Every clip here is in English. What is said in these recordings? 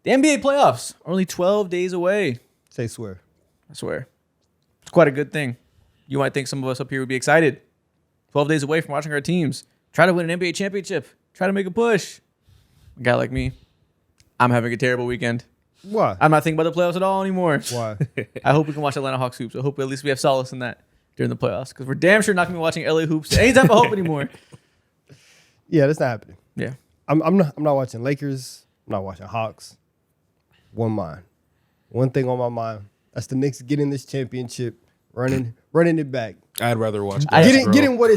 The NBA playoffs are only 12 days away. Say swear. I swear. It's quite a good thing. You might think some of us up here would be excited. 12 days away from watching our teams try to win an NBA championship. Try to make a push. A guy like me, I'm having a terrible weekend. Why? I'm not thinking about the playoffs at all anymore. Why? I hope we can watch Atlanta Hawks hoops. I hope at least we have solace in that during the playoffs because we're damn sure not going to be watching LA hoops. Any type of hope anymore. Yeah, that's not happening. Yeah. I'm not watching Lakers. I'm not watching Hawks. One thing on my mind. That's the Knicks getting this championship, running it back. I'd rather watch that. Getting what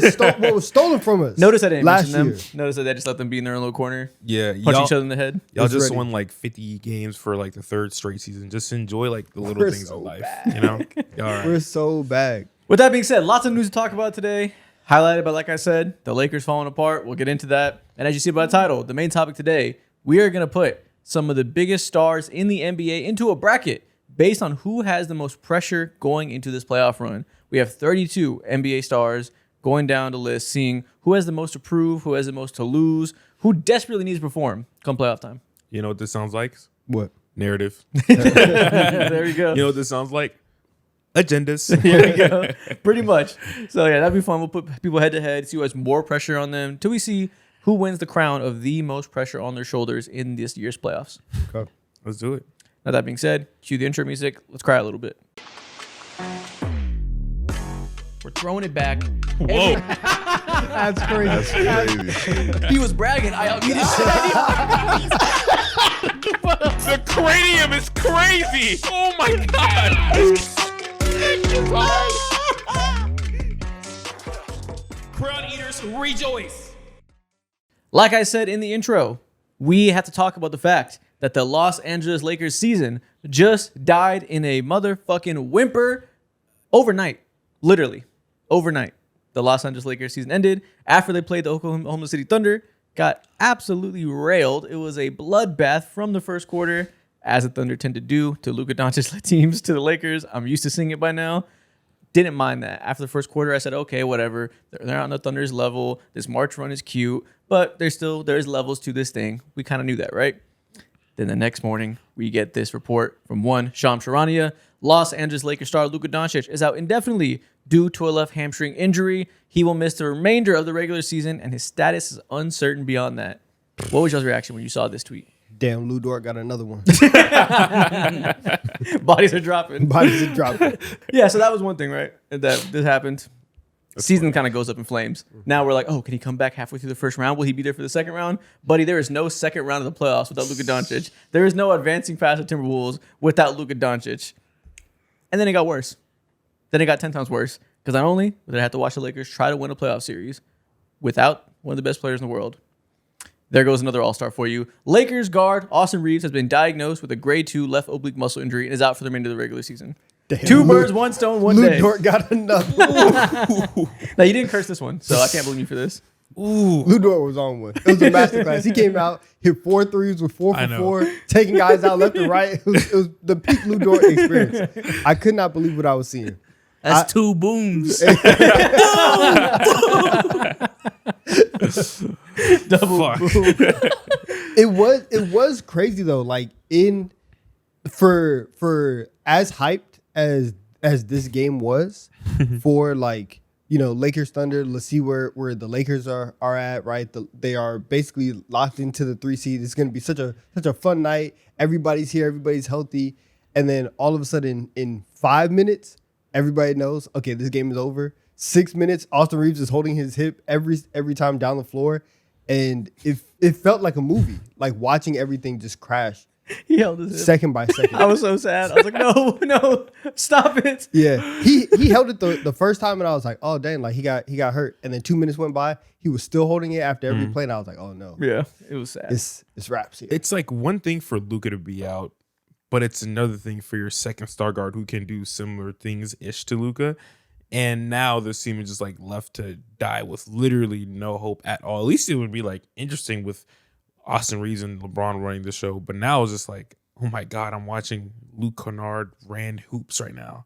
was stolen from us. Notice I didn't last mention them. year. Notice that I just let them be in their own little corner. Yeah, Punch each other in the head. Y'all just ready. won like 50 games for like the third straight season. Just enjoy like the little We're things so in life, bad. you know? All right. We're so bad. With that being said, lots of news to talk about today. Highlighted by, like I said, the Lakers falling apart. We'll get into that. And as you see by the title, the main topic today, we are going to put some of the biggest stars in the NBA into a bracket based on who has the most pressure going into this playoff run. We have 32 NBA stars going down the list, seeing who has the most to prove, who has the most to lose, who desperately needs to perform come playoff time. You know what this sounds like? What? Narrative. There you go. You know what this sounds like? Agendas. Here we go. Pretty much. So, yeah, that'd be fun. We'll put people head to head, see who has more pressure on them, till we see who wins the crown of the most pressure on their shoulders in this year's playoffs. Okay. Let's do it. Now, that being said, cue the intro music. Let's cry a little bit. We're throwing it back. Whoa. That's crazy. That's crazy. He was bragging. I outmuted The cranium is crazy. Oh my God. Crown eaters rejoice. Like I said in the intro, we have to talk about the fact that the Los Angeles Lakers season just died in a motherfucking whimper overnight. Literally, overnight. The Los Angeles Lakers season ended after they played the Oklahoma City Thunder, got absolutely railed. It was a bloodbath from the first quarter, as the Thunder tend to do to Luka Doncic teams to the Lakers. I'm used to seeing it by now. Didn't mind that. After the first quarter, I said, okay, whatever. They're on the Thunder's level. This March run is cute, but there's levels to this thing. We kind of knew that, right? Then the next morning, we get this report from Shams Charania. Los Angeles Lakers star Luka Doncic is out indefinitely due to a left hamstring injury. He will miss the remainder of the regular season, and his status is uncertain beyond that. What was y'all's reaction when you saw this tweet? Damn, Lou Dort got another one. Bodies are dropping. Bodies are dropping. Yeah, so that was one thing, right? That this happened. Season kind of goes up in flames. Now we're like, oh, can he come back halfway through the first round? Will he be there for the second round? Buddy, there is no second round of the playoffs without Luka Doncic. There is no advancing past the Timberwolves without Luka Doncic. And then it got worse. Then it got 10 times worse. Because not only did I have to watch the Lakers try to win a playoff series without one of the best players in the world, there goes another all-star for you. Lakers guard Austin Reeves has been diagnosed with a grade 2 left oblique muscle injury and is out for the remainder of the regular season. Damn, Two birds, one stone, one day. Lou Dort got another one. Now, you didn't curse this one, so I can't blame you for this. Ooh. Lou Dort was on one. It was a masterclass. He came out, hit 4 threes with 4 for 4, taking guys out left and right. It was the peak Lou Dort experience. I could not believe what I was seeing. That's two booms. Double boom. It was crazy though. Like for as hyped as this game was for like, you know, Lakers Thunder, let's see where the Lakers are at, right? They are basically locked into the 3 seed. It's going to be such a fun night. Everybody's here, everybody's healthy. And then all of a sudden in 5 minutes, everybody knows, okay, this game is over. 6 minutes, Austin Reeves is holding his hip every time down the floor. And it felt like a movie, like watching everything just crash. He held his hip. Second by second. I was so sad. I was like, no, stop it. Yeah, he held it the first time, and I was like, oh dang, like he got hurt. And then 2 minutes went by, he was still holding it after every play, and I was like, oh no, Yeah, it was sad. it's wraps here. It's like one thing for Luka to be out, but it's another thing for your second star guard who can do similar things-ish to Luka. And now this team is just like left to die with literally no hope at all. At least it would be like interesting with Austin Reeves and LeBron running the show. But now it's just like, oh my God, I'm watching Luke Kennard ran hoops right now.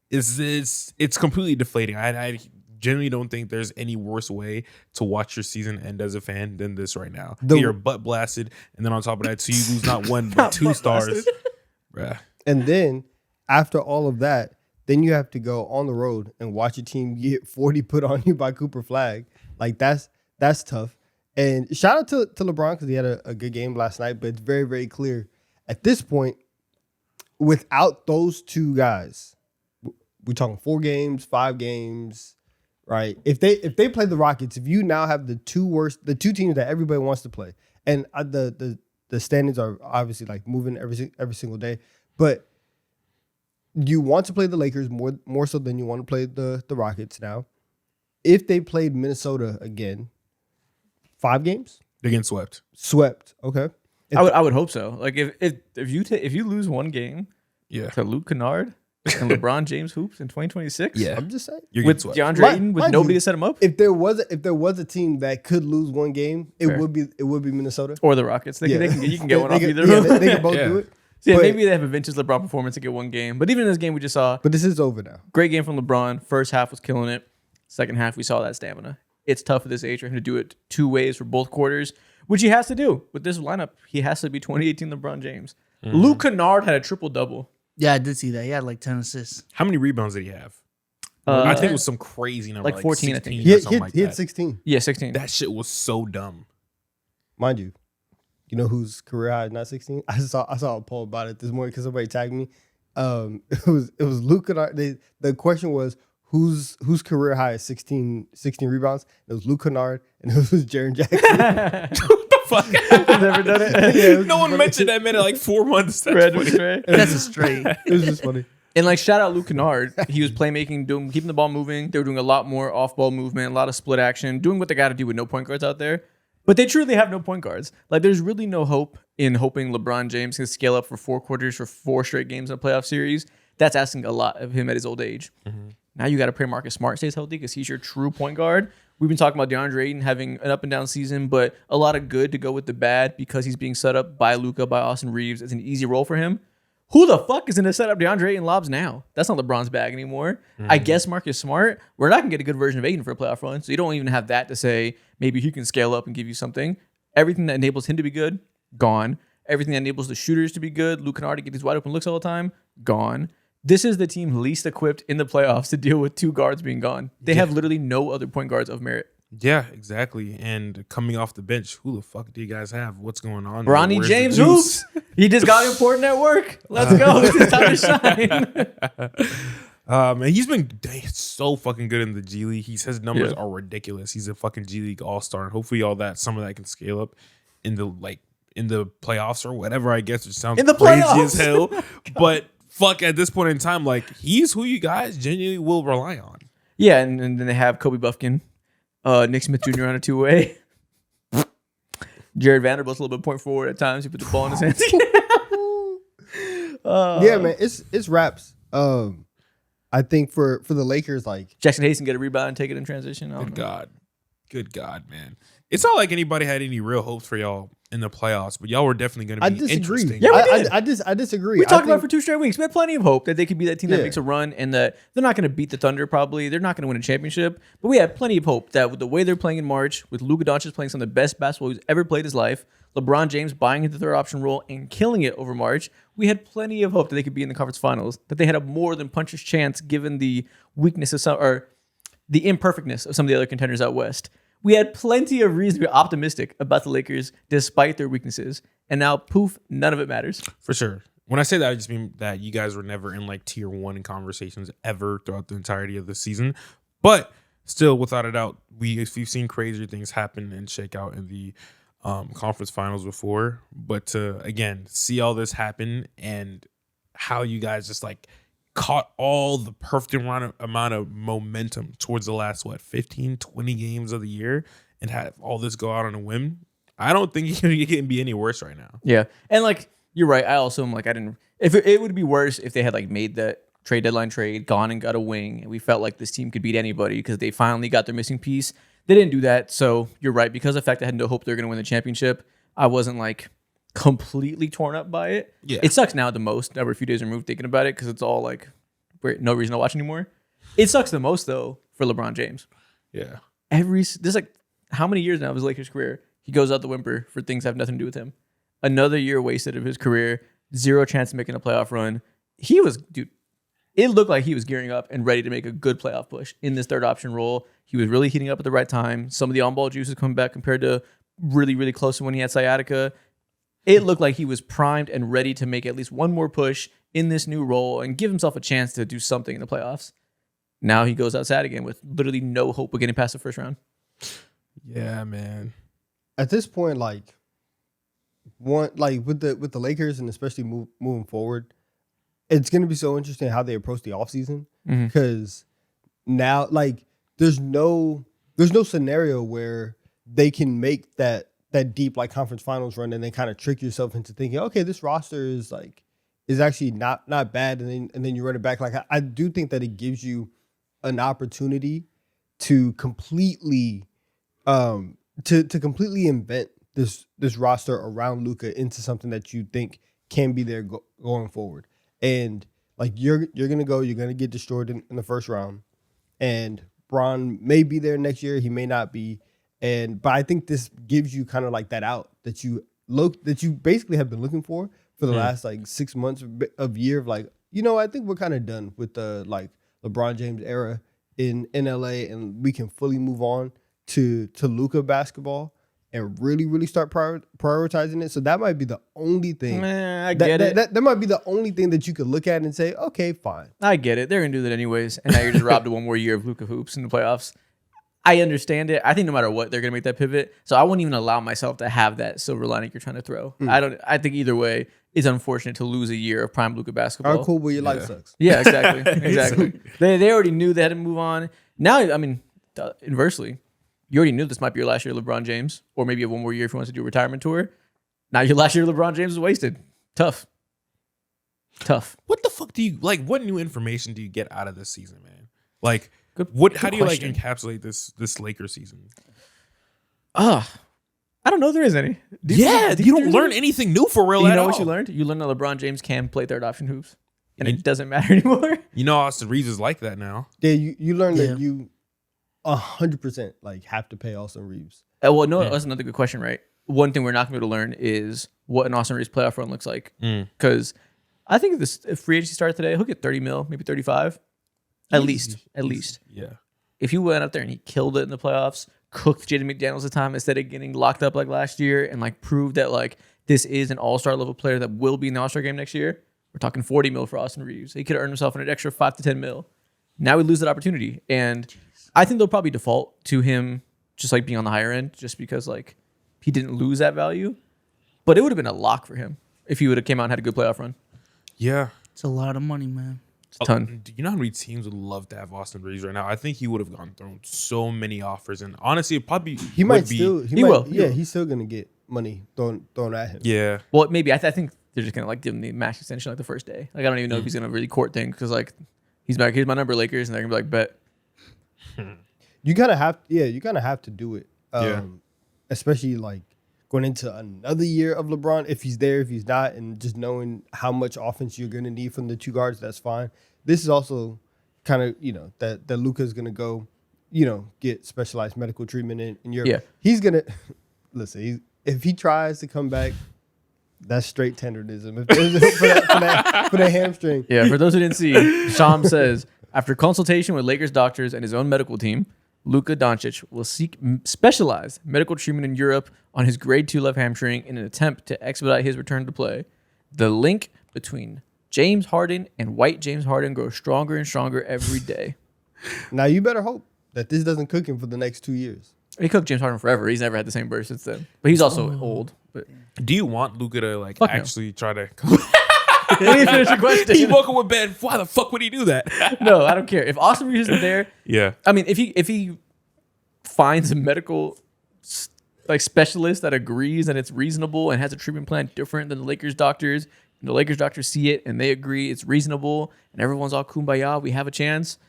It's completely deflating. I genuinely don't think there's any worse way to watch your season end as a fan than this right now. The- You're butt blasted, and then on top of that, so you lose not one but two stars. Bruh. And then after all of that, then you have to go on the road and watch your team get 40 put on you by Cooper Flag. Like that's tough. And shout out to LeBron because he had a good game last night, but it's very, very clear at this point, without those two guys, we're talking 4 games, 5 games, right? If they play the Rockets, if you now have the two teams that everybody wants to play, and the standings are obviously like moving every single day, but you want to play the Lakers more so than you want to play the Rockets now. If they played Minnesota again, 5 games? They're getting swept. Swept. Okay. I would hope so. Like if you lose one game Yeah. to Luke Kennard and LeBron James hoops in 2026, Yeah. I'm just saying. You're with getting swept. DeAndre Ayton, with Mind nobody you, to set him up, If there was a team that could lose one game, it Fair. would be Minnesota. or the Rockets, you can get one off either. They can both Yeah. do it. So yeah, But- maybe they have a vintage LeBron performance to get one game. But even in this game we just saw, But this is over now. great game from LeBron. First half was killing it. Second half we saw that stamina. It's tough at this age for him to do it 2 ways for both quarters, which he has to do with this lineup. He has to be 2018 LeBron James. Luke Kennard had a triple double. Yeah, I did see that. He had like 10 assists. How many rebounds did he have? Uh, I think it was some crazy number, like 14, I think. 16 He or had, something like he had that. 16. Yeah, 16. That shit was so dumb. Mind you, you know whose career high is not 16? I saw a poll about it this morning because somebody tagged me. It was Luke Kennard. The question was whose career high is 16 rebounds? It was Luke Kennard and it was Jaren Jackson. Fuck. Never done it. Yeah, it was No one funny. mentioned that man in like 4 months. That's Red funny. stray. That's a straight. It was just funny. And like shout out Luke Kennard. He was playmaking, keeping the ball moving. They were doing a lot more off-ball movement, a lot of split action, doing what they got to do with no point guards out there. But they truly have no point guards. Like there's really no hope in hoping LeBron James can scale up for 4 quarters for 4 straight games in a playoff series. That's asking a lot of him at his old age. Now you got to pray Marcus Smart stays healthy because he's your true point guard. We've been talking about DeAndre Ayton having an up and down season, but a lot of good to go with the bad because he's being set up by Luka, by Austin Reeves. It's an easy role for him. Who the fuck is going to set up DeAndre Ayton lobs now? That's not LeBron's bag anymore. I guess Marcus Smart. We're not going to get a good version of Ayton for a playoff run, so you don't even have that to say maybe he can scale up and give you something. Everything that enables him to be good, gone. Everything that enables the shooters to be good, Luke Kennard to get these wide open looks all the time, gone. This is the team least equipped in the playoffs to deal with 2 guards being gone. They have literally no other point guards of merit. Yeah, exactly. And coming off the bench, who the fuck do you guys have? What's going on? there? Ronnie Where's the James juice? hoops. He just got important at work. Let's go. It's his time to shine. And he's been so fucking good in the G League. His numbers Yeah. are ridiculous. He's a fucking G League all-star. And hopefully some of that can scale up in the playoffs or whatever, I guess, which sounds In the crazy playoffs. as hell. But fuck, at this point in time, like he's who you guys genuinely will rely on. Yeah, and then they have Kobe Buffkin, Nick Smith Jr. on a 2-way. Jared Vanderbilt's a little bit point forward at times. He put the ball in his hands. Yeah, man, it's raps. I think for the Lakers, like Jackson Hayes can get a rebound and take it in transition. I don't know. Good God, man. It's not like anybody had any real hopes for y'all in the playoffs, but y'all were definitely going I to be disagree. interesting. Yeah, we did. I disagree. We I talked about it think- for 2 straight weeks. We had plenty of hope that they could be that team that Yeah. makes a run and that they're not going to beat the Thunder probably. They're not going to win a championship. But we had plenty of hope that with the way they're playing in March, with Luka Doncic playing some of the best basketball he's ever played in his life, LeBron James buying into the third option role and killing it over March, we had plenty of hope that they could be in the conference finals, that they had a more than puncher's chance given the weakness of some, or the imperfectness of some of the other contenders out west. We had plenty of reason to be optimistic about the Lakers despite their weaknesses. And now, poof, none of it matters. For sure. When I say that, I just mean that you guys were never in like tier 1 conversations ever throughout the entirety of the season. But still, without a doubt, we've seen crazier things happen and shake out in the conference finals before. But to, again, see all this happen and how you guys just like caught all the perfect amount of momentum towards the last, 15, 20 games of the year and have all this go out on a whim. I don't think it can be any worse right now. Yeah. And like, you're right. I also am like, if it would be worse if they had like made that trade deadline trade, gone and got a wing, and we felt like this team could beat anybody because they finally got their missing piece. They didn't do that. So you're right. Because of the fact I had no hope they're going to win the championship, I wasn't like completely torn up by it. Yeah. It sucks now the most. Now we're a few days removed thinking about it because it's all like no reason to watch anymore. It sucks the most though for LeBron James. Yeah. There's like how many years now of his Lakers career he goes out the whimper for things that have nothing to do with him. Another year wasted of his career, zero chance of making a playoff run. He was, dude, it looked like he was gearing up and ready to make a good playoff push in this third option role. He was really heating up at the right time. Some of the on-ball juices coming back compared to really, really close to when he had sciatica. It looked like he was primed and ready to make at least one more push in this new role and give himself a chance to do something in the playoffs. Now he goes outside again with literally no hope of getting past the first round. Yeah, man. At this point, like with the Lakers and especially moving forward, it's going to be so interesting how they approach the offseason because now like there's no scenario where they can make that deep like conference finals run and then kind of trick yourself into thinking, okay, this roster is actually not bad, and then you run it back. Like I do think that it gives you an opportunity to completely completely invent this roster around Luka into something that you think can be there going forward. And like you're gonna get destroyed in the first round, and Bron may be there next year, he may not be, but I think this gives you kind of like that out that you basically have been looking for the last like 6 months of year of like, I think we're kind of done with the like LeBron James era in LA, and we can fully move on to Luka basketball and really, really start prioritizing it. So that might be the only thing. I get it. That might be the only thing that you could look at and say, okay, fine. I get it. They're going to do that anyways. And now you're just robbed of one more year of Luka hoops in the playoffs. I understand it. I think no matter what, they're going to make that pivot. So I wouldn't even allow myself to have that silver lining you're trying to throw. I think either way, it's unfortunate to lose a year of prime Luka basketball. All right, cool, but your life sucks. Yeah, exactly. Exactly. They already knew they had to move on. Now, I mean, inversely, you already knew this might be your last year of LeBron James, or maybe you have one more year if you want to do a retirement tour. Now your last year of LeBron James is wasted. Tough. What the fuck do you like? What new information do you get out of this season, man? Like, how do you like encapsulate this Lakers season? I don't know if there is any. You don't learn anything new for real. You know what you learned? You learned that LeBron James can play third option hoops, and it doesn't matter anymore. You know, Austin Reeves is like that now. Yeah, you learned that you 100% like have to pay Austin Reeves. That's another good question, right? One thing we're not going to be able to learn is what an Austin Reeves playoff run looks like. Because I think if free agency started today, he'll get 30 mil, maybe 35. At least. Yeah. If he went up there and he killed it in the playoffs, cooked Jaden McDaniels the time instead of getting locked up like last year, and like proved that like this is an all-star level player that will be in the all-star game next year, we're talking 40 mil for Austin Reeves. He could have earned himself an extra 5 to 10 mil. Now we lose that opportunity. And I think they'll probably default to him just like being on the higher end just because like he didn't lose that value. But it would have been a lock for him if he would have came out and had a good playoff run. Yeah. It's a lot of money, man. It's a ton. Do you know how many teams would love to have Austin Reeves right now? I think he would have thrown so many offers, and honestly, it probably He will. Yeah, he's still gonna get money thrown at him. Yeah. Well, maybe I think they're just gonna like give him the max extension like the first day. Like I don't even know if he's gonna really court things because like he's back. Here's my number, Lakers, and they're gonna be like, bet. You kind of have to do it. Especially like going into another year of LeBron, if he's there, if he's not, and just knowing how much offense you're gonna need from the two guards, that's fine. This is also kind of, that Luka's gonna go, get specialized medical treatment in Europe. Yeah. He's gonna listen. If he tries to come back, that's straight tenderism. For that hamstring. Yeah, for those who didn't see, Sham says after consultation with Lakers doctors and his own medical team, Luka Doncic will seek specialized medical treatment in Europe on his grade 2 left hamstring in an attempt to expedite his return to play. The link between James Harden and white James Harden grows stronger and stronger every day. Now you better hope that this doesn't cook him for the next 2 years. He cooked James Harden forever. He's never had the same burst since then. But he's also old. But Do you want Luka to like Fuck no. actually try to? let me finish your question. He woke up with Ben. Why the fuck would he do that? No, I don't care. If Austin Reeves isn't there, Yeah. I mean, if he finds a medical like specialist that agrees and it's reasonable and has a treatment plan different than the Lakers doctors, and the Lakers doctors see it and they agree it's reasonable, and everyone's all kumbaya, we have a chance.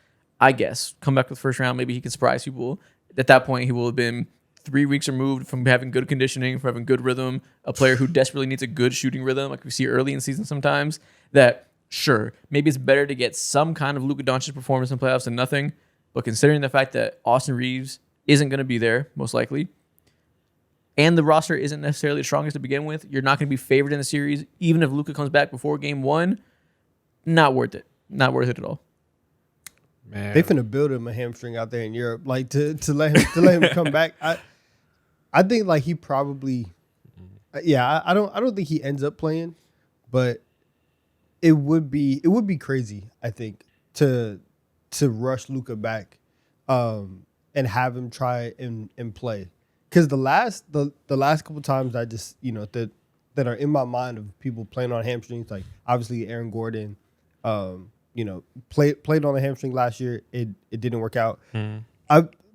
I guess come back with first round. Maybe he can surprise people. At that point, he will have been 3 weeks removed from having good conditioning, from having good rhythm. A player who desperately needs a good shooting rhythm, like we see early in season sometimes. That sure, maybe it's better to get some kind of Luka Doncic performance in playoffs than nothing. But considering the fact that Austin Reeves isn't going to be there, most likely, and the roster isn't necessarily the strongest to begin with, you're not going to be favored in the series, even if Luka comes back before game 1. Not worth it. Not worth it at all. Man, They finna build him a hamstring out there in Europe, like to let him come back. I think like he probably, I don't think he ends up playing, but it would be crazy, I think, to rush Luka back, and have him try and play, because the last couple times I just that are in my mind of people playing on hamstrings, like obviously Aaron Gordon. Played on the hamstring last year. It didn't work out.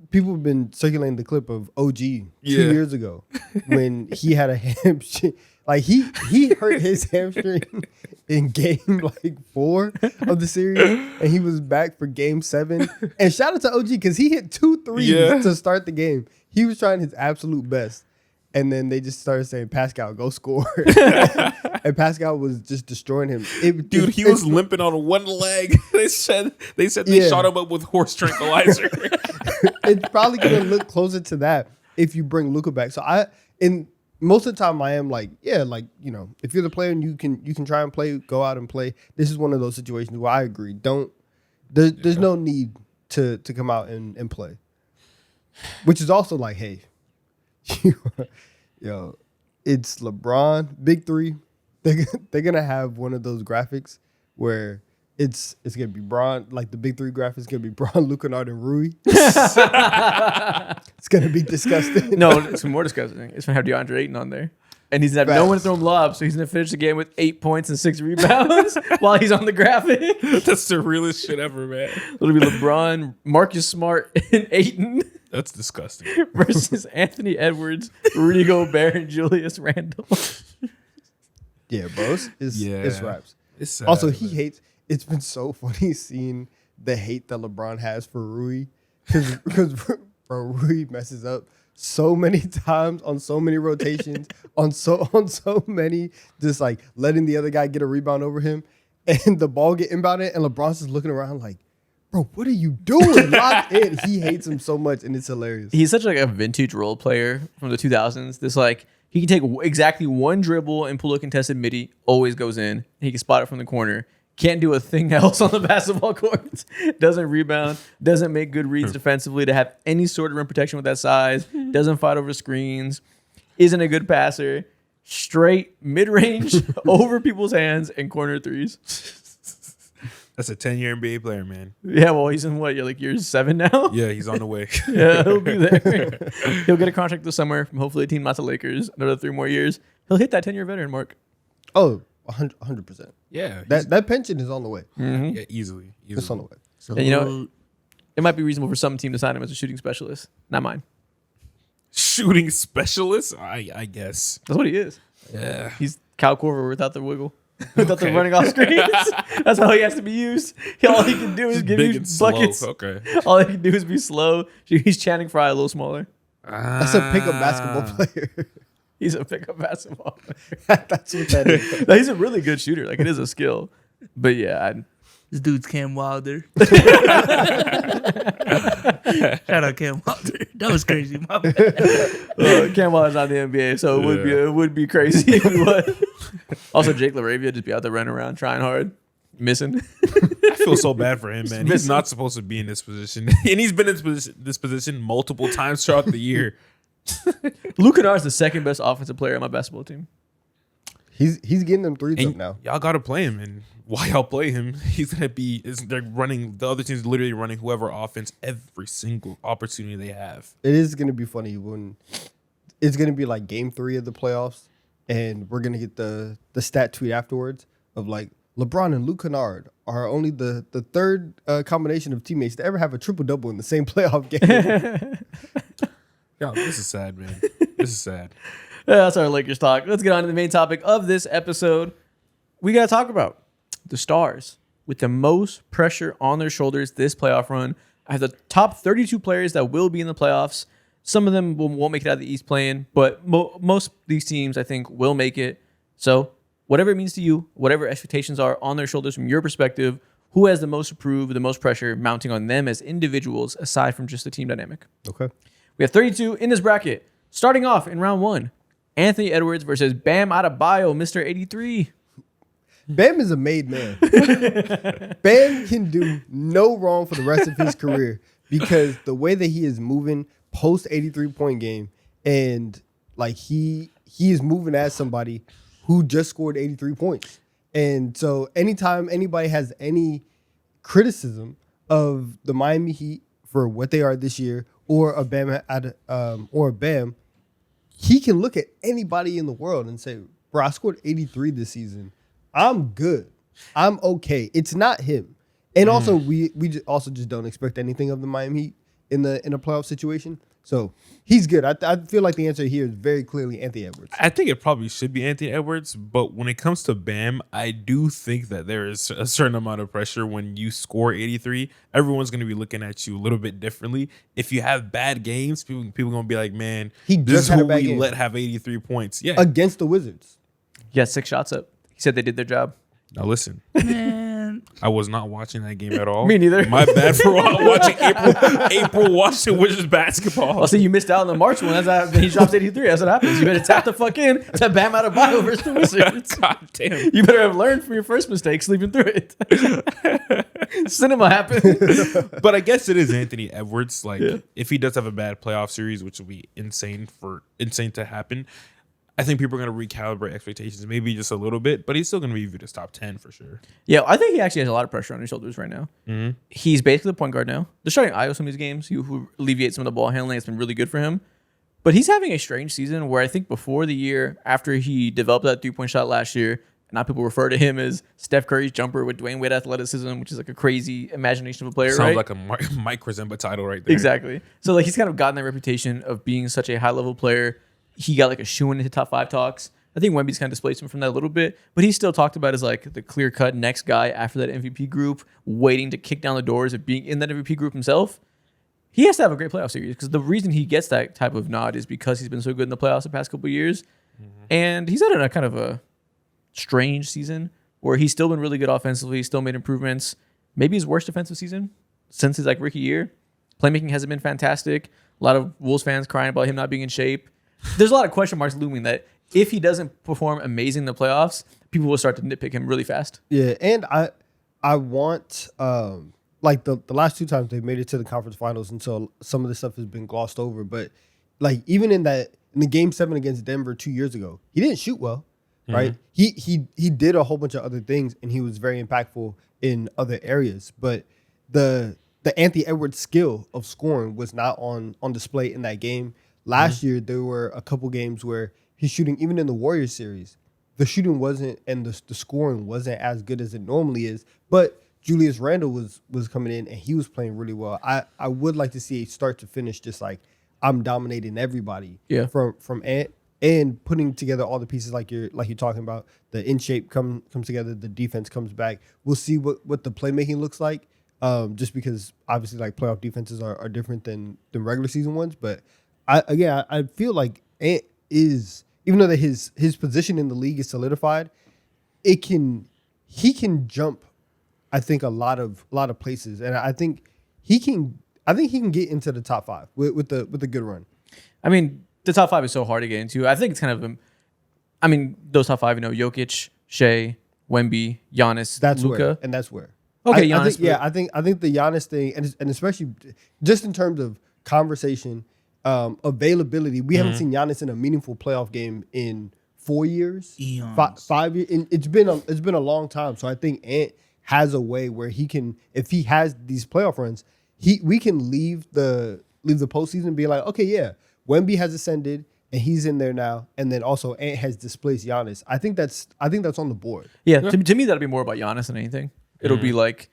People have been circulating the clip of OG 2 years ago when he had a hamstring. Like he hurt his hamstring in game like 4 of the series, and he was back for game 7. And shout out to OG because he hit 2 threes to start the game. He was trying his absolute best. And then they just started saying, Pascal, go score. And Pascal was just destroying him. he was limping on one leg. They said they shot him up with horse tranquilizer. It's probably going to look closer to that if you bring Luka back. So most of the time I am like, if you're the player and you can try and play, go out and play. This is one of those situations where I agree. There's no need to come out and play. Which is also like, hey, yo, it's LeBron, big 3. They're gonna have one of those graphics where it's gonna be Bron, like the big 3 graphics gonna be Bron, Luka, Kennard, and Rui. It's gonna be disgusting. No, it's more disgusting. It's gonna have DeAndre Ayton on there, and he's gonna have no one to throw him lobs, so he's gonna finish the game with 8 points and 6 rebounds while he's on the graphic. That's the realest shit ever, man. It'll be LeBron, Marcus Smart, and Ayton That's disgusting. versus Anthony Edwards, Rudy Gobert, and Julius Randle. Yeah, bros. It's raps. It's sad, Also, man. he hates. It's been so funny seeing the hate that LeBron has for Rui, because bro, Rui messes up so many times on so many rotations, on so many, just like letting the other guy get a rebound over him, and the ball get inbounded, and LeBron's just looking around like, bro, what are you doing? Lock in. He hates him so much, and it's hilarious. He's such like a vintage role player from the 2000s. This like he can take exactly one dribble and pull a contested midi, always goes in. He can spot it from the corner. Can't do a thing else on the basketball court. Doesn't rebound. Doesn't make good reads defensively to have any sort of rim protection with that size. Doesn't fight over screens. Isn't a good passer. Straight mid-range over people's hands and corner threes. That's a 10-year NBA player, man. Yeah, well, he's in what? You're like year 7 now? Yeah, he's on the way. Yeah, he'll be there. He'll get a contract this summer from hopefully a team not the Lakers. Another 3 more years. He'll hit that 10-year veteran mark. Oh, 100%. Yeah. That pension is on the way. Yeah, easily. It's on the way. So And you know, it might be reasonable for some team to sign him as a shooting specialist. Not mine. Shooting specialist, I guess. That's what he is. Yeah. He's Kyle Korver without the wiggle. Without the running off screens. That's how he has to be used. All he can do is give Big you and slow. buckets. Okay. All he can do is be slow. He's Channing Frye a little smaller. That's a pickup basketball player. He's a pickup basketball player. That's what that is. No, he's a really good shooter. Like, it is a skill. But yeah, this dude's Cam Wilder. Shout out Cam Wilder. That was crazy. My bad. Cam Wilder's not in the NBA, so it would be crazy if he was. Also, Jake LaRavia just be out there running around trying hard, missing. I feel so bad for him, man. He's missing. not supposed to be in this position. And he's been in this position multiple times throughout the year. Luke Kennard is the second best offensive player on my basketball team. He's getting them threes And up now. y'all got to play him. And while y'all play him, he's going to be, they're running, the other team's literally running whoever offense every single opportunity they have. It is going to be funny when it's going to be like game 3 of the playoffs, and we're going to get the stat tweet afterwards of like, LeBron and Luke Kennard are only the third combination of teammates to ever have a triple-double in the same playoff game. Yo, this is sad, man. This is sad. Yeah, that's our Lakers talk. Let's get on to the main topic of this episode. We got to talk about the Stars with the most pressure on their shoulders this playoff run. I have the top 32 players that will be in the playoffs. Some of them won't make it out of the East playing, but most of these teams, I think, will make it. So whatever it means to you, whatever expectations are on their shoulders from your perspective, who has the most approved, the most pressure mounting on them as individuals aside from just the team dynamic. Okay. We have 32 in this bracket. Starting off in round 1, Anthony Edwards versus Bam Adebayo, Mr. 83. Bam is a made man. Bam can do no wrong for the rest of his career because the way that he is moving post 83-point game, and like he is moving as somebody who just scored 83 points. And so anytime anybody has any criticism of the Miami Heat for what they are this year, or a Bam, he can look at anybody in the world and say, bro, I scored 83 this season. I'm good. I'm okay. It's not him. And also, we also just don't expect anything of the Miami Heat in a playoff situation. So he's good. I feel like the answer here is very clearly Anthony Edwards. I think it probably should be Anthony Edwards, but when it comes to Bam, I do think that there is a certain amount of pressure when you score 83. Everyone's going to be looking at you a little bit differently. If you have bad games, people going to be like, man, He this just is had a who bad we game. let have 83 points. Yeah. Against the Wizards. He had 6 shots up. He said they did their job. Now listen, Man, I was not watching that game at all. Me neither. My bad for watching April Washington Wizards basketball. Well, see, you missed out on the March one. He drops 83. That's what happens. You better tap the fuck in to Bam Adebayo versus the Wizards. God damn. You better have learned from your first mistake sleeping through it. Cinema happened. But I guess it is Anthony Edwards. Like, Yeah. if he does have a bad playoff series, which will be insane to happen, I think people are going to recalibrate expectations, maybe just a little bit, but he's still going to be viewed as top 10 for sure. Yeah, I think he actually has a lot of pressure on his shoulders right now. Mm-hmm. He's basically the point guard now. They're starting Io some of these games, who alleviates some of the ball handling. It's been really good for him. But he's having a strange season where I think before the year, after he developed that 3-point shot last year, now people refer to him as Steph Curry's jumper with Dwayne Wade athleticism, which is like a crazy imagination of a player, Sounds right? like a Mike Krizemba title right there. Exactly. So like he's kind of gotten that reputation of being such a high level player. He got like a shoe into top 5 talks. I think Wemby's kind of displaced him from that a little bit, but he's still talked about as like the clear cut next guy after that MVP group, waiting to kick down the doors of being in that MVP group himself. He has to have a great playoff series because the reason he gets that type of nod is because he's been so good in the playoffs the past couple of years. And he's had a kind of a strange season where he's still been really good offensively, still made improvements. Maybe his worst defensive season since his like rookie year. Playmaking hasn't been fantastic. A lot of Wolves fans crying about him not being in shape. There's a lot of question marks looming that if he doesn't perform amazing in the playoffs, people will start to nitpick him really fast. Yeah, and I want like the last 2 times they've made it to the conference finals, and so some of this stuff has been glossed over. But like even in the game 7 against Denver 2 years ago, he didn't shoot well, right? He did a whole bunch of other things, and he was very impactful in other areas. But the Anthony Edwards skill of scoring was not on display in that game. Last year, there were a couple games where he's shooting, even in the Warriors series, the shooting wasn't and the scoring wasn't as good as it normally is. But Julius Randle was coming in and he was playing really well. I would like to see a start to finish just like I'm dominating everybody from Ant and putting together all the pieces like you're talking about. The in shape comes together, the defense comes back. We'll see what the playmaking looks like. Just because obviously like playoff defenses are different than regular season ones. But I feel like Ant is, even though that his position in the league is solidified, he can jump, I think, a lot of places, and I think he can get into the top 5 with a good run. I mean, the top 5 is so hard to get into. I think it's kind of, those top 5, Jokic, Shea, Wemby, Giannis, That's Luka. that's where. Okay, Giannis. Giannis. I think the Giannis thing, and especially just in terms of conversation, availability. We haven't seen Giannis in a meaningful playoff game in 4 years, Eons. 5 years. And it's been a long time. So I think Ant has a way where he can, if he has these playoff runs, we can leave the postseason and be like, okay, yeah, Wemby has ascended and he's in there now, and then also Ant has displaced Giannis. I think that's on the board. Yeah, to me that'll be more about Giannis than anything. It'll be like,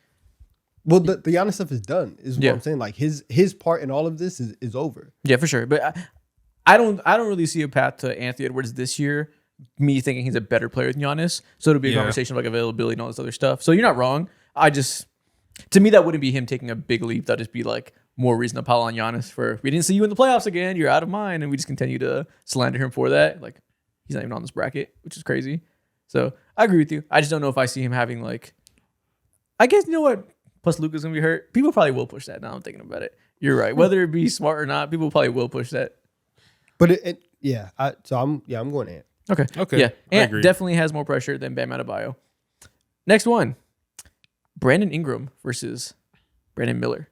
Well, the Giannis stuff is done, is what Yeah. I'm saying. Like his part in all of this is over. yeah, for sure. But I don't really see a path to Anthony Edwards this year. Me thinking he's a better player than Giannis, so it'll be a conversation of like availability and all this other stuff. So you're not wrong. To me, that wouldn't be him taking a big leap. That'd just be like more reason to pile on Giannis for, we didn't see you in the playoffs again. You're out of mind, and we just continue to slander him for that. Like he's not even on this bracket, which is crazy. So I agree with you. I just don't know if I see him having like I guess you know what? Plus Luka's gonna be hurt. People probably will push that. Now I'm thinking about it. You're right. Whether it be smart or not, people probably will push that. But I'm going Ant. Okay. Yeah. I Ant agree. definitely has more pressure than Bam Adebayo. Next one. Brandon Ingram versus Brandon Miller.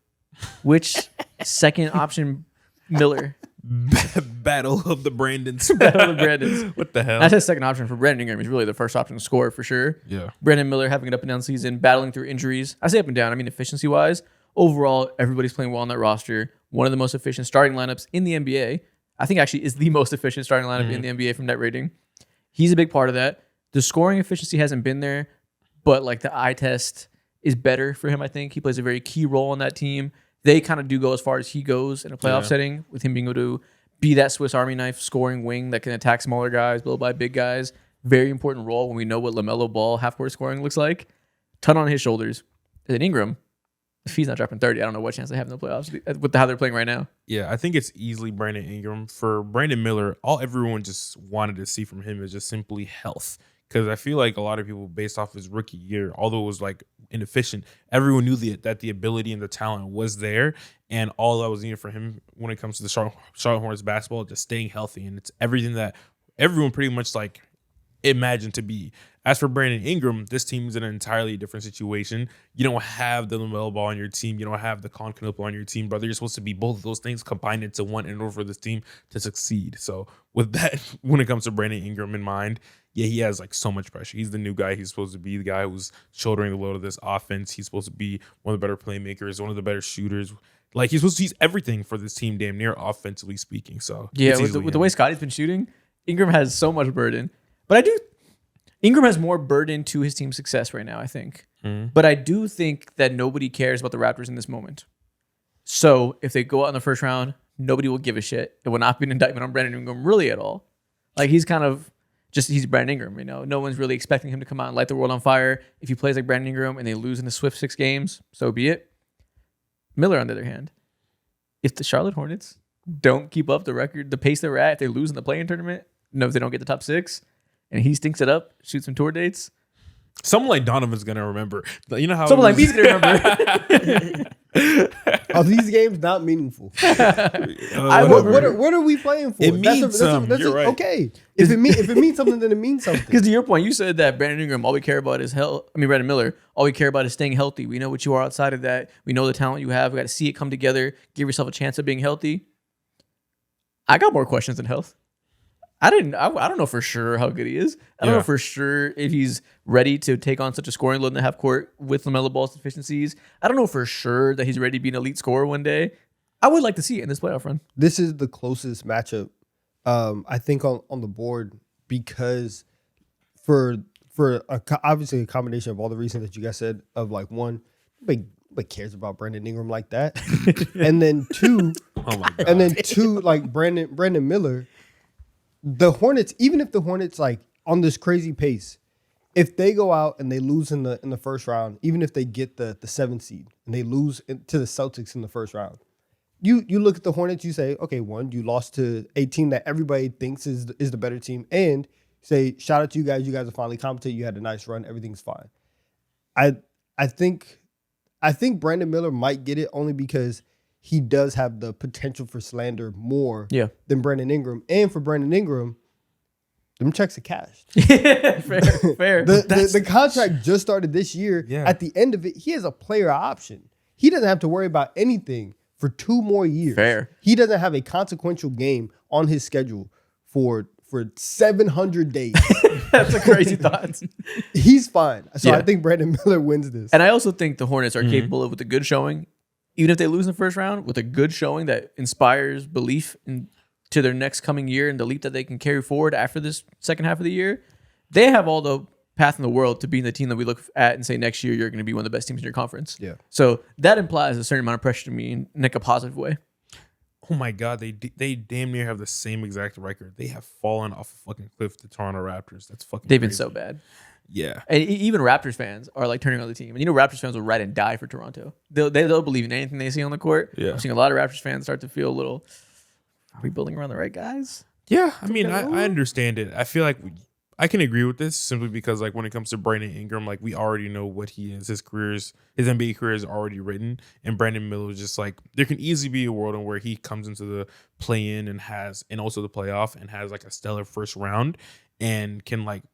Which second option Miller? Battle of the Brandons. Battle of the Brandons. What the hell? That's a second option for Brandon Ingram. He's really the first option scorer for sure. Yeah. Brandon Miller having an up and down season, battling through injuries. I say up and down. I mean efficiency wise. Overall, everybody's playing well on that roster. One of the most efficient starting lineups in the NBA. I think actually is the most efficient starting lineup in the NBA from net rating. He's a big part of that. The scoring efficiency hasn't been there, but like the eye test is better for him, I think. He plays a very key role on that team. They kind of do go as far as he goes in a playoff setting, with him being able to be that Swiss Army knife scoring wing that can attack smaller guys, blow by big guys. Very important role when we know what LaMelo Ball half-court scoring looks like. Ton on his shoulders. And then Ingram, if he's not dropping 30, I don't know what chance they have in the playoffs with how they're playing right now. Yeah, I think it's easily Brandon Ingram. For Brandon Miller, all everyone just wanted to see from him is just simply health. Because I feel like a lot of people, based off his rookie year, although it was like inefficient, everyone knew that the ability and the talent was there. And all that was needed for him when it comes to the Charlotte Hornets basketball, just staying healthy. And it's everything that everyone pretty much like imagined to be. As for Brandon Ingram, this team is in an entirely different situation. You don't have the LaMelo Ball on your team. You don't have the Concanopla on your team, brother. You're supposed to be both of those things combined into one in order for this team to succeed. So with that, when it comes to Brandon Ingram in mind, yeah, he has like so much pressure. He's the new guy. He's supposed to be the guy who's shouldering the load of this offense. He's supposed to be one of the better playmakers, one of the better shooters. Like he's everything for this team, damn near offensively speaking. So yeah, with the way Scotty's been shooting, Ingram has so much burden. But Ingram has more burden to his team's success right now, I think. But I do think that nobody cares about the Raptors in this moment. So if they go out in the first round, nobody will give a shit. It will not be an indictment on Brandon Ingram really at all. Like he's kind of he's Brandon Ingram, you know. No one's really expecting him to come out and light the world on fire. If he plays like Brandon Ingram and they lose in the swift 6 games, so be it. Miller, on the other hand, if the Charlotte Hornets don't keep up the pace they're at, if they lose in the play-in tournament, if they don't get the top 6, and he stinks it up, shoots some tour dates. Someone like Donovan's gonna remember. You know how someone like me's gonna remember. Are these games not meaningful? What are we playing for? It means something. You're right. Okay. If it means something, then it means something. Because to your point, you said that Brandon Ingram, all we care about is Brandon Miller, all we care about is staying healthy. We know what you are outside of that. We know the talent you have. We got to see it come together. Give yourself a chance of being healthy. I got more questions than health. I don't know for sure how good he is. I don't know for sure if he's ready to take on such a scoring load in the half court with LaMelo Ball's deficiencies. I don't know for sure that he's ready to be an elite scorer one day. I would like to see it in this playoff run. This is the closest matchup, I think, on the board, because for obviously a combination of all the reasons that you guys said, of like one, nobody cares about Brandon Ingram like that, and then two, like Brandon Miller. The Hornets, even if the Hornets like on this crazy pace, if they go out and they lose in the first round, even if they get the 7th seed and they lose to the Celtics in the first round, you look at the Hornets, you say, okay, one, you lost to a team that everybody thinks is the better team, and say, shout out to you guys are finally competent, you had a nice run, everything's fine. I think Brandon Miller might get it only because he does have the potential for slander more than Brandon Ingram. And for Brandon Ingram, them checks are cashed. Fair. The contract just started this year. Yeah. At the end of it, he has a player option. He doesn't have to worry about anything for 2 more years. Fair. He doesn't have a consequential game on his schedule for 700 days. That's a crazy thought. He's fine. So I think Brandon Miller wins this. And I also think the Hornets are capable of, with a good showing, even if they lose in the first round, with a good showing that inspires belief to their next coming year and the leap that they can carry forward after this second half of the year, they have all the path in the world to being the team that we look at and say next year you're going to be one of the best teams in your conference. Yeah. So that implies a certain amount of pressure to me in like a positive way. Oh my God, they damn near have the same exact record. They have fallen off a fucking cliff, the Toronto Raptors. That's fucking They've been crazy. so bad. Yeah. And even Raptors fans are like turning on the team. And Raptors fans will ride and die for Toronto. They'll believe in anything they see on the court. Yeah. I'm seeing a lot of Raptors fans start to feel a little, are we building around the right guys? Yeah, I mean, I understand it. I feel like I can agree with this simply because like when it comes to Brandon Ingram, like we already know what he is. His NBA career is already written. And Brandon Miller is just like there can easily be a world in where he comes into the play-in and also the playoff and has like a stellar first round and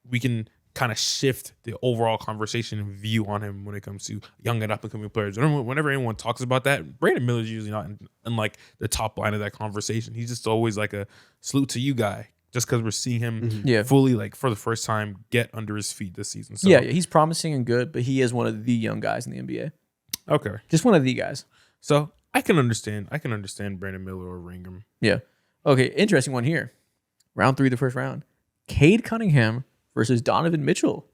we can kind of shift the overall conversation and view on him when it comes to young and up and coming players. Whenever anyone talks about that, Brandon Miller is usually not in like the top line of that conversation. He's just always like a salute to you guy. Just because we're seeing him fully, like, for the first time, get under his feet this season. So, yeah, he's promising and good, but he is one of the young guys in the NBA. Okay. Just one of the guys. So, I can understand Brandon Miller or Ingram. Yeah. Okay, interesting one here. Round 3 of the first round. Cade Cunningham versus Donovan Mitchell.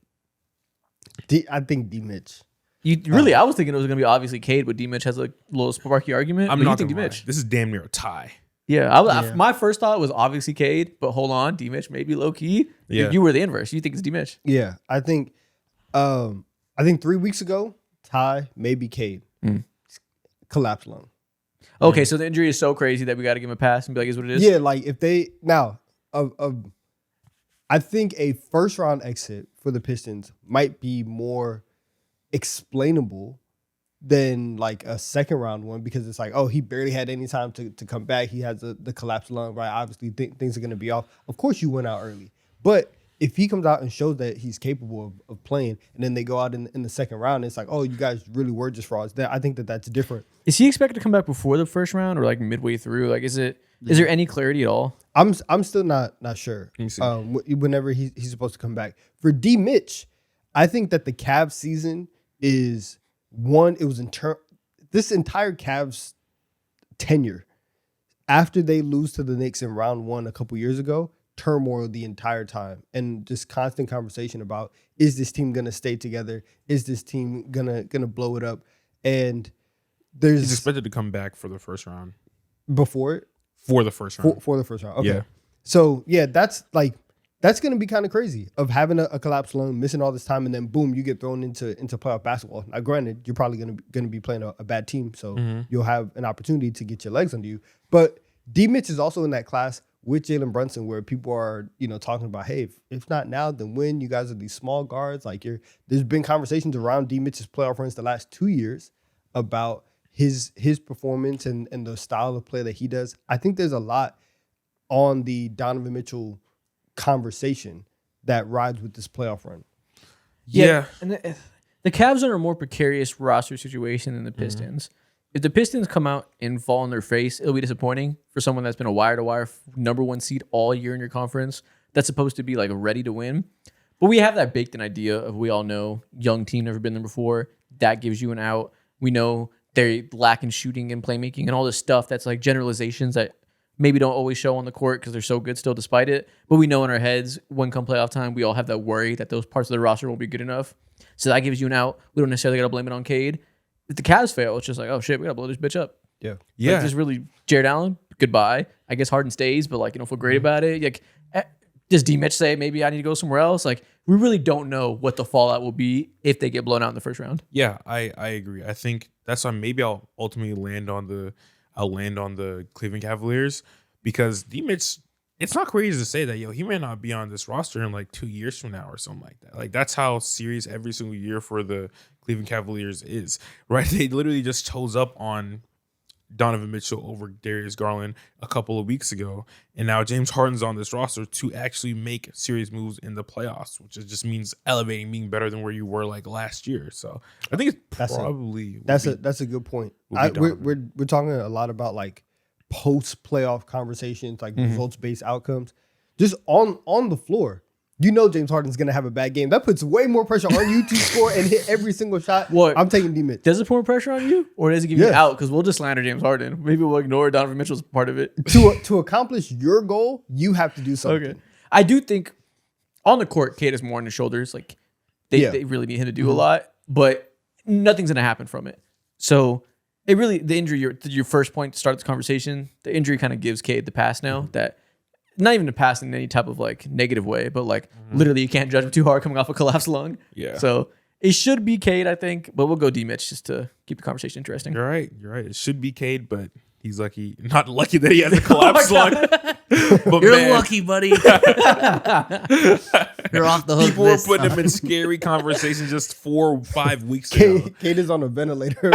I think D. Mitch. I was thinking it was going to be obviously Cade, but D. Mitch has a little sparky argument. I'm not think going D. to Mitch. This is damn near a tie. Yeah, my first thought was obviously Cade, but hold on, D. Mitch maybe low key. Yeah. You were the inverse. You think it's D. Mitch? Yeah, I think 3 weeks ago, Ty, maybe Cade. Collapsed lung. Okay, so the injury is so crazy that we got to give him a pass and be like, "Is what it is." Yeah, like if they now, I think a first round exit for the Pistons might be more explainable than like a second round one because it's like, oh, he barely had any time to come back. He has the collapsed lung, right? Obviously, things are going to be off. Of course, you went out early. But if he comes out and shows that he's capable of playing, and then they go out in the second round, it's like, oh, you guys really were just frauds. I think that's different. Is he expected to come back before the first round or like midway through? Like, is there any clarity at all? I'm still not sure. Whenever he's supposed to come back. For D. Mitch, I think that the Cavs season is one. It was this entire Cavs tenure after they lose to the Knicks in round 1 a couple years ago, turmoil the entire time and just constant conversation about, is this team gonna stay together? Is this team gonna blow it up? And he's expected to come back for the first round. Before it? For the first round. For the first round. Okay. Yeah. So yeah, that's going to be kind of crazy of having a collapsed lung, missing all this time, and then boom, you get thrown into playoff basketball. Now, granted, you're probably going to be playing a bad team, so you'll have an opportunity to get your legs under you. But D. Mitch is also in that class with Jalen Brunson, where people are talking about, hey, if not now, then when? You guys are these small guards. Like there's been conversations around D. Mitch's playoff runs the last 2 years about his performance and the style of play that he does. I think there's a lot on the Donovan Mitchell conversation that rides with this playoff run. Yeah. And the Cavs are in a more precarious roster situation than the Pistons. If the Pistons come out and fall on their face, it'll be disappointing for someone that's been a wire-to-wire number 1 seed all year in your conference that's supposed to be like ready to win. But we have that baked-in idea of, we all know, young team, never been there before. That gives you an out. We know they're lacking shooting and playmaking and all this stuff that's like generalizations that maybe don't always show on the court because they're so good still despite it. But we know in our heads, when come playoff time, we all have that worry that those parts of the roster won't be good enough. So that gives you an out. We don't necessarily got to blame it on Cade. If the Cavs fail, it's just like, oh shit, we got to blow this bitch up. Yeah. Like, just really, Jared Allen, goodbye. I guess Harden stays, but like, you don't feel great about it. Like, does D. Mitch say, maybe I need to go somewhere else? Like, we really don't know what the fallout will be if they get blown out in the first round. Yeah, I agree. I think that's why maybe I'll ultimately land on the Cleveland Cavaliers, because D. Mitch, it's not crazy to say that, he may not be on this roster in like 2 years from now or something like that. Like, that's how serious every single year for the Cleveland Cavaliers is, right? They literally just chose up on Donovan Mitchell over Darius Garland a couple of weeks ago, and now James Harden's on this roster to actually make serious moves in the playoffs, which just means elevating, being better than where you were like last year. So I think it's probably that's a good point. We're talking a lot about like post playoff conversations, like results based outcomes. Just on the floor, James Harden's gonna have a bad game. That puts way more pressure on you to score and hit every single shot. What? I'm taking D. Mitch. Does it put more pressure on you, or does it give you out? Because we'll just slander James Harden. Maybe we'll ignore Donovan Mitchell's part of it. To accomplish your goal, you have to do something. Okay. I do think on the court, Cade is more on his shoulders. Like they really need him to do a lot, but nothing's gonna happen from it. So it really, the injury, your first point to start this conversation, the injury kind of gives Cade the pass now that. Not even to pass in any type of like negative way, but like literally you can't judge him too hard coming off a collapsed lung. Yeah. So it should be Cade, I think, but we'll go D. Mitch just to keep the conversation interesting. You're right. It should be Cade, but he's not lucky that he has a collapsed lung. But You're man, lucky, buddy. You're off the hook. people were this putting him time. in scary conversations just 4 or 5 weeks ago. Kate is on a ventilator.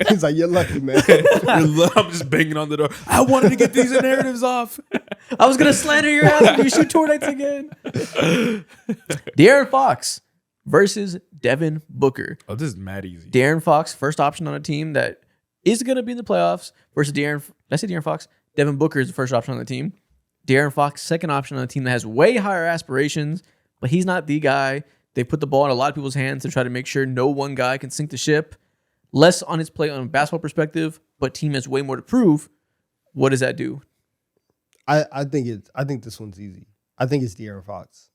He's like, you're lucky, man. I'm just banging on the door. I wanted to get these narratives off. I was gonna slander your ass if you shoot Tornites again. De'Aaron Fox versus Devin Booker. Oh, this is mad easy. De'Aaron Fox, first option on a team that is gonna be in the playoffs versus Did I say De'Aaron Fox? Devin Booker is the first option on the team. De'Aaron Fox, second option on a team that has way higher aspirations, but he's not the guy. They put the ball in a lot of people's hands to try to make sure no one guy can sink the ship. Less on his play on a basketball perspective, but team has way more to prove. What does that do? I think this one's easy. I think it's De'Aaron Fox.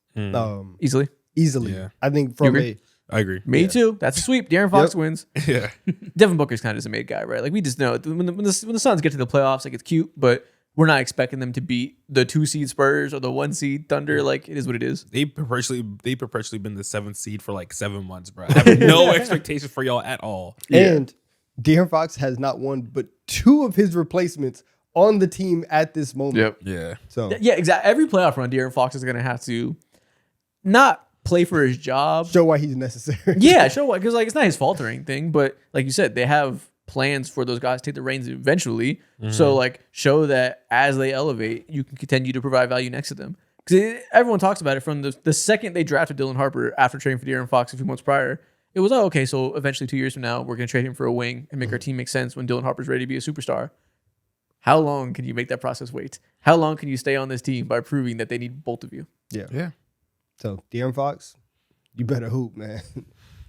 Easily. Easily. Yeah. I think from agree? I agree. Me too. That's a sweep. De'Aaron Fox wins. Yeah. Devin Booker's kind of just a made guy, right? Like we just know when the Suns get to the playoffs, like it's cute, but we're not expecting them to beat the 2 seed Spurs or the 1 seed Thunder. Like it is what it is. They perpetually been the 7th seed for like 7 months, bro. I have no expectations for y'all at all. And De'Aaron Fox has not won but 2 of his replacements on the team at this moment. Yeah. So Yeah, exactly. Every playoff run, De'Aaron Fox is going to have to not play for his job. show why he's necessary. Yeah, show what, because like it's not his fault or anything, but like you said, they have plans for those guys to take the reins eventually. So like show that as they elevate, you can continue to provide value next to them. Because everyone talks about it from the second they drafted Dylan Harper after trading for De'Aaron Fox a few months prior. It was, okay, so eventually 2 years from now, we're going to trade him for a wing and make our team make sense when Dylan Harper's ready to be a superstar. How long can you make that process wait? How long can you stay on this team by proving that they need both of you? Yeah. So De'Aaron Fox, you better hoop, man. You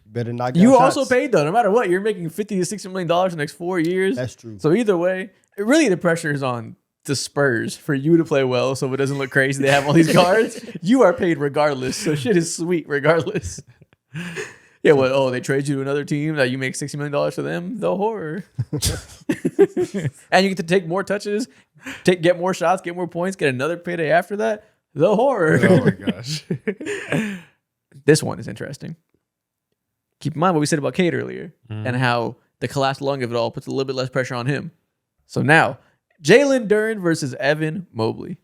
better knock down You shots. also paid though, no matter what, you're making $50 to $60 million in the next 4 years. That's true. So either way, really the pressure is on the Spurs for you to play well so it doesn't look crazy. They have all these guards. You are paid regardless. So shit is sweet regardless. Yeah, well, they trade you to another team that you make $60 million for them. The horror. And you get to take more touches, get more shots, get more points, get another payday after that. The horror. Oh my gosh. This one is interesting. Keep in mind what we said about Cade earlier and how the collapsed lung of it all puts a little bit less pressure on him. So now, Jalen Duren versus Evan Mobley.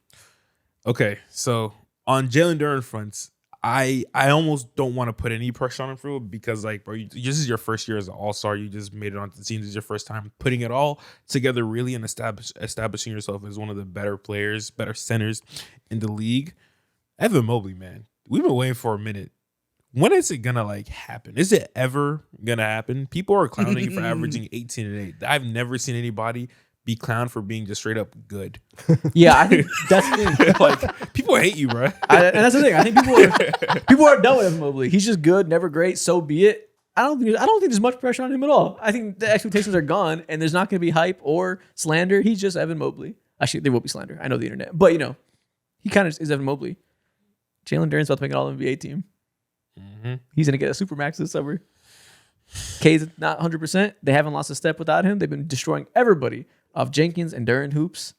Okay, so on Jalen Duren fronts, I almost don't want to put any pressure on him for it because, like, bro, this is your first year as an all-star. You just made it onto the team. This is your first time putting it all together really and establishing yourself as one of the better players, better centers in the league. Evan Mobley, man, we've been waiting for a minute. When is it going to, like, happen? Is it ever going to happen? People are clowning for averaging 18 and 8. I've never seen anybody be clowned for being just straight up good. Yeah, I think that's the thing. Like, people hate you, bro. And that's the thing. I think people are done with Evan Mobley. He's just good, never great. So be it. I don't think there's much pressure on him at all. I think the expectations are gone, and there's not going to be hype or slander. He's just Evan Mobley. Actually, there will be slander. I know the internet, but he kind of is Evan Mobley. Jalen Duren's about to make an All NBA team. He's going to get a supermax this summer. K's not 100%. They haven't lost a step without him. They've been destroying everybody off Jenkins and Duren hoops.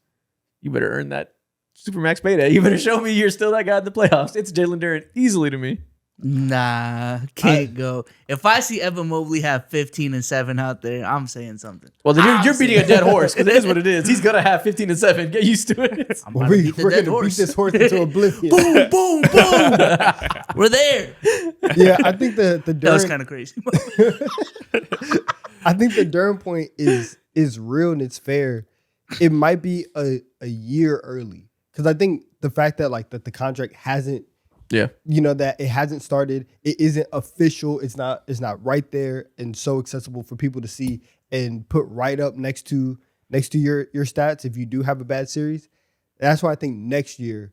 You better earn that supermax payday. You better show me you're still that guy in the playoffs. It's Jalen Duren easily to me. Nah, can't go. If I see Evan Mobley have 15 and 7 out there, I'm saying something. Well, then I'm you're beating a saying- dead horse because it is what it is. He's gonna have 15 and 7. Get used to it. I'm about to beat the We're dead going to beat horse. this horse into oblivion. Boom, boom, boom. We're there. Yeah, I think the That was Duren, kind of crazy. I think the Duren point is real and it's fair. It might be a year early because I think the fact that that the contract hasn't, that it hasn't started, it isn't official. It's not right there and so accessible for people to see and put right up next to your stats if you do have a bad series. That's why I think next year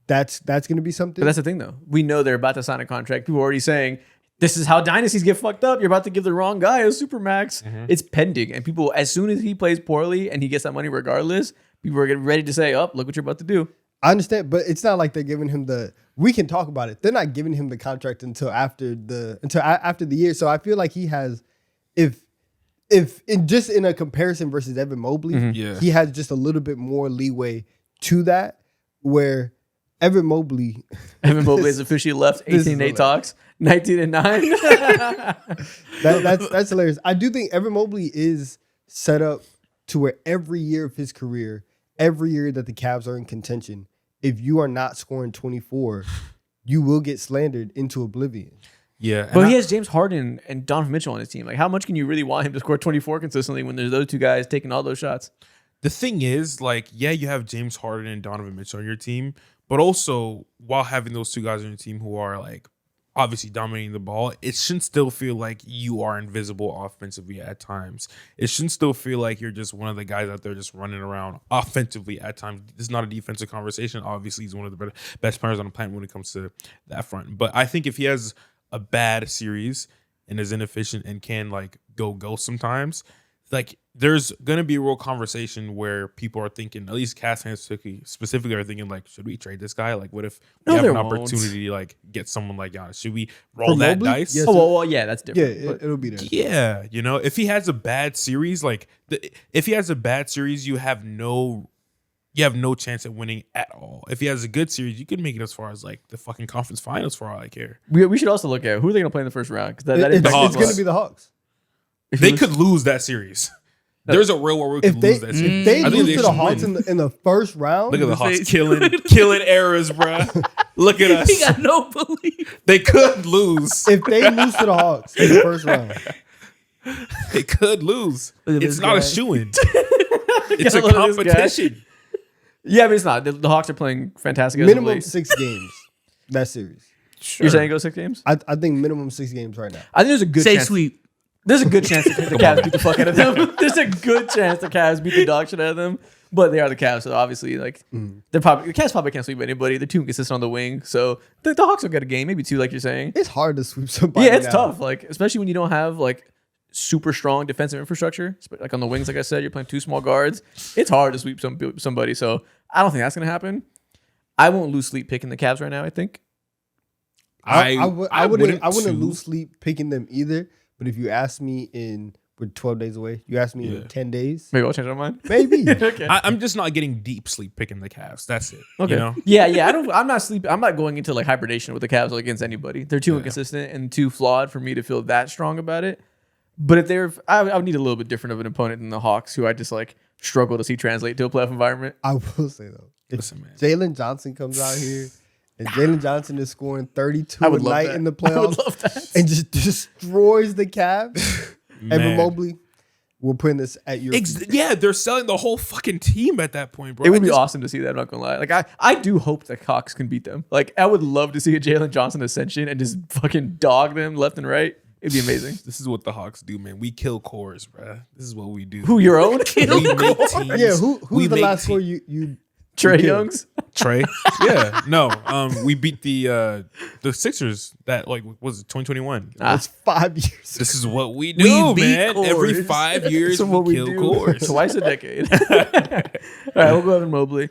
that's going to be something. But that's the thing, though. We know they're about to sign a contract. People are already saying, this is how dynasties get fucked up. You're about to give the wrong guy a supermax. It's pending. And people, as soon as he plays poorly and he gets that money regardless, people are getting ready to say, look what you're about to do. I understand, but it's not like they're giving him we can talk about it. They're not giving him the contract until after the year. So I feel like he has, if in a comparison versus Evan Mobley, he has just a little bit more leeway to that, where Evan Mobley has officially left 18-8 talks, 19-9. that's hilarious. I do think Evan Mobley is set up to where every year of his career, every year that the Cavs are in contention, if you are not scoring 24, you will get slandered into oblivion. Yeah. But he has James Harden and Donovan Mitchell on his team. Like, how much can you really want him to score 24 consistently when there's those two guys taking all those shots? The thing is, like, yeah, you have James Harden and Donovan Mitchell on your team, but also while having those two guys on your team who are like obviously dominating the ball, it shouldn't still feel like you are invisible offensively at times. It shouldn't still feel like you're just one of the guys out there just running around offensively at times. This is not a defensive conversation. Obviously, he's one of the best players on the planet when it comes to that front. But I think if he has a bad series and is inefficient and can like go sometimes, like there's gonna be a real conversation where people are thinking, at least Cavs fans specifically are thinking like, should we trade this guy? Like, what if we have an opportunity to like get someone like Giannis? Should we roll that dice? Yes. Oh, well, yeah, that's different. Yeah, it'll be there. Yeah, you know, if he has a bad series, like if he has a bad series, you have no chance at winning at all. If he has a good series, you can make it as far as like the fucking conference finals for all I care. We should also look at who are they going to play in the first round, because that is It's Hawks. going to be the Hawks. They could lose that series. There's a real world where we could lose that series. If they I think lose to the should Hawks win. in the first round, Look at the Hawks killing errors, bro. Look at us. He got no belief. They could lose. if they lose to the Hawks in the first round, They could lose. Look at It's this not a guy. shoo-in. It's a Look at this guy. competition. Yeah, but it's not. The Hawks are playing fantastic. As of minimum late. 6 games. That series. Sure. You're saying go 6 games? I think minimum 6 games right now. I think there's a good Say chance. sweep. There's a good chance the Cavs beat the fuck out of them. There's a good chance the Cavs beat the dog shit out of them. But they are the Cavs, so obviously, like, the Cavs probably can't sweep anybody. They're too inconsistent on the wing, so the Hawks will get a game, maybe 2, like you're saying. It's hard to sweep somebody. Yeah, it's now. tough, like especially when you don't have like super strong defensive infrastructure. Like on the wings, like I said, you're playing 2 small guards. It's hard to sweep somebody. So I don't think that's gonna happen. I won't lose sleep picking the Cavs right now. I think. I wouldn't too. lose sleep picking them either. But if you ask me we're 12 days away. You ask me in 10 days, Maybe I'll change my mind. maybe. Okay. I'm just not getting deep sleep picking the Cavs. That's it. Okay. You know? Yeah. I'm not sleeping. I'm not going into like hibernation with the Cavs against anybody. They're too inconsistent and too flawed for me to feel that strong about it. But if I would need a little bit different of an opponent than the Hawks, who I just like struggle to see translate to a playoff environment. I will say though, if Listen, man. Jalen Johnson comes out here and Jalen Johnson is scoring 32 I a would love night that. in the I would playoffs love that. and just destroys the Cavs, Evan Man. Mobley, we're putting this at your feet. Yeah, they're selling the whole fucking team at that point, bro. It would be awesome to see that. I'm not gonna lie. Like I do hope the Hawks can beat them. Like I would love to see a Jalen Johnson ascension and just fucking dog them left and right. It'd be amazing. This is what the Hawks do, man. We kill cores, bro. This is what we do. Who your own? we make teams. Yeah, we who's the make last te- score you Trey kill? Young's. Trey? Yeah, no. We beat the Sixers. That like was it 2021. It's 5 years. This is what we do, beat man. Every cores. 5 years That's what we kill cores. Twice a decade. All right, we'll go Evan Mobley.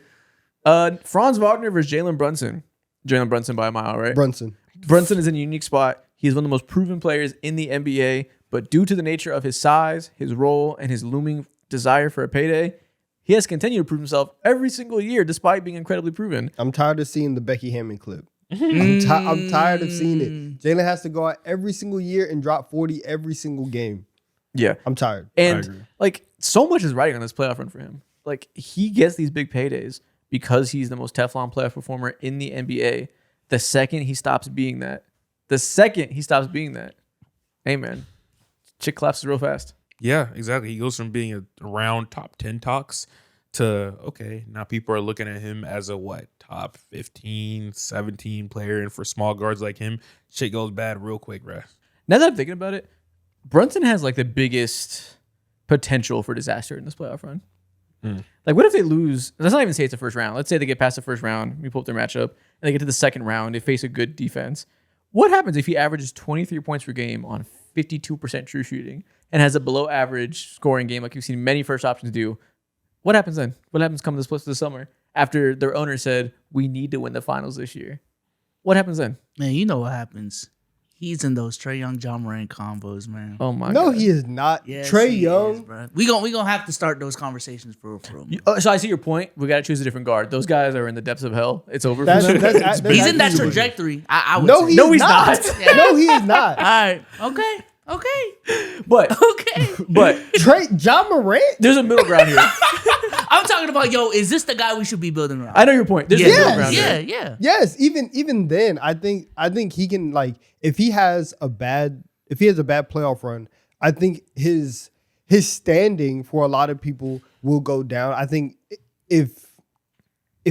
Franz Wagner versus Jalen Brunson. Jalen Brunson by a mile, right? Brunson. Brunson is in a unique spot. He's one of the most proven players in the NBA, but due to the nature of his size, his role, and his looming desire for a payday, he has continued to prove himself every single year despite being incredibly proven. I'm tired of seeing the Becky Hammond clip. I'm tired of seeing it. Jalen has to go out every single year and drop 40 every single game. Yeah. I'm tired. And agree. like so much is riding on this playoff run for him. Like he gets these big paydays because he's the most Teflon playoff performer in the NBA. The second he stops being that, hey man, chick claps real fast. Yeah, exactly. He goes from being around top 10 talks to, okay, now people are looking at him as a top 15, 17 player. And for small guards like him, shit goes bad real quick, bruh. Now that I'm thinking about it, Brunson has like the biggest potential for disaster in this playoff run. Like, what if they lose? Let's not even say it's the first round. Let's say they get past the first round. We pull up their matchup, and they get to the second round. They face a good defense. What happens if he averages 23 points per game on 52% true shooting and has a below average scoring game like you've seen many first options do? What happens then? What happens come this summer after their owner said, we need to win the finals this year? What happens then? Man, you know what happens. He's in those Trey Young, John Moran combos, man. Oh my No, God. he is not. Yes, Trey he Young. is, bro. We gonna have to start those conversations for real. So I see your point. We got to choose a different guard. Those guys are in the depths of hell. It's over That's- for them. that's- He's in that actually- trajectory. I would No, say. he No, is he's not. not. No, he is not. All right. Okay. Okay. But Trade John Morant. there's a middle ground here. I'm talking about, is this the guy we should be building around? I know your point. There's a middle ground here. Yeah. Yes, even then, I think he can, like, if he has a bad playoff run, I think his standing for a lot of people will go down. I think if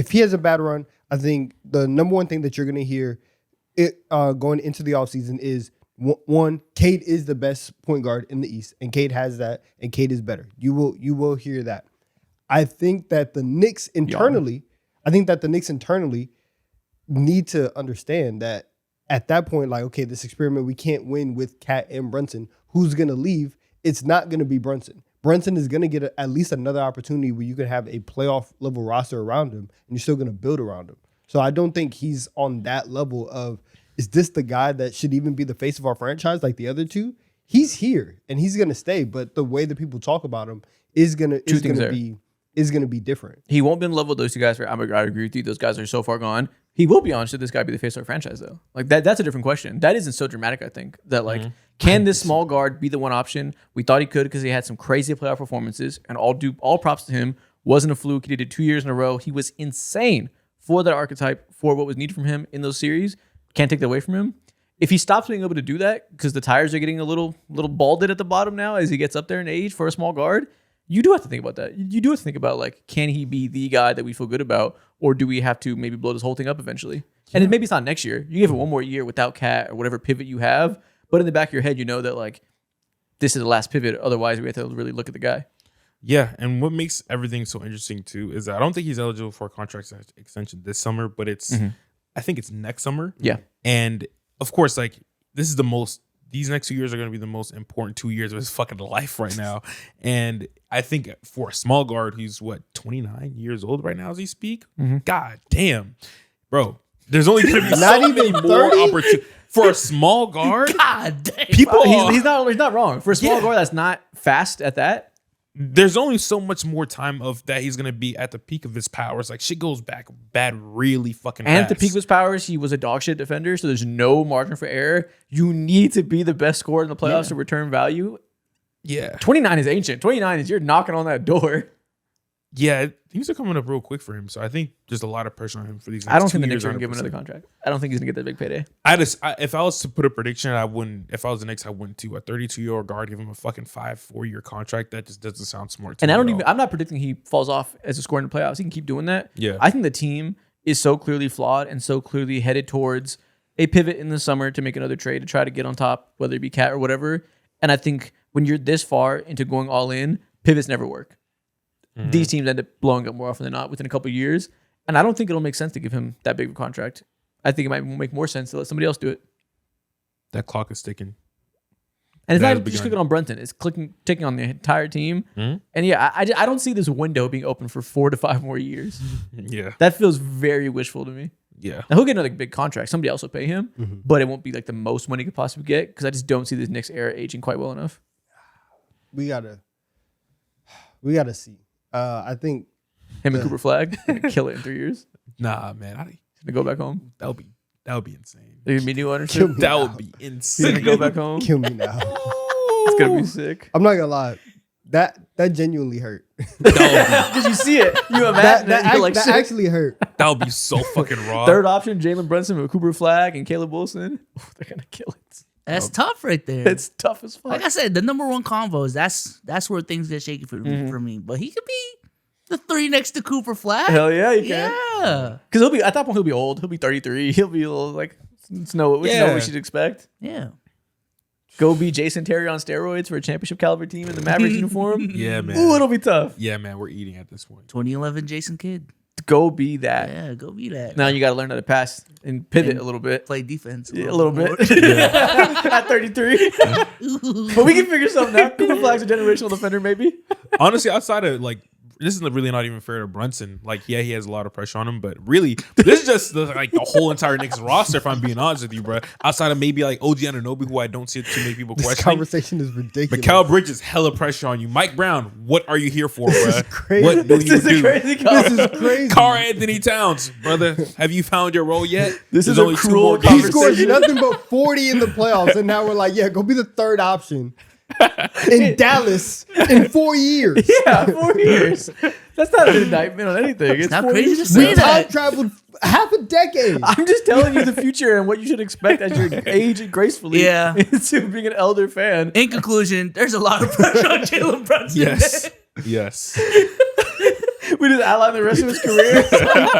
he has a bad run, I think the number one thing that you're gonna hear going into the offseason is one, Cade is the best point guard in the East, and Cade has that, and Cade is better. You will hear that. I think that the Knicks internally need to understand that at that point, like, okay, this experiment, we can't win with Cat and Brunson. Who's going to leave? It's not going to be Brunson. Brunson is going to get at least another opportunity where you can have a playoff level roster around him, and you're still going to build around him. So I don't think he's on that level of, is this the guy that should even be the face of our franchise like the other two? He's here and he's going to stay, but the way that people talk about him is going to be different. He won't be in love with those two guys. I agree with you. Those guys are so far gone. He will be on. Should this guy be the face of our franchise, though? Like that's a different question. That isn't so dramatic, I think. That like, can this small guard be the one option? We thought he could because he had some crazy playoff performances, and all props to him. Wasn't a fluke. He did it 2 years in a row. He was insane for that archetype, for what was needed from him in those series. Can't take that away from him. If he stops being able to do that because the tires are getting a little balded at the bottom now as he gets up there in age for a small guard, you do have to think about that. You do have to think about, like, can he be the guy that we feel good about, or do we have to maybe blow this whole thing up eventually? Yeah. And maybe it's not next year. You give it one more year without Cat or whatever pivot you have, but in the back of your head, you know that, like, this is the last pivot. Otherwise, we have to really look at the guy. Yeah, and what makes everything so interesting too is that I don't think he's eligible for a contract extension this summer, but it's I think it's next summer. Yeah, and of course, like, these next 2 years are going to be the most important 2 years of his fucking life right now. And I think for a small guard who's 29 years old right now as he speak, god damn, bro, there's only going to be not so even many more opportunities for a small guard. God damn. People, he's not wrong for a small guard that's not fast at that. There's only so much more time of that he's gonna be at the peak of his powers. Like, shit goes bad really fucking fast. And at the peak of his powers, he was a dog shit defender, so there's no margin for error. You need to be the best scorer in the playoffs to return value. Yeah. 29 is ancient. 29 is you're knocking on that door. Yeah, things are coming up real quick for him. So I think there's a lot of pressure on him for these next I don't 2 think the years. Knicks are going to give him another contract. I don't think he's going to get that big payday. If I was to put a prediction, I wouldn't. If I was the Knicks, I wouldn't to a 32-year-old guard give him a fucking 4-year contract. That just doesn't sound smart to And me. I'm not predicting he falls off as a scorer in the playoffs. He can keep doing that. Yeah. I think the team is so clearly flawed and so clearly headed towards a pivot in the summer to make another trade to try to get on top, whether it be Cat or whatever. And I think when you're this far into going all in, pivots never work. These teams end up blowing up more often than not within a couple of years. And I don't think it'll make sense to give him that big of a contract. I think it might make more sense to let somebody else do it. That clock is ticking. And it's That not has even just begun. clicking on Brunson. It's ticking on the entire team. And yeah, I don't see this window being open for 4 to 5 more years. Yeah. That feels very wishful to me. Yeah. Now, he'll get another big contract. Somebody else will pay him, but it won't be like the most money he could possibly get because I just don't see this Knicks era aging quite well enough. We gotta see. I think Him and Cooper Flag gonna kill it in 3 years. Nah, man. Gonna go back home. That would be insane. They're gonna be new ownership. Kill me. That would be He's insane. gonna go back home. kill me now. It's gonna be sick. I'm not gonna lie. That genuinely hurt. Did you see it? You imagine that you're like, that shit. actually hurt. That would be so fucking raw. Third option, Jalen Brunson with Cooper Flag and Caleb Wilson. Oh, they're gonna kill it. That's tough right there. It's tough as fuck. Like I said, the number one convos, that's where things get shaky for me. But he could be the 3 next to Cooper Flag. Hell yeah, you can. Yeah. Because he'll be at that point. He'll be old. He'll be 33. He'll be a little like it's know what we should expect. Yeah. Go be Jason Terry on steroids for a championship caliber team in the Mavericks uniform. Yeah, man. Ooh, it'll be tough. Yeah, man. We're eating at this point. 2011 Jason Kidd. Go be that. Yeah, go be that. Now you got to learn how to pass and pivot And a little bit. Play defense. A little bit. At 33. But we can figure something out. Cooper Flag's a generational defender, maybe. Honestly, outside of like this is really not even fair to Brunson. Like, yeah, he has a lot of pressure on him, but really, this is just the whole entire Knicks roster. If I'm being honest with you, bro, outside of maybe like OG Anunoby, who I don't see too many people This questioning. conversation is ridiculous. But Cal Bridges, hella pressure on you. Mike Brown, what are you here for, bro? This is crazy. What do you do? This is crazy. Carl Anthony Towns, brother, have you found your role yet? This There's is a only 2 cruel more He games. scores nothing but 40 in the playoffs, and now we're like, yeah, go be the third option in Dallas in 4 years. Yeah, 4 years. That's not an indictment on anything. It's not 4 crazy years. to say We that. time traveled half a decade. I'm just telling you the future and what you should expect as you age gracefully Yeah. into being an elder fan. In conclusion, there's a lot of pressure on Jalen Brunson. Yes. Yes. We just outline the rest of his career.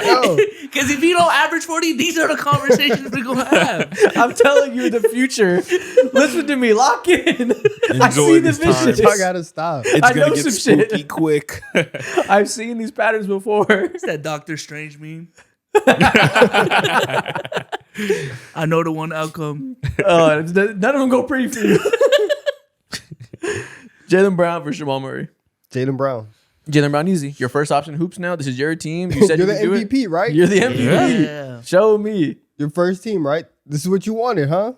Yo, Because if you don't average 40, these are the conversations we're going to have. I'm telling you the future. Listen to me. Lock in. I Enjoy see the this time. vision. I gotta stop. It's I know gonna get some shit. spooky quick. I've seen these patterns before. It's that Doctor Strange meme. I know the one outcome. None of them go pretty for you. Jaylen Brown versus Jamal Murray. Jaylen Brown. Jaylen Brown, easy. Your first option hoops now. This is your team. You said You're you the could do it. MVP, right? You're the MVP. Yeah. Show me. Your first team, right? This is what you wanted, huh?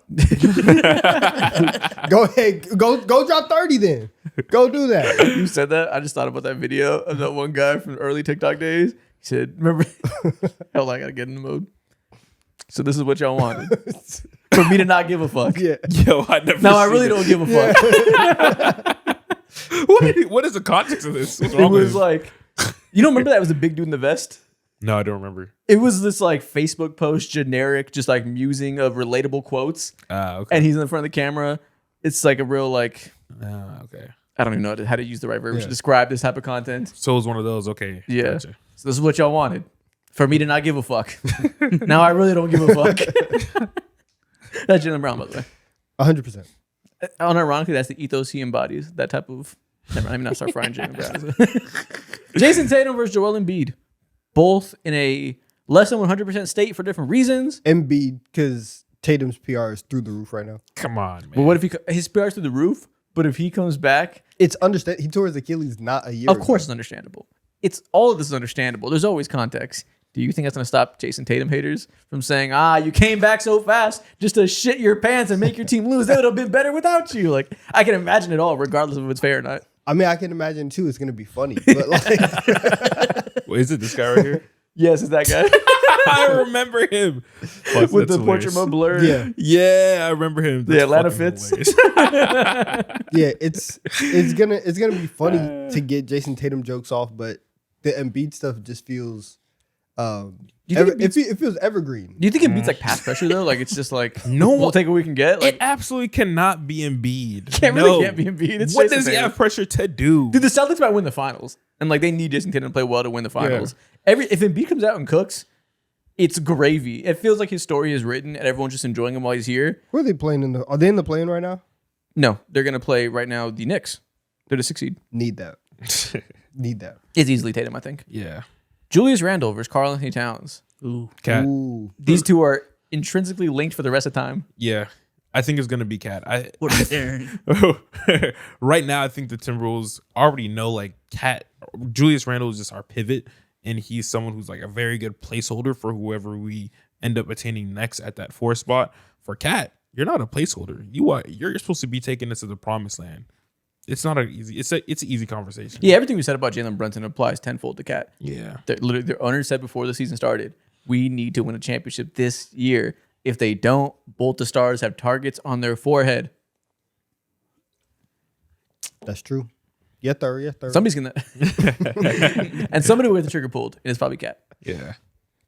Go ahead. Go drop 30 then. Go do that. You said that. I just thought about that video of that one guy from early TikTok days. He said, remember? Hell, I got to get in the mode. So this is what y'all wanted. For me to not give a fuck. Yeah. Yo, I never. Now I seen really it. don't give a fuck. What is the context of this? What's It wrong with was him? like, you don't remember that was a big dude in the vest? No, I don't remember. It was this like Facebook post, generic, just like musing of relatable quotes. Okay. And he's in front of the camera. It's like a real like, Okay. I don't even know how to use the right verb to Yeah. describe this type of content. So it was one of those. Okay. Yeah. Gotcha. So this is what y'all wanted. For me to not give a fuck. Now I really don't give a fuck. That's Jaylen Brown, by the way. 100%. Unironically, that's the ethos he embodies. That type of. Never mind, I'm not start frying Jaylen Brown. Jason Tatum versus Joel Embiid. Both in a less than 100% state for different reasons. Embiid, because Tatum's PR is through the roof right now. Come on, man. But what if his PR's through the roof? But if he comes back, It's understand. He tore his Achilles not a year of ago. course it's understandable. It's all of this is understandable. There's always context. Do you think that's going to stop Jason Tatum haters from saying, you came back so fast just to shit your pants and make your team lose? They would have been better without you. Like, I can imagine it all, regardless of if it's fair or not. I mean, I can imagine too. It's gonna be funny, but like, Wait, is it this guy right here? Yes, it's that guy I remember him. Fuck, with that's the portrait hilarious. mode blurred. yeah, Yeah, I remember him. The That's Atlanta fucking Fits. hilarious. yeah. It's gonna be funny to get Jason Tatum jokes off, but the Embiid stuff just feels Do you think it feels evergreen. Do you think it beats like pass pressure though? Like it's just like No. we'll take what we can get. Like It absolutely cannot be Embiid. really can't be Embiid. It's What Jason does he Tatum. have pressure to do? Dude, the Celtics might win the finals, and like they need Jason Tatum to play well to win the finals. If Embiid comes out and cooks, it's gravy. It feels like his story is written, and everyone's just enjoying him while he's here. Who are they playing in the? Are they in the play-in right now? No, they're gonna play right now the Knicks. They're the 6th seed. Need that. Need that. It's easily Tatum, I think. Yeah. Julius Randle versus Karl Anthony Towns. Ooh. Cat. Ooh. These two are intrinsically linked for the rest of time. Yeah. I think it's gonna be Cat. What a pairing. Right now, I think the Timberwolves already know like Cat. Julius Randle is just our pivot, and he's someone who's like a very good placeholder for whoever we end up attaining next at that 4 spot. For Cat, you're not a placeholder. You're supposed to be taking this to the promised land. It's not it's an easy conversation. Yeah, everything we said about Jalen Brunson applies tenfold to Cat. Yeah. Literally, their owner said before the season started, we need to win a championship this year. If they don't, both the stars have targets on their forehead. That's true. Yes, sir. Yes, sir. Somebody's gonna, and somebody will get the trigger pulled, and it's probably Cat. Yeah.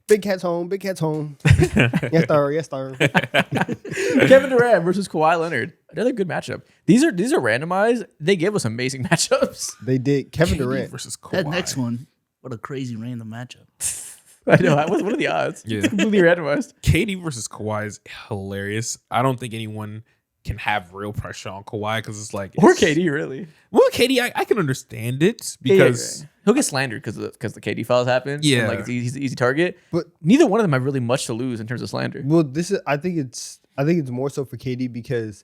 Big Cat's home. Big Cat's home. Yes, sir. Yes, sir. Kevin Durant versus Kawhi Leonard. Another good matchup. These are randomized. They give us amazing matchups. They did. Kevin KD Durant. versus Kawhi. That next one, what a crazy random matchup. I know. What are the odds? Yeah. It's completely randomized. KD versus Kawhi is hilarious. I don't think anyone can have real pressure on Kawhi because it's like Or KD, really. Well, KD, I can understand it because Yeah. He'll get slandered because the KD files happen. Yeah. And like he's an easy target. But Neither one of them have really much to lose in terms of slander. well, this is. I think it's more so for KD because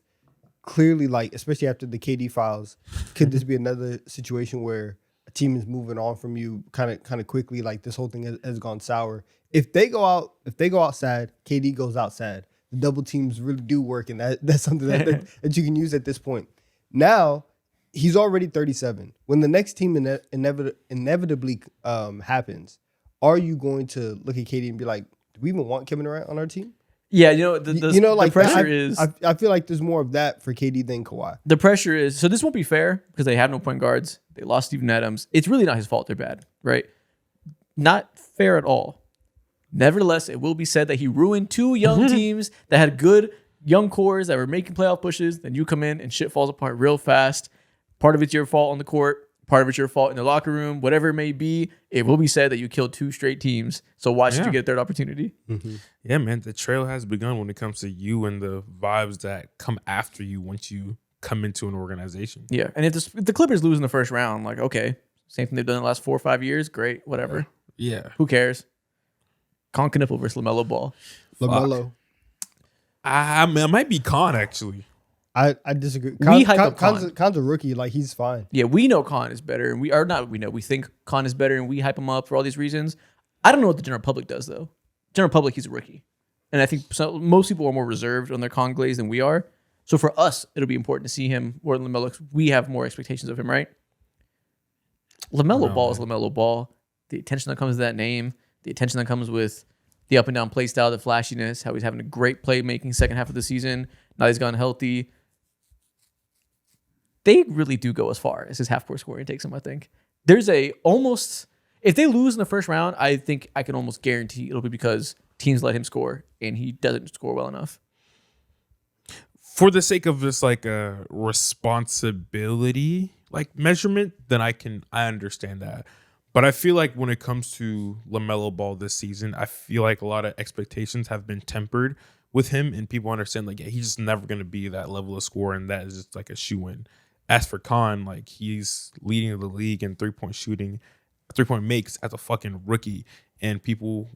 clearly, like especially after the KD files, could this be another situation where a team is moving on from you kind of quickly. Like this whole thing has gone sour. If they go out sad, KD goes out sad. The double teams really do work, and that's something that you can use at this point. Now he's already 37. When the next team inevitably happens, are you going to look at KD and be like, do we even want Kevin Durant on our team? Yeah, the pressure is. I feel like there's more of that for KD than Kawhi. The pressure is, so this won't be fair because they have no point guards. They lost Steven Adams. It's really not his fault they're bad, right? Not fair at all. Nevertheless, it will be said that he ruined two young teams that had good young cores that were making playoff pushes. Then you come in and shit falls apart real fast. Part of it's your fault on the court. Part of it's your fault in the locker room. Whatever it may be, it will be said that you killed two straight teams. So why should you get a third opportunity? Mm-hmm. Yeah, man, the trail has begun when it comes to you and the vibes that come after you once you come into an organization. Yeah, and if the Clippers lose in the first round, like, okay, same thing they've done in the last 4 or 5 years, great, whatever. Yeah. Who cares? Con Knipple versus LaMelo Ball. LaMelo. I might be Con, actually. I disagree. We hype up Con. Con's a rookie. Like, he's fine. Yeah, we know Con is better, and we think Con is better, and we hype him up for all these reasons. I don't know what the general public does, though. General public, he's a rookie. And I think most people are more reserved on their Con glaze than we are. So for us, it'll be important to see him more than LaMelo. We have more expectations of him, right? LaMelo Ball is LaMelo Ball. The attention that comes with that name, the attention that comes with the up and down play style, the flashiness, how he's having a great playmaking second half of the season. Now he's gone healthy. They really do go as far as his half-court scoring takes him, I think. There's if they lose in the first round, I think I can almost guarantee it'll be because teams let him score and he doesn't score well enough. For the sake of just like a responsibility like measurement, then I understand that. But I feel like when it comes to LaMelo Ball this season, I feel like a lot of expectations have been tempered with him, and people understand like, yeah, he's just never going to be that level of scorer, and that is just like a shoe-in. As for Con, like, he's leading the league in 3-point shooting, 3-point makes as a fucking rookie. And people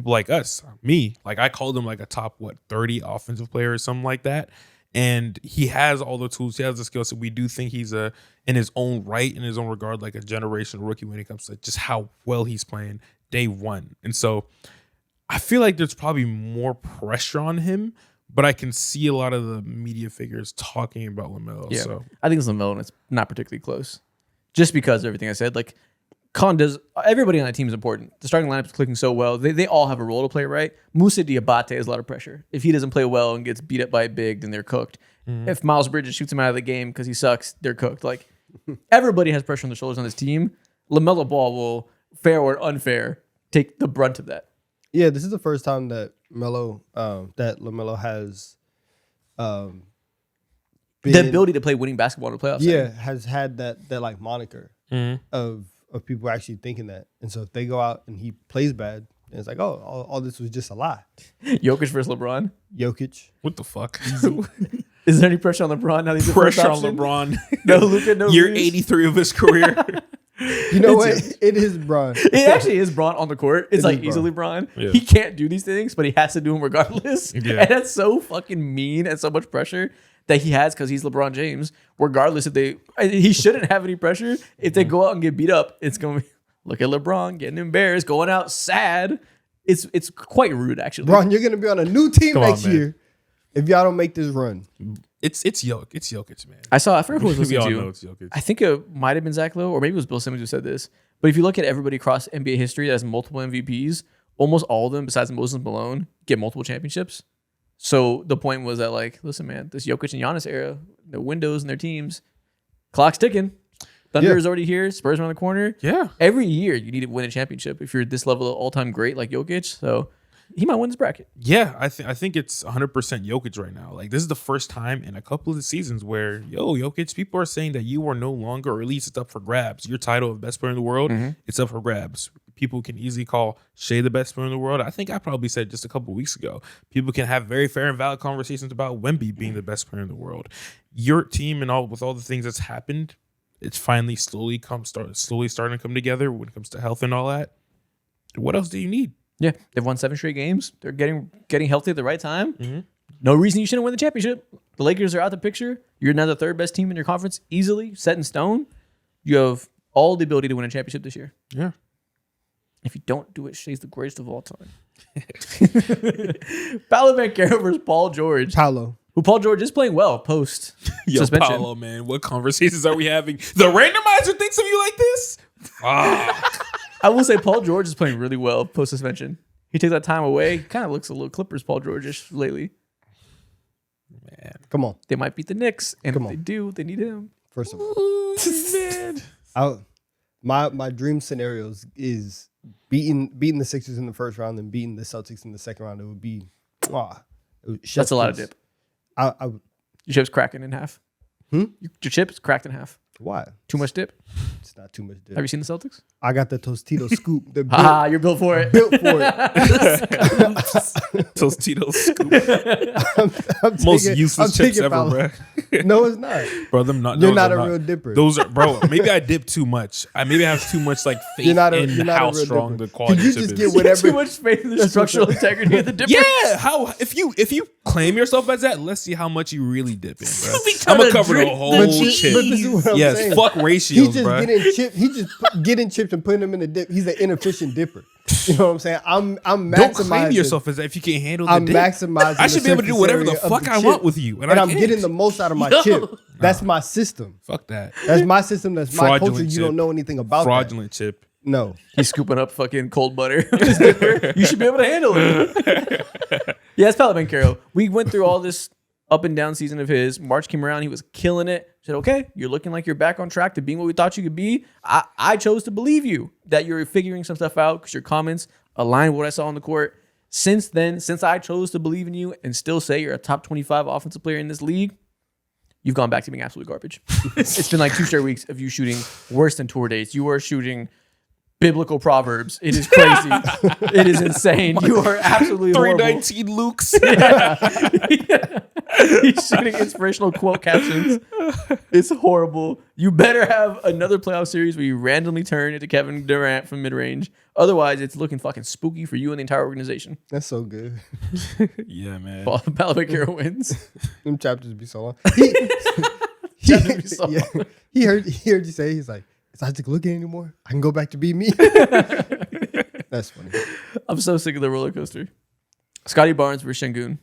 like us, me, like I called him like a top 30 offensive player or something like that. And he has all the tools, he has the skill set. We do think he's in his own right, in his own regard, like a generational rookie when it comes to just how well he's playing day one. And so I feel like there's probably more pressure on him, but I can see a lot of the media figures talking about LaMelo. Yeah, so I think it's LaMelo, and it's not particularly close. Just because of everything I said, like everybody on that team is important. The starting lineup is clicking so well. They all have a role to play, right? Moussa Diabate has a lot of pressure. If he doesn't play well and gets beat up by a big, then they're cooked. Mm-hmm. If Miles Bridges shoots him out of the game because he sucks, they're cooked. Like, everybody has pressure on their shoulders on this team. LaMelo Ball will, fair or unfair, take the brunt of that. Yeah, this is the first time that LaMelo has the ability to play winning basketball in the playoffs. Yeah, has had that like moniker of people actually thinking that. And so if they go out and he plays bad, then it's like, oh, all this was just a lie. Jokic versus LeBron. Jokic. what the fuck? Is there any pressure on LeBron now? He's Pressure on LeBron. No Luka, no Year Reeves? 83 of his career. You know what? It is Bron. It actually is Braun on the court. It's like Bron. easily Braun. Yeah. He can't do these things, but he has to do them regardless. Yeah. And that's so fucking mean and so much pressure that he has because he's LeBron James. Regardless he shouldn't have any pressure. If they go out and get beat up, it's going to be, look at LeBron getting embarrassed, going out sad. It's quite rude, actually. Bron, you're going to be on a new team Come on, next man. year if y'all don't make this run. It's Jokic, man. I forgot who was We listening all to. know it's Jokic. I think it might have been Zach Lowe, or maybe it was Bill Simmons who said this. But if you look at everybody across NBA history that has multiple MVPs, almost all of them, besides Moses Malone, get multiple championships. So the point was that, like, listen, man, this Jokic and Giannis era, the windows and their teams, clock's ticking. Thunder is already here. Spurs around the corner. Yeah. Every year you need to win a championship if you're this level of all-time great like Jokic. So he might win this bracket. Yeah, I think it's 100% Jokic right now. Like, this is the first time in a couple of the seasons where, Jokic, people are saying that you are no longer, or at least it's up for grabs. Your title of best player in the world, it's up for grabs. People can easily call Shea the best player in the world. I think I probably said just a couple of weeks ago. People can have very fair and valid conversations about Wemby being the best player in the world. Your team and with all the things that's happened, it's finally slowly starting to come together when it comes to health and all that. What else do you need? Yeah, they've won 7 straight games. They're getting healthy at the right time. No reason you shouldn't win the championship. The Lakers are out the picture. You're now the third best team in your conference, easily set in stone. You have all the ability to win a championship this year. Yeah. If you don't do it, Shea's the greatest of all time. Paolo Banchero versus Paul George. Paolo. Who Paul George is playing well post Yo, suspension. Paolo, man, what conversations are we having? The randomizer thinks of you like this? Fuck. I will say Paul George is playing really well post suspension. He takes that time away. Kind of looks a little Clippers Paul George-ish lately. Man. Come on. They might beat the Knicks, and Come if they on. do, they need him. First of all, Man. my dream scenarios is beating the Sixers in the first round and beating the Celtics in the second round. It would be That's a lot of dip. I Your chip's cracking in half. Your chip's cracked in half. why? Too much dip. It's not too much dip. Have you seen the Celtics? I got the Tostito scoop. They're You're built for it. built for it. Tostitos scoop. I'm Most taking- useless I'm chips taking ever, Paolo. bro. No, it's not. Bro, them not. You're those not are a real dipper. Those are, bro. Maybe I dip too much. I maybe have too much like faith You're not a in real how strong dipper. the quality Could you chip just is. get whatever? Too much faith in the That's what structural integrity of the dipper. Yeah, how if you claim yourself as that, let's see how much you really dip in, bro. be I'm gonna trying to cover the drink whole the But cheese. chip. this is what I'm Yes, saying. fuck He ratios, just bro. getting chips and putting them in the dip. He's an inefficient dipper. You know what I'm saying? I'm Don't maximizing. claim yourself as that if you can't handle the I'm dip. maximizing. I should the be able to do surface whatever the area of fuck the I chip. want with you, and I I'm can't. getting the most out of my Yo. chip. That's my system. Fuck that. That's my system. That's my culture. Fraudulent You chip. don't know anything about Fraudulent chip. that. No. He's scooping up fucking cold butter. with his dipper. You should be able to handle it. Yeah, it's Paolo Banchero. We went through all this up and down season of his. March came around. He was killing it. Said, okay, you're looking like you're back on track to being what we thought you could be. I chose to believe you that you're figuring some stuff out because your comments align with what I saw on the court. Since then, since I chose to believe in you and still say you're a top 25 offensive player in this league, you've gone back to being absolute garbage. It's been like 2 straight weeks of you shooting worse than tour dates. You are shooting biblical proverbs. It is crazy. It is insane. You are absolutely horrible. 319 Luke's. He's shooting inspirational quote captions. It's horrible. You better have another playoff series where you randomly turn into Kevin Durant from mid-range. Otherwise, it's looking fucking spooky for you and the entire organization. That's so good. Yeah, man. Paolo Banchero wins. Them chapters be so long. Chapters be so yeah. He heard you say, he's like, is Isaac looking anymore? I can go back to be me. That's funny. I'm so sick of the roller coaster. Scotty Barnes versus Şengün.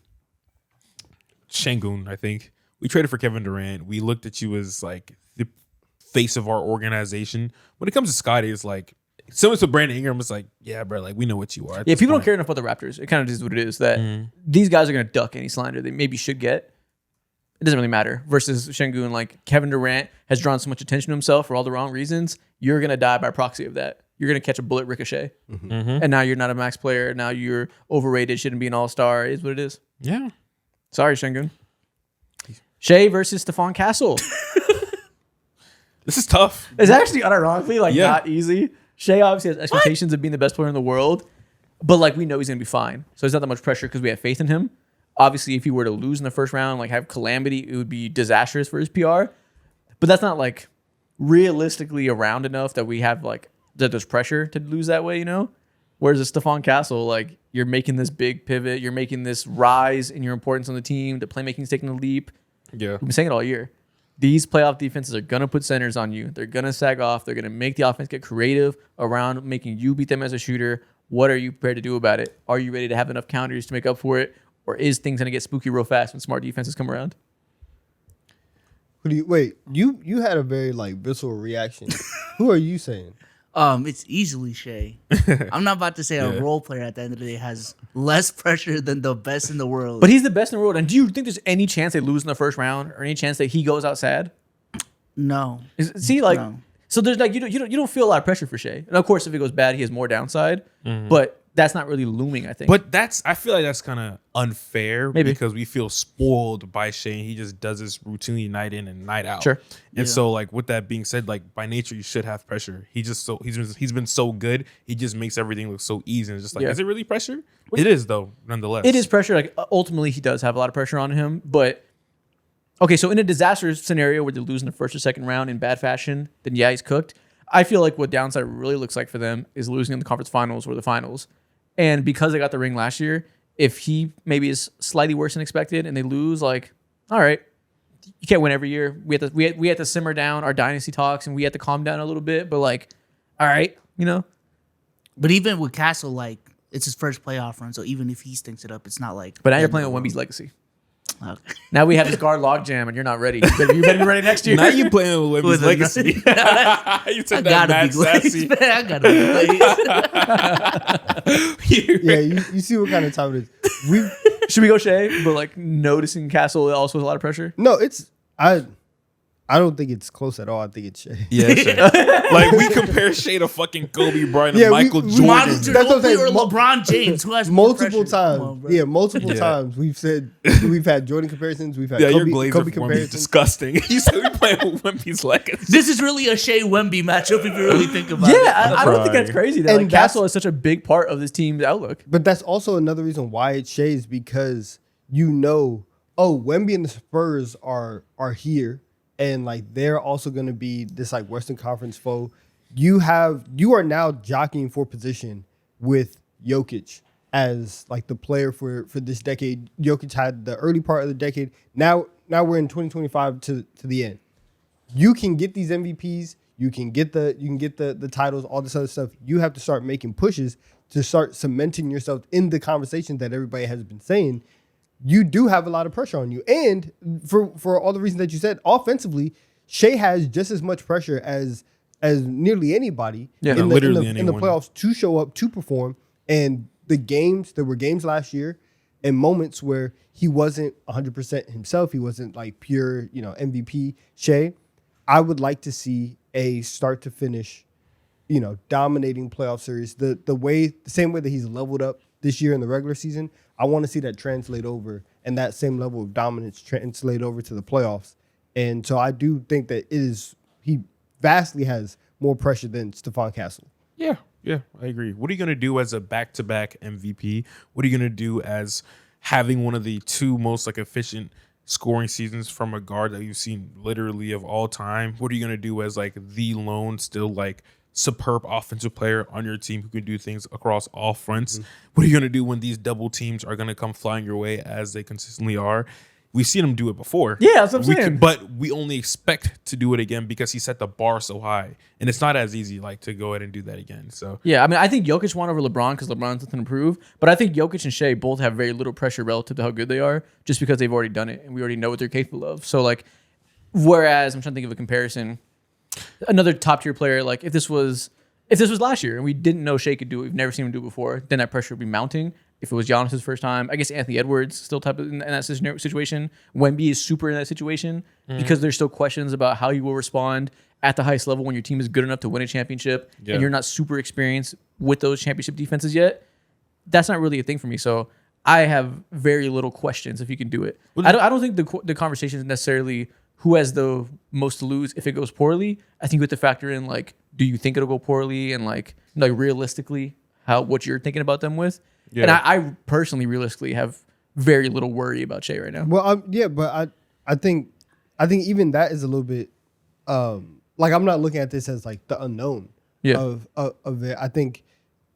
Şengün, I think. We traded for Kevin Durant. We looked at you as like the face of our organization. When it comes to Scotty, it's like similar to Brandon Ingram. It's like, yeah, bro, like we know what you are. Yeah, people don't care enough about the Raptors. It kind of is what it is that these guys are going to duck any slander they maybe should get. It doesn't really matter. Versus Şengün, like Kevin Durant has drawn so much attention to himself for all the wrong reasons. You're going to die by proxy of that. You're going to catch a bullet ricochet. And now you're not a max player. Now you're overrated, shouldn't be an all-star. It is what it is. Yeah. Sorry, Şengün. Shea versus Stephon Castle. This is tough. It's actually unironically Yeah. not easy. Shea obviously has expectations of being the best player in the world, but like we know he's gonna be fine. So there's not that much pressure because we have faith in him. Obviously, if he were to lose in the first round, like have calamity, it would be disastrous for his PR. But that's not like realistically around enough that we have like that there's pressure to lose that way, you know? Whereas a Stephon Castle, like you're making this big pivot, you're making this rise in your importance on the team, the playmaking's taking a leap. Yeah. We've been saying it all year. These playoff defenses are going to put centers on you. They're going to sag off. They're going to make the offense get creative around making you beat them as a shooter. What are you prepared to do about it? Are you ready to have enough counters to make up for it? Or is things going to get spooky real fast when smart defenses come around? You had a very like visceral reaction. Who are you saying? It's easily Shea. I'm not about to say a role player at the end of the day has less pressure than the best in the world. But he's the best in the world. And do you think there's any chance they lose in the first round or any chance that he goes out sad? no. No. So there's like you don't feel a lot of pressure for Shea. And of course, if it goes bad, he has more downside. But that's not really looming, I think. But I feel like that's kind of unfair Maybe. because we feel spoiled by Shane. He just does this routinely night in and night out. Sure. And so like with that being said, like by nature you should have pressure. He's been so good. He just makes everything look so easy. And it's just like, is it really pressure? It is though, nonetheless. It is pressure. Like ultimately, he does have a lot of pressure on him. But okay, so in a disastrous scenario where they lose in the first or second round in bad fashion, then yeah, he's cooked. I feel like what downside really looks like for them is losing in the conference finals or the finals. And because they got the ring last year, if he maybe is slightly worse than expected and they lose, like, all right, you can't win every year. We had to simmer down our dynasty talks and we had to calm down a little bit. But like, all right, you know. But even with Castle, like it's his first playoff run, so even if he stinks it up, it's not like. But now you're playing with Wemby's legacy. Okay. Now we have this guard logjam, and you're not ready. You better be ready next year. Now you playing with Wemby's legacy. You I said that gotta mad be glazed, sassy. man. I gotta be glazed. Yeah, you see what kind of time it is. We Should we go Shea? But like noticing Castle also has a lot of pressure. no, it's I don't think it's close at all. I think it's Shea. Yeah, Shay. Like we compare Shay to fucking Kobe Bryant and Yeah, Michael we Jordan. Monster That's what I'm Oakley saying. or LeBron James, who has more Multiple pressure? Come on, times, bro. yeah, multiple Yeah. times we've said we've had Jordan comparisons, we've had Yeah, your Kobe, glazer Kobe form is comparisons. disgusting. You said we playing with Wemby's legacy. This is really a Shea Wemby matchup if you really think about it. Yeah, I don't think that's crazy. That And like, that's- Castle is such a big part of this team's outlook. But that's also another reason why it's Shea is because Wemby and the Spurs are here, and like they're also going to be this like Western Conference foe. You are now jockeying for position with Jokic as like the player for this decade. Jokic had the early part of the decade. Now we're in 2025 to the end. You can get these MVPs. You can get the titles, all this other stuff. You have to start making pushes to start cementing yourself in the conversation that everybody has been saying. You do have a lot of pressure on you. And for all the reasons that you said, offensively, Shea has just as much pressure as nearly anybody Yeah, in literally the anyone. playoffs to show up, to perform. And there were games last year and moments where he wasn't 100% himself. He wasn't like pure, MVP Shea. I would like to see a start to finish, dominating playoff series. The same way that he's leveled up this year in the regular season, I want to see that translate over and that same level of dominance translate over to the playoffs. And so I do think that he vastly has more pressure than Stephon Castle. Yeah, I agree. What are you going to do as a back-to-back MVP? What are you going to do as having one of the two most like efficient scoring seasons from a guard that you've seen literally of all time? What are you going to do as like the lone still like superb offensive player on your team who can do things across all fronts? What are you going to do when these double teams are going to come flying your way as they consistently are? We've seen him do it before. Yeah, that's what I'm saying. But we only expect to do it again because he set the bar so high. And it's not as easy like to go ahead and do that again. So Yeah, I mean, I think Jokic won over LeBron because LeBron's nothing to prove. But I think Jokic and Shea both have very little pressure relative to how good they are, just because they've already done it and we already know what they're capable of. So like, whereas I'm trying to think of a comparison, another top tier player, like if this was last year and we didn't know Shea could do it, we've never seen him do it before, then that pressure would be mounting. If it was Giannis's first time, I guess Anthony Edwards still type of in that situation. Wemby is super in that situation because there's still questions about how you will respond at the highest level when your team is good enough to win a championship and you're not super experienced with those championship defenses yet. That's not really a thing for me. So I have very little questions if you can do it. I don't think the conversation is necessarily who has the most to lose if it goes poorly. I think you have to factor in like, do you think it'll go poorly and like realistically what you're thinking about them with. Yeah. And I personally, realistically, have very little worry about Shea right now. Well, but I think even that is a little bit like I'm not looking at this as like the unknown of it. I think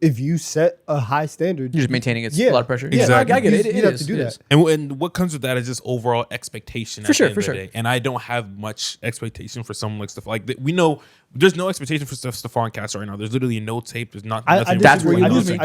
if you set a high standard, you're just maintaining it. A lot of pressure. Yeah, exactly. I get it. You have to do that. And what comes with that is just overall expectation. For sure. Day. And I don't have much expectation for someone like Stephon. Like we know, there's no expectation for Stephon Castle right now. There's literally no tape. There's nothing. That's where you lose me.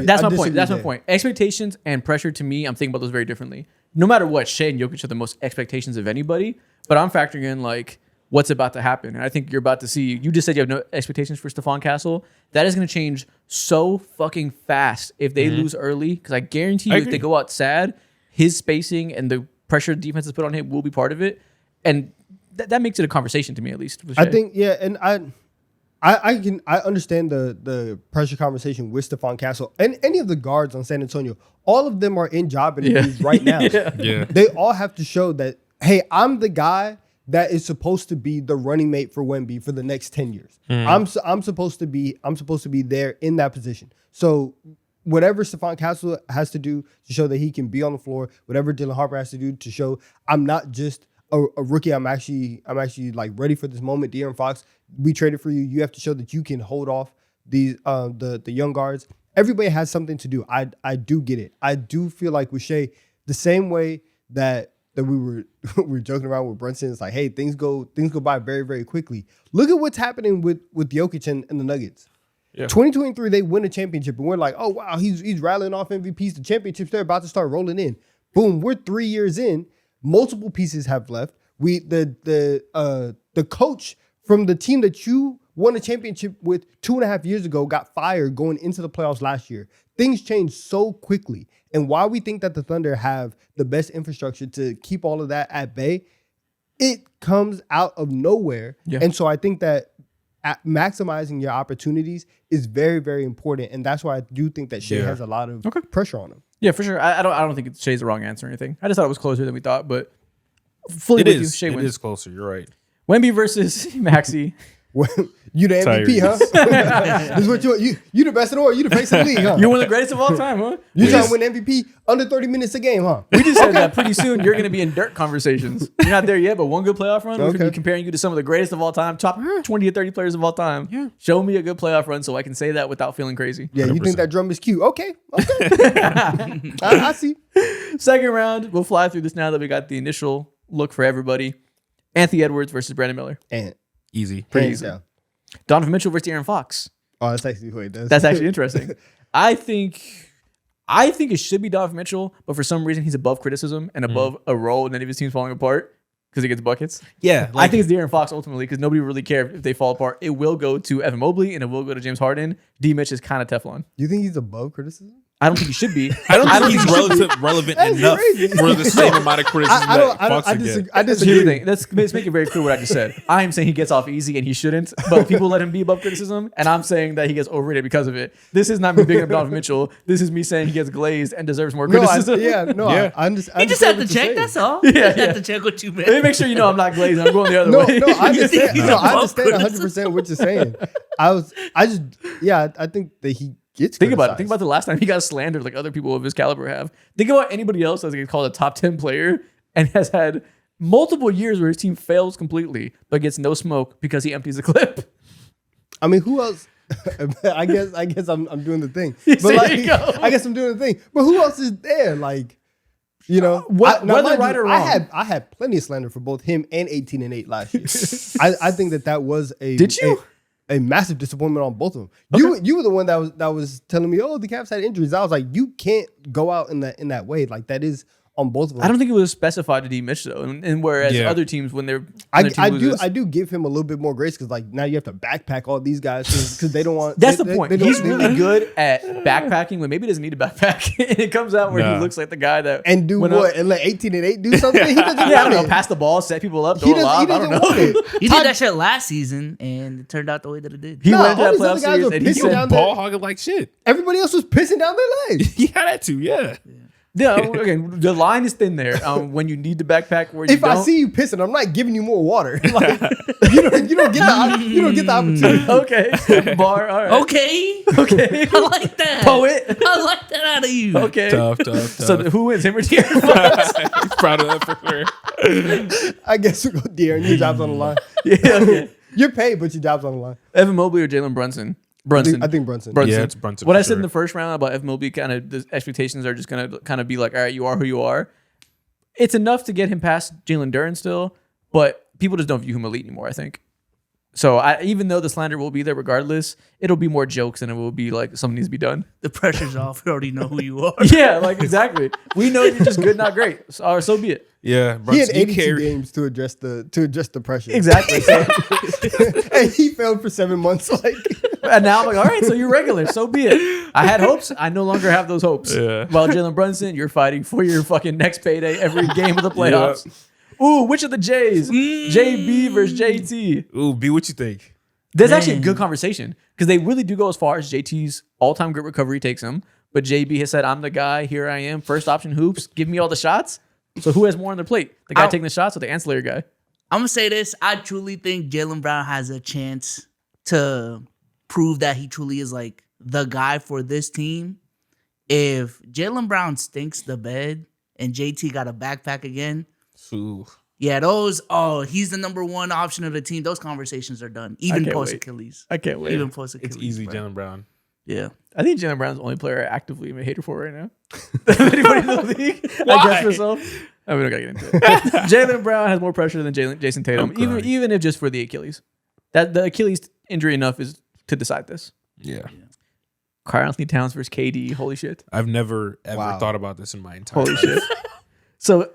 That's my point. That's my point. Expectations and pressure to me, I'm thinking about those very differently. No matter what, Shea and Jokic have the most expectations of anybody, but I'm factoring in like what's about to happen. And I think you're about to see, you just said you have no expectations for Stephon Castle. That is going to change so fucking fast if they lose early. Because I guarantee you, if they go out sad, his spacing and the pressure defense is put on him will be part of it. And that makes it a conversation to me, at least. I think, and I understand the pressure conversation with Stephon Castle and any of the guards on San Antonio. All of them are in job interviews right now. They all have to show that, hey, I'm the guy that is supposed to be the running mate for Wemby for the next 10 years. I'm supposed to be there in that position. So whatever Stephon Castle has to do to show that he can be on the floor, whatever Dylan Harper has to do to show I'm not just a rookie, I'm actually like ready for this moment. De'Aaron Fox, we traded for you. You have to show that you can hold off these the young guards. Everybody has something to do. I do get it. I do feel like with Shea, the same way that that we were joking around with Brunson. It's like, hey, things go by very, very quickly. Look at what's happening with Jokic and the Nuggets. Yeah. 2023, they win a championship, and we're like, oh wow, he's rattling off MVPs. The championships, they're about to start rolling in. Boom, we're 3 years in. Multiple pieces have left. The coach from the team that you won a championship with 2.5 years ago got fired going into the playoffs last year. Things change so quickly. And while we think that the Thunder have the best infrastructure to keep all of that at bay, it comes out of nowhere. Yeah. And so I think that maximizing your opportunities is very, very important. And that's why I do think that Shea has a lot of pressure on him. Yeah, for sure. I don't think Shea's the wrong answer or anything. I just thought it was closer than we thought, but fully with you, Shea wins. It is closer. You're right. Wemby versus Maxey. You the MVP, huh? This is what you the best in the world. You the face of the league, huh? You're one of the greatest of all time, huh? You trying to win MVP under 30 minutes a game, huh? We just said that pretty soon you're going to be in dirt conversations. You're not there yet, but one good playoff run, we're going to be comparing you to some of the greatest of all time, top 20 or 30 players of all time. Yeah. Show me a good playoff run so I can say that without feeling crazy. Yeah, 100%. You think that drum is cute? Okay. I see. Second round, we'll fly through this now that we got the initial look for everybody. Anthony Edwards versus Brandon Miller. And easy. Pretty easy. Yeah. Donovan Mitchell versus Aaron Fox. Oh, that's actually that's actually interesting. I think it should be Donovan Mitchell, but for some reason he's above criticism and above a role and then if his team's falling apart because he gets buckets. Yeah. I think it's Aaron Fox ultimately because nobody really cares if they fall apart. It will go to Evan Mobley and it will go to James Harden. D. Mitch is kind of Teflon. You think he's above criticism? I don't think he should be. I don't think he's relevant enough for the same amount of criticism I disagree. Here's the thing. Let's make it very clear what I just said. I am saying he gets off easy and he shouldn't, but people let him be above criticism, and I'm saying that he gets overrated because of it. This is not me big up Donovan Mitchell. This is me saying he gets glazed and deserves more criticism. I He just had to check. That's all. Yeah, had to check what you meant. Let me make sure you know I'm not glazed. I'm going the other way. I understand 100% what you're saying. I think that he. Think about it. Think about the last time he got slandered like other people of his caliber have. Think about anybody else that's called a top 10 player and has had multiple years where his team fails completely but gets no smoke because he empties the clip. I mean, who else? I guess I'm doing the thing. But I guess I'm doing the thing. But who else is there? Like, you know, whether right or wrong. I had plenty of slander for both him and 18 and 8 last year. I think that was a. Did you? A massive disappointment on both of them. Okay. You were the one that was telling me, oh, the Cavs had injuries. I was like, you can't go out in that way. Like that is on both of them. I don't think it was specified to D. Mitch though, and whereas other teams when they're I do give him a little bit more grace because like now you have to backpack all these guys because they don't want. That's the point. He's really good at backpacking, but maybe he doesn't need to backpack. And it comes out where he looks like the guy that and do what and let 18 and 8 do something. He doesn't I don't know. Pass the ball, set people up, throw a lob. I don't know. He did that shit last season, and it turned out the way that it did. He went to that playoff series and he said ball hogging like shit. Everybody else was pissing down their legs. He had to, yeah. Yeah, again, the line is thin there. When you need the backpack, where you don't. I see you pissing, I'm not giving you more water. Like, you don't get the opportunity. Okay, bar. All right. Okay. I like that. Poet. I like that out of you. Okay. Tough. So who wins, him or De'Aaron Fox? He's proud of that for sure. I guess we'll go De'Aaron. Your job's on the line. Yeah. Okay. You're paid, but your job's on the line. Evan Mobley or Jalen Brunson? I think Brunson. Yeah, it's Brunson. What I said in the first round about Evan Mobley, kind of the expectations are just going to kind of be like, all right, you are who you are. It's enough to get him past Jalen Duren still, but people just don't view him elite anymore, I think. So even though the slander will be there regardless, it'll be more jokes than it will be like something needs to be done. The pressure's off. We already know who you are. Yeah, like exactly. We know you're just good, not great. So be it. Yeah, Brunson, he had 82 games to address the pressure. Exactly. And he failed for 7 months. Like, and now I'm like, all right, so you're regular. So be it. I had hopes. I no longer have those hopes. Yeah. While Jalen Brunson, you're fighting for your fucking next payday every game of the playoffs. Yeah. Ooh, which of the J's? JB versus JT. Ooh, B, what you think? There's actually a good conversation because they really do go as far as JT's all-time grit recovery takes him. But JB has said, I'm the guy. Here I am. First option hoops. Give me all the shots. So who has more on their plate? The guy taking the shots or the ancillary guy? I'm going to say this. I truly think Jaylen Brown has a chance to prove that he truly is like the guy for this team. If Jaylen Brown stinks the bed and JT got a backpack again, yeah, he's the number one option of the team. Those conversations are done. Even post Achilles. I can't wait. Even post Achilles. It's easy, Jaylen Brown. Yeah. I think Jaylen Brown's the only player I actively am a hater for right now. Anybody in the league? I guess myself. We don't gotta get into it. Jaylen Brown has more pressure than Jason Tatum, even if just for the Achilles. That the Achilles injury enough is to decide this. Yeah. Karl Anthony Towns versus KD. Holy shit. I've never ever thought about this in my entire Holy life. shit. So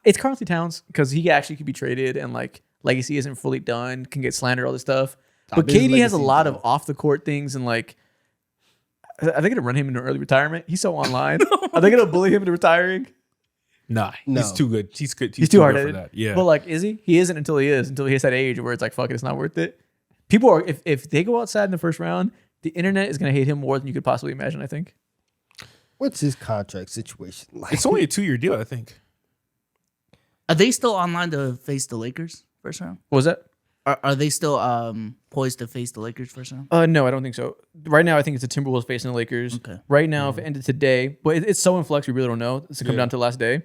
it's Karl Anthony Towns because he actually could be traded and like legacy isn't fully done, can get slandered, all this stuff. But KD has a lot of off the court things and like are they gonna run him into early retirement? He's so online. Are they gonna bully him into retiring? Nah, No. he's too good. He's good. He's too hard good at for it. that. Yeah. But like, is he? He isn't until he hits that age where it's like, fuck it, it's not worth it. People are if they go outside in the first round, the internet is gonna hate him more than you could possibly imagine, I think. What's his contract situation like? It's only a 2-year deal, I think. Are they still online to face the Lakers first round? What was that? Are they still poised to face the Lakers first round? No, I don't think so. Right now, I think it's the Timberwolves facing the Lakers. Okay. Right now, if it ended today, but it's so in flux, we really don't know. It's gonna come down to the last day.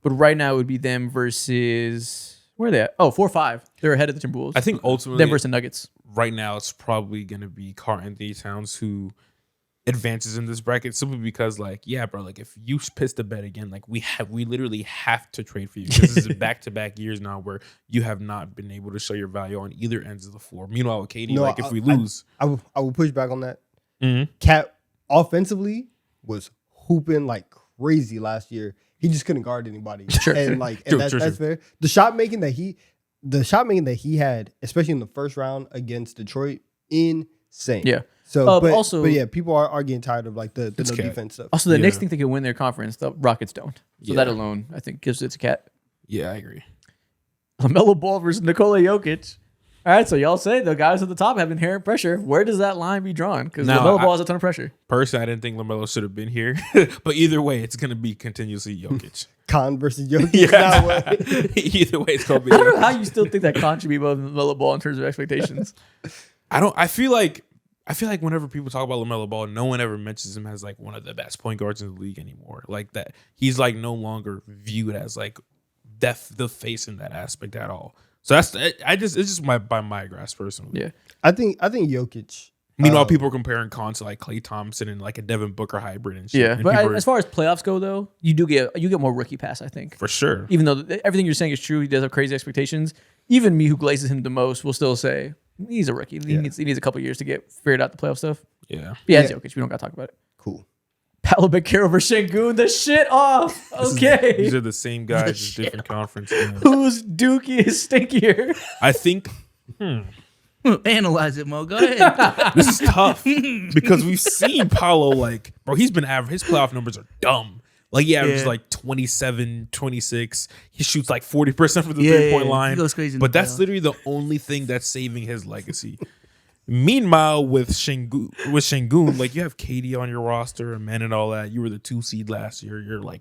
But right now, it would be them versus where are they at? Oh, 4-5. They're ahead of the Timberwolves. I think ultimately, them versus the Nuggets. right now, it's probably going to be Karl Anthony Towns who advances in this bracket simply because, like, yeah, bro, like if you piss the bed again, like we literally have to trade for you because this is back-to-back years now where you have not been able to show your value on either ends of the floor. Meanwhile, with KD, No, if we lose, I will push back on that. Mhm. Cat offensively was hooping like crazy last year. He just couldn't guard anybody. Sure. And like True, that's true. fair. The shot making that he had, especially in the first round against Detroit, insane. Yeah. So also- but yeah, people are getting tired of like the no cat. defense stuff. Also, the Yeah. Knicks think they can win their conference. The Rockets don't. So Yeah. that alone, I think, gives it to Cat. yeah, I agree. LaMelo Ball versus Nikola Jokic. All right, so y'all say the guys at the top have inherent pressure. Where does that line be drawn? Because Now, LaMelo Ball has a ton of pressure. Personally, I didn't think LaMelo should have been here, but either way, it's going to be continuously Jokic. Khan versus Jokic. Yeah. That way. Either way, it's going to be I don't know Jokic. how you still think that Con should be above LaMelo Ball in terms of expectations. I feel like whenever people talk about LaMelo Ball, no one ever mentions him as like one of the best point guards in the league anymore. Like that, he's like no longer viewed as like the face in that aspect at all. So it's just by my grasp personally. Yeah. I think Jokic. Meanwhile, people are comparing Con to like Klay Thompson and like a Devin Booker hybrid and shit. Yeah. And But people are- as far as playoffs go, though, you get more rookie pass, I think. for sure. Even though everything you're saying is true, he does have crazy expectations. Even me, who glazes him the most, will still say he's a rookie. He needs a couple years to get figured out the playoff stuff. Yeah. Yeah, it's Jokic. We don't got to talk about it. Cool. Paolo Beccaro versus Şengün. The shit off. Okay. These are the same guys, just different conference. Yeah. Whose dookie is stinkier? I think Analyze it, Mo. Go ahead. this is tough because we've seen Paolo like, bro, he's been average. His playoff numbers are dumb. Like he averages Yeah. like 27, 26. He shoots like 40% from the Yeah, 3-point yeah. line. He goes crazy in But the that's playoffs. literally the only thing that's saving his legacy. Meanwhile, with Şengün, like you have KD on your roster, and man, and all that. You were the 2 seed last year. You're like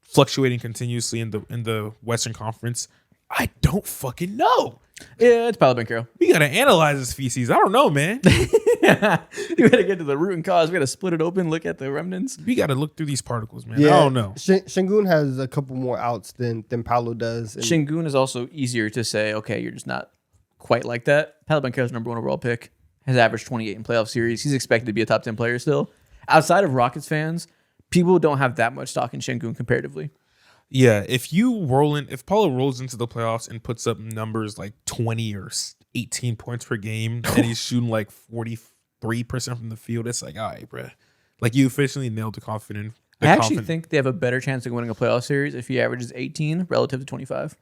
fluctuating continuously in the Western Conference. I don't fucking know. Yeah, it's Paolo Beccaro. We gotta analyze this feces. I don't know, man. You gotta get to the root and cause. We gotta split it open, look at the remnants. We gotta look through these particles, man. Yeah, I don't know. Şengün has a couple more outs than Paolo does. And Şengün is also easier to say, okay, you're just not quite like that. Paolo Beccaro number 1 overall pick, has averaged 28 in playoff series. He's expected to be a top 10 player still. Outside of Rockets fans, people don't have that much stock in Şengün comparatively. Yeah, if Paulo rolls into the playoffs and puts up numbers like 20 or 18 points per game, and he's shooting like 43% from the field, it's like, all right, bro. Like you officially nailed the confident. I actually think they have a better chance of winning a playoff series if he averages 18 relative to 25.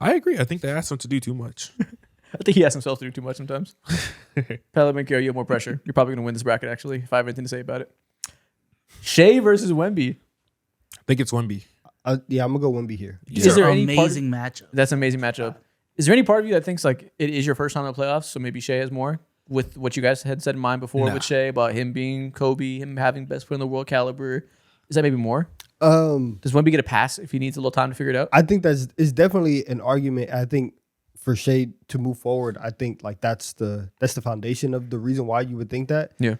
I agree. I think they asked him to do too much. I think he asks himself to do too much sometimes. Paolo Beccaro, you have more pressure. You're probably going to win this bracket, actually, if I have anything to say about it. Shea versus Wemby. I think it's Wemby. yeah, I'm gonna go Wemby here. Is there any amazing matchup? That's an amazing matchup. Is there any part of you that thinks like it is your first time in the playoffs, so maybe Shea has more with what you guys had said in mind before Nah. with Shea about him being Kobe, him having best player in the world caliber? Is that maybe more? Does Wemby get a pass if he needs a little time to figure it out? I think it's definitely an argument. I think for Shea to move forward, I think like that's the foundation of the reason why you would think that. Yeah.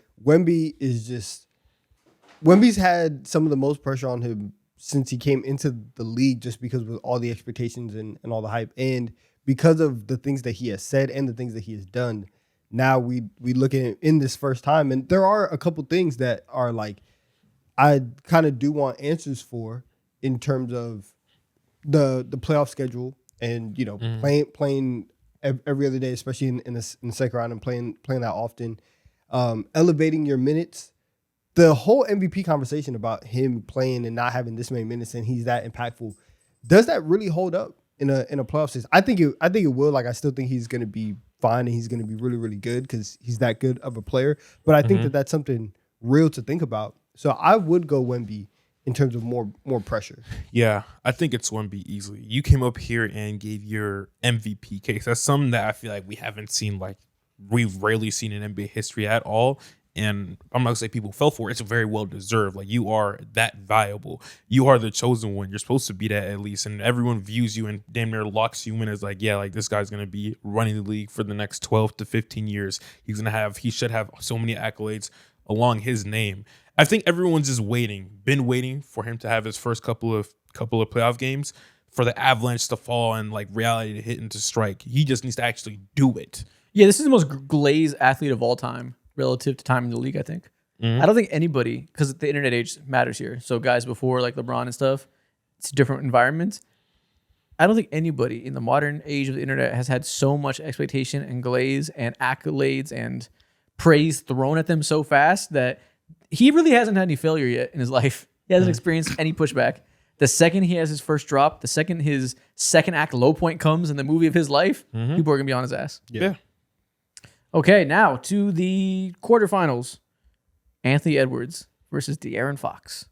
Wemby's had some of the most pressure on him since he came into the league, just because with all the expectations and all the hype, and because of the things that he has said and the things that he has done. Now we look at it in this first time, and there are a couple things that are like I kind of do want answers for in terms of the playoff schedule and playing every other day, especially in the second round and playing that often, elevating your minutes. The whole MVP conversation about him playing and not having this many minutes and he's that impactful, does that really hold up in a playoff season? I think it will. Like, I still think he's going to be fine and he's going to be really, really good because he's that good of a player. But I think that's something real to think about. So I would go Wemby in terms of more pressure. Yeah, I think it's Wemby easily. You came up here and gave your MVP case. That's something that I feel like we haven't seen, like we've rarely seen in NBA history at all. And I'm not gonna say people fell for it. It's very well deserved. Like, you are that valuable. You are the chosen one. You're supposed to be that at least. And everyone views you and damn near locks you in as like, yeah, like this guy's gonna be running the league for the next 12 to 15 years. He should have so many accolades along his name. I think everyone's just been waiting for him to have his first couple of playoff games for the avalanche to fall and like reality to hit and to strike. He just needs to actually do it. Yeah, this is the most glazed athlete of all time relative to time in the league, I think. I don't think anybody, because the internet age matters here. So guys before like LeBron and stuff, it's a different environment. I don't think anybody in the modern age of the internet has had so much expectation and glaze and accolades and praise thrown at them so fast that he really hasn't had any failure yet in his life. He hasn't experienced any pushback. The second he has his first drop, the second his second act low point comes in the movie of his life, people are going to be on his ass. Yeah. Okay, now to the quarterfinals. Anthony Edwards versus De'Aaron Fox.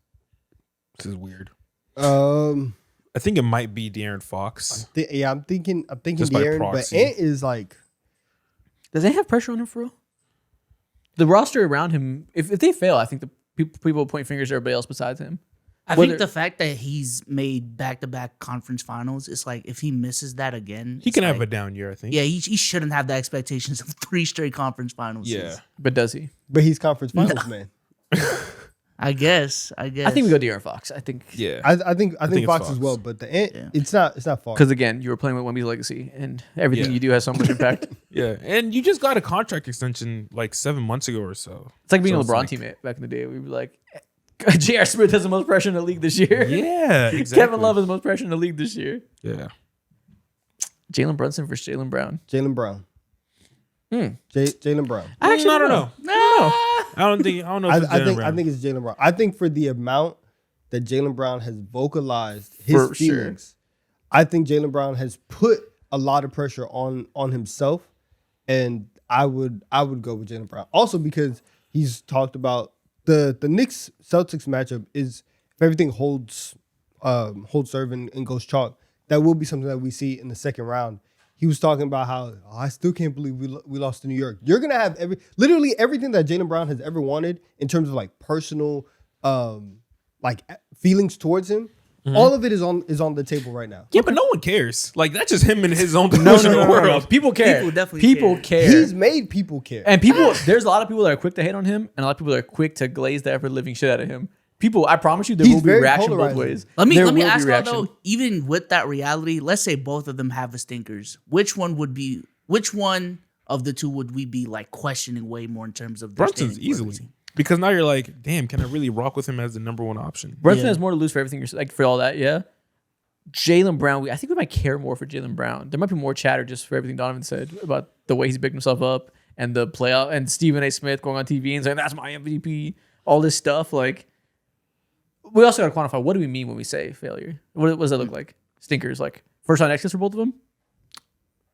This is weird. I think it might be De'Aaron Fox. I'm thinking Just by De'Aaron, but proxy. Ant is like, Does Ant have pressure on him for real? The roster around him, if they fail, I think the people will point fingers at everybody else besides him. I think the fact that he's made back-to-back conference finals, it's like if he misses that again, He can like, have a down year, I think. Yeah, he shouldn't have the expectations of 3 straight conference finals. Yeah. But does he? but he's conference finals man. I guess. I think we go De'Aaron Fox. I think Yeah. I think it's Fox as Fox. well, but the Ant, Yeah. it's not Fox. because again, you were playing with Wemby's legacy, and everything Yeah. you do has so much impact. Yeah. And you just got a contract extension like 7 months ago or so. It's like being So a it's LeBron like- teammate back in the day. We'd be like, J.R. Smith has the most pressure in the league this year. Yeah. Exactly. Kevin Love has the most pressure in the league this year. Yeah. Jalen Brunson versus Jalen Brown. Jalen Brown. Jalen Brown. I actually I don't know. No. I don't know. If it's I Jalen think Brown. I think it's Jalen Brown. I think for the amount that Jalen Brown has vocalized his For sure. feelings, I think Jalen Brown has put a lot of pressure on himself, and I would go with Jalen Brown. Also because he's talked about the Knicks Celtics matchup is, if everything holds serve and goes chalk, that will be something that we see in the second round. He was talking about how I still can't believe we lost to New York. You're gonna have literally everything that Jaylen Brown has ever wanted in terms of like personal like feelings towards him. All of it is on the table right now. Yeah, but no one cares. Like, that's just him in his own delusional world. People care. People definitely care. He's made people care. And people, there's a lot of people that are quick to hate on him, and a lot of people that are quick to glaze the ever living shit out of him. People, I promise you, there He's will be very reaction both polarizing. ways. Let me There will be ask y'all reaction. though, even with that reality, let's say both of them have a stinkers. Which one of the two would we be like questioning way more in terms of their Brunson's standing easily. worthy? Because now you're like, damn, can I really rock with him as the number one option? Brunson Yeah. has more to lose for everything. Like for all that, yeah. Jaylen Brown, I think we might care more for Jaylen Brown. There might be more chatter just for everything Donovan said about the way he's picked himself up and the playoff and Stephen A. Smith going on TV and saying that's my MVP. All this stuff. Like, we also got to quantify what do we mean when we say failure? What does that look like? Stinkers, like first round exits for both of them.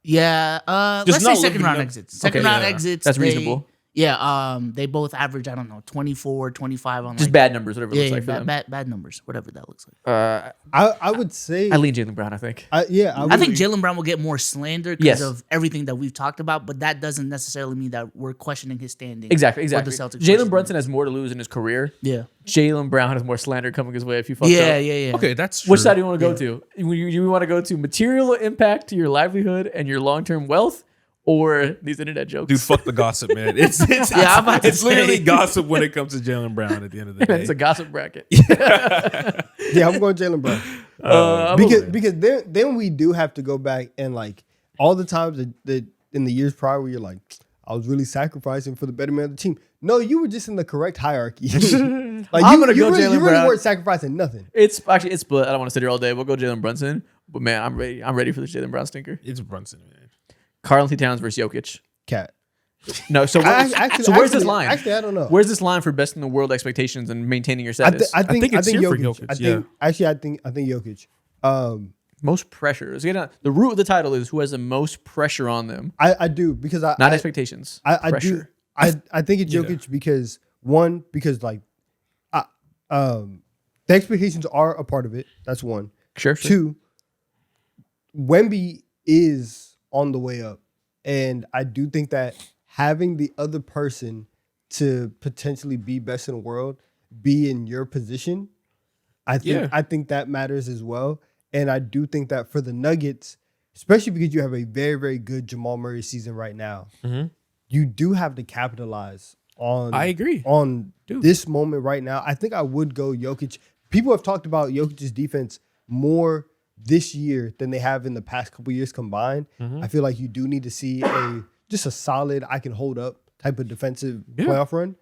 Yeah, let's Just say not second living round up- exits. Second Okay, round yeah. exits. That's they- reasonable. Yeah, they both average, I don't know, 24, 25 on Just like, bad numbers, whatever it yeah, looks like for them. bad numbers, whatever that looks like. I would say I lean Jaylen Brown, I think. I I think Jaylen Brown will get more slander because Yes. of everything that we've talked about, but that doesn't necessarily mean that we're questioning his standing. Exactly. Or the Celtics Jalen question. Brunson has more to lose in his career. Yeah. Jaylen Brown has more slander coming his way if you fuck Yeah, up. yeah. Okay, that's true. Which side do you want to go to? You want to go to material impact to your livelihood and your long-term wealth, or these internet jokes? Dude, fuck the gossip, man. It's Yeah, I'm about to it's literally say. gossip when it comes to Jaylen Brown at the end of the day. It's a gossip bracket. yeah, I'm going Jaylen Brown. I'm Because then we do have to go back and like all the times that in the years prior where you're like, I was really sacrificing for the betterment of the team. No, you were just in the correct hierarchy. Like I'm gonna go you Jaylen really Brown. weren't sacrificing nothing. It's split. I don't want to sit here all day. We'll go Jalen Brunson. But man, I'm ready. I'm ready for the Jalen Brown stinker. It's Brunson, man. Karl Anthony Towns versus Jokic. Cat. No, so Actually, so where's this line? Actually, I don't know. Where's this line for best in the world expectations and maintaining your status? I think it's here for Jokic. Jokic, I think Jokic. Most pressure. So, the root of the title is who has the most pressure on them, I do because not expectations. I do. Pressure. I think it's Jokic because the expectations are a part of it. That's one. Sure. Two, Wemby is on the way up, and I do think that having the other person to potentially be best in the world be in your position, I think that matters as well. And I do think that for the Nuggets, especially because you have a very, very good Jamal Murray season right now, you do have to capitalize on. I agree. On this moment right now. I think I would go Jokic. People have talked about Jokic's defense more this year than they have in the past couple years combined. I feel like you do need to see just a solid, I can hold up type of defensive playoff run.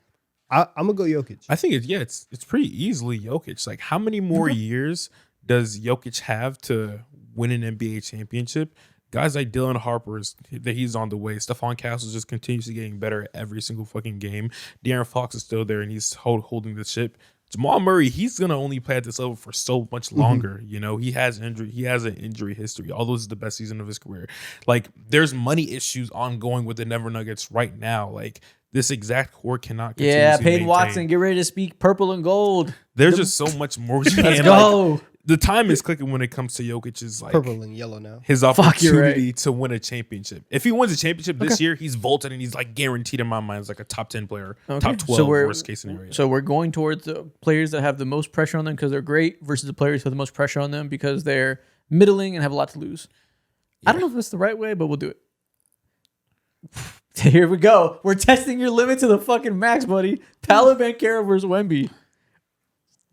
I'm gonna go Jokic. I think it's pretty easily Jokic. Like, how many more years does Jokic have to win an NBA championship? Guys like Dylan Harper, that he's on the way. Stephon Castle just continuously getting better every single fucking game. De'Aaron Fox is still there and he's holding the ship. Jamal Murray, he's gonna only play at this level for so much longer. You know, he has an injury history. Although this is the best season of his career. Like, there's money issues ongoing with the Denver Nuggets right now. Like, this exact core cannot continue. Yeah, to Peyton maintain. Watson, get ready to speak purple and gold. There's just so much more. Let's go. The time is clicking when it comes to Jokic's like Purple and yellow now. his you're opportunity right. to win a championship. If he wins a championship this year, he's vaulted and he's like guaranteed in my mind as like a top 10 player, top 12 worst case scenario. So we're going towards the players that have the most pressure on them because they're great versus the players who have the most pressure on them because they're middling and have a lot to lose. I don't know if it's the right way, but we'll do it. Here we go. We're testing your limit to the fucking max, buddy. Paolo Banchero versus Wemby.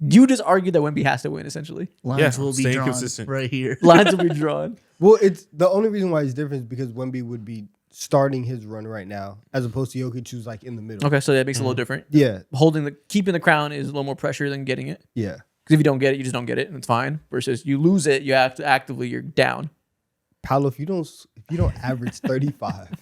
You just argued that Wemby has to win, essentially. Lines will be staying drawn consistent. right here. Lines will be drawn. Well, it's the only reason why it's different is because Wemby would be starting his run right now, as opposed to Jokic, who's like in the middle. Okay, so that makes it a little different. Yeah, Keeping the crown is a little more pressure than getting it. yeah. Because if you don't get it, you just don't get it, and it's fine. Versus you lose it, you have to actively, you're down. Paolo, if you don't average 35,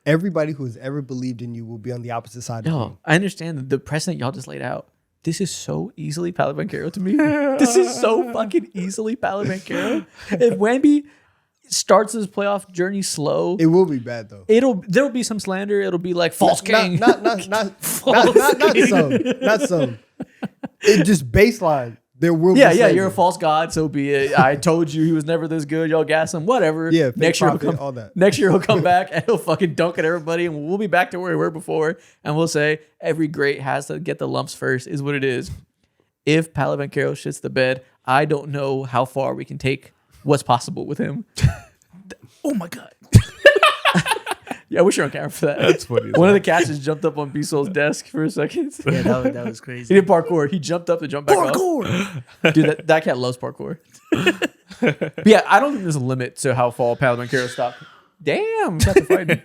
everybody who has ever believed in you will be on the opposite side of you. No, I understand the precedent y'all just laid out. This is so easily Paolo Banchero to me. This is so fucking easily Paolo Banchero. If Wemby starts his playoff journey slow, It will be bad though. there'll be some slander. It'll be like false king. Not some. It just baseline. There will yeah, be you're a slander. false god, so be it. I told you he was never this good. Y'all gas him, whatever. Yeah, fake next year he'll profit, come. all that. Next year he'll come back and he'll fucking dunk at everybody, and we'll be back to where we were before. And we'll say every great has to get the lumps first, is what it is. If Paolo Banchero shits the bed, I don't know how far we can take what's possible with him. Oh my god. Yeah, I wish you're on camera for that. That's funny. One of the cats just jumped up on B-Soul's desk for a second. Yeah, that was He crazy. did parkour. He jumped up to jump back off. Parkour. Dude, that cat loves parkour. But yeah, I don't think there's a limit to how far Paolo Banchero stopped. Damn, cats are fighting.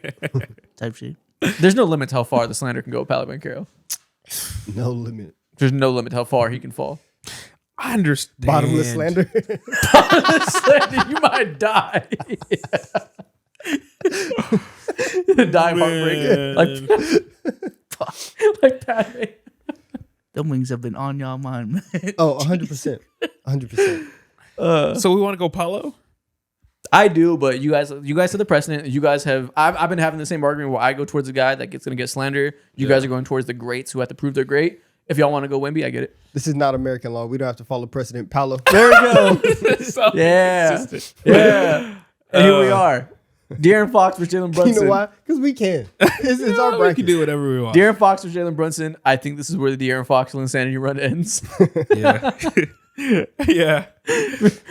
Type shit. There's no limit to how far the slander can go with Paolo Banchero. No limit. There's no limit to how far he can fall. I understand. Bottomless slander. Slander, you might die. Die heartbreak. Like Padme. Them wings have been on y'all mind, man. Oh, 100%. 100%. So we want to go Paulo? I do, but you guys are the precedent. You guys have. I've been having the same argument where I go towards the guy that gets going to get slander. You guys are going towards the greats who have to prove they're great. If y'all want to go Wemby, I get it. This is not American law. We don't have to follow precedent. Paolo. There we go. Yeah. Yeah. And here we are. De'Aaron Fox versus Jalen Brunson. You know why? Because we can. It's our We bracket. can do whatever we want. De'Aaron Fox versus Jalen Brunson. I think this is where the De'Aaron Fox insanity run ends. Yeah. Yeah.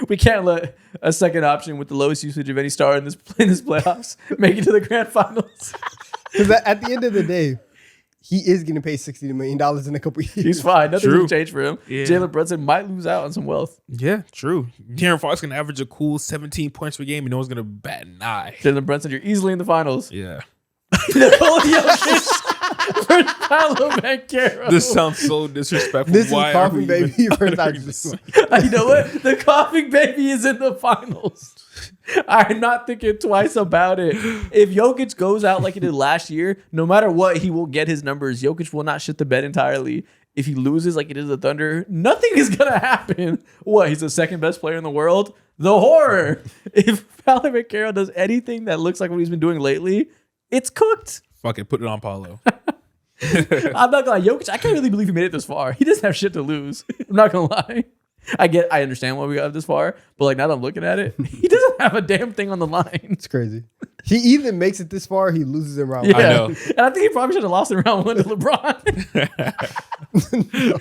We can't let a second option with the lowest usage of any star in this playoffs make it to the grand finals. Because at the end of the day, he is getting paid $60 million in a couple years. He's fine. Nothing's True. going to change for him. Yeah. Jalen Brunson might lose out on some wealth. Yeah, true. De'Aaron Fox can average a cool 17 points per game and no one's going to bat an eye. Jalen Brunson, you're easily in the finals. Yeah. Nikola Jokic versus Paolo Banchero. This sounds so disrespectful. This Why is are Coughing we Baby even versus uttering Dr. this? You know what? The coughing baby is in the finals. I'm not thinking twice about it. If Jokic goes out like he did last year, no matter what, he will get his numbers. Jokic will not shit the bed entirely. If he loses like he did the Thunder, nothing is going to happen. What? He's the second best player in the world? The horror. If Paolo Banchero does anything that looks like what he's been doing lately, it's cooked. Fuck it, put it on Paulo. I'm not gonna lie, Jokic, I can't really believe he made it this far. He doesn't have shit to lose. I'm not gonna lie. I understand why we got this far, but like now that I'm looking at it, he doesn't have a damn thing on the line. It's crazy. He either makes it this far, or he loses in round Yeah. one. I know. And I think he probably should have lost in round one to LeBron.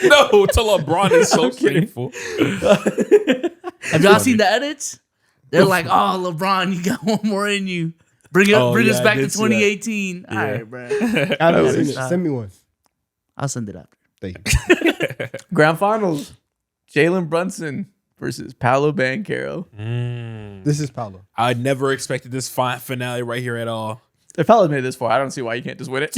No, to LeBron is so I'm kidding. shameful. Have y'all seen the edits? They're like, "Oh, LeBron, you got one more in you. Bring Oh, us yeah, I back to did see that. 2018." All right, bro. I haven't seen it. Send me one. I'll send it after. Thank you. Grand Finals, Jalen Brunson versus Paolo Banchero. This is Paolo. I never expected this finale right here at all. If Paolo made it this far, I don't see why you can't just win it.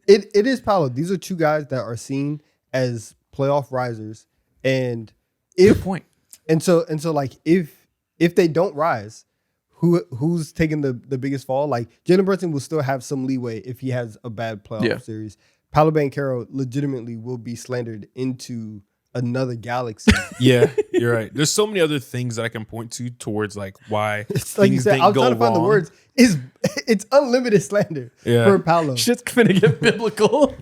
It is Paolo. These are two guys that are seen as playoff risers, and Good point. and so like if they don't rise, who's taking the biggest fall? Like Jalen Brunson will still have some leeway if he has a bad playoff series. Paolo Banchero legitimately will be slandered into another galaxy. Yeah, you're right. There's so many other things that I can point to towards like why It's like you things said, didn't I was go trying to find the wrong. words. It's unlimited slander Yeah. for Paolo. Shit's gonna get biblical.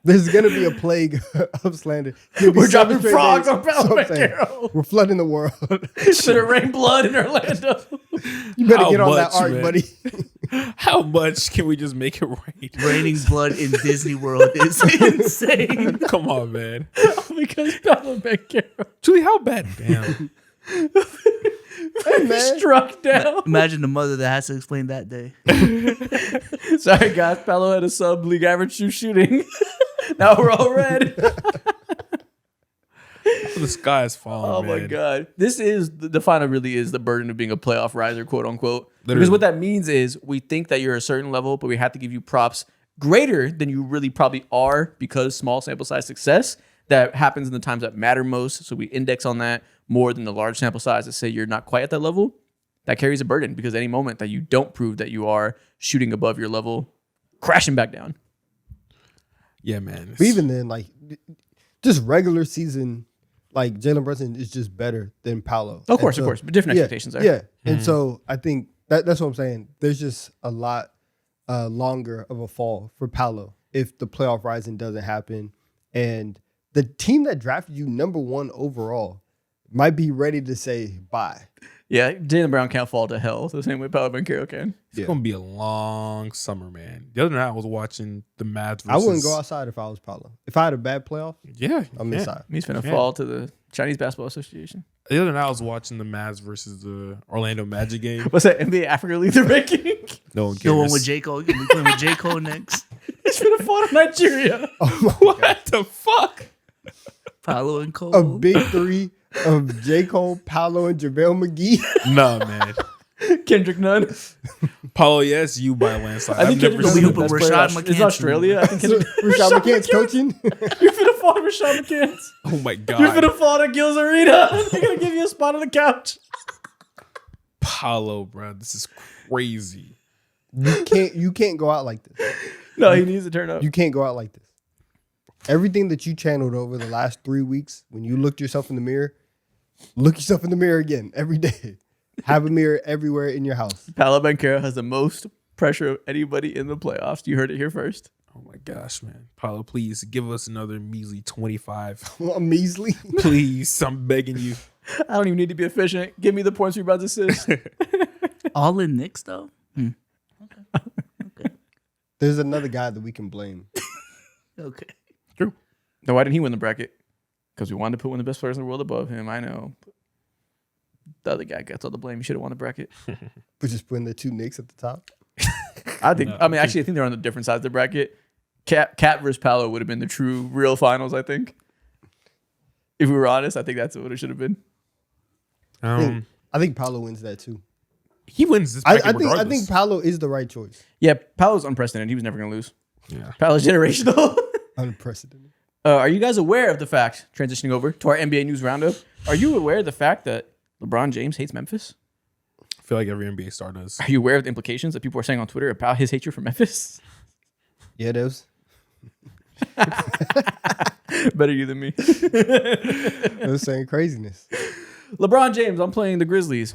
There's gonna be a plague of slander. It'll be We're 7 dropping straight frogs days. on Paolo So I'm saying, Banchero. we're flooding the world. Should have rained blood in Orlando. You better How get on that much, arc, man? buddy. How much can we just make it right? Raining blood in Disney World is insane. Come on, man. Because Paolo Banchero Julie, how bad? Damn. Hey, man. struck down. Imagine the mother that has to explain that day. Sorry, guys. Paolo had a sub league average shooting. Now we're all red. The sky is falling. Oh man. my god. This is the final really is the burden of being a playoff riser, quote unquote. Because Literally. what that means is we think that you're a certain level, but we have to give you props greater than you really probably are because small sample size success that happens in the times that matter most. So we index on that more than the large sample size to say you're not quite at that level. That carries a burden because any moment that you don't prove that you are shooting above your level, crashing back down. Yeah, man. But even then, like, just regular season, like Jalen Brunson is just better than Paolo. Of course, And of course. But different expectations there. Yeah. And so I think that's what I'm saying. There's just a lot longer of a fall for Paolo if the playoff rising doesn't happen. And the team that drafted you number 1 overall might be ready to say bye. Yeah, Jaylen Brown can't fall to hell the same way Paolo Banchero can. It's gonna be a long summer, man. The other night I was watching the Mavs versus. I wouldn't go outside if I was Paolo. If I had a bad playoff, Yeah, I'm yeah. inside. He's finna Yeah. fall to the Chinese Basketball Association. The other night I was watching the Mavs versus the Orlando Magic game. What's that, NBA Africa League they're ranking? No one The one cares. with J. Cole. You're gonna be playing with J. Cole next. He's finna fall to Nigeria. What the fuck? Paolo and Cole. A big 3 of J. Cole, Paolo, and JaVale McGee. Nah, man. Kendrick Nunn. Paulo, yes, you by a landslide. I think I've never Kendrick we Nunn's seen the hoop best with player. Rashad It's McCants. Australia. I think Kendrick Rashad McCants coaching. You're finna fall to Rashad McCants. Oh my You're god, finna fall to Gil's Arena. They're gonna give you a spot on the couch. Paulo, bro, this is crazy. You can't go out like this. No, he needs to turn up. You can't go out like this. Everything that you channeled over the last 3 weeks, when you looked yourself in the mirror, look yourself in the mirror again every day. Have a mirror everywhere in your house. Paolo Banchero has the most pressure of anybody in the playoffs. You heard it here first. Oh my gosh, man. Paulo, please give us another measly 25. A measly. Please, I'm begging you. I don't even need to be efficient. Give me the points, rebounds, assists. All in Knicks though. There's another guy that we can blame. Okay. True. No, why didn't he win the bracket? Because we wanted to put one of the best players in the world above him. I know. The other guy gets all the blame. He should have won the bracket. We're just putting the 2 Knicks at the top. I think. I mean, actually, I think they're on the different sides of the bracket. Cat versus Paolo would have been the true, real finals. I think. If we were honest, I think that's what it should have been. I think Paolo wins that too. He wins this I bracket think regardless. Paolo is the right choice. Yeah, Paolo's unprecedented. He was never going to lose. Yeah. Paolo's generational. Unprecedented. Are you guys aware of the fact, transitioning over to our NBA news roundup, are you aware of the fact that LeBron James hates Memphis? I feel like every NBA star does. Are you aware of the implications that people are saying on Twitter about his hatred for Memphis? Yeah, those. Better you than me. Those saying craziness. LeBron James, I'm playing the Grizzlies.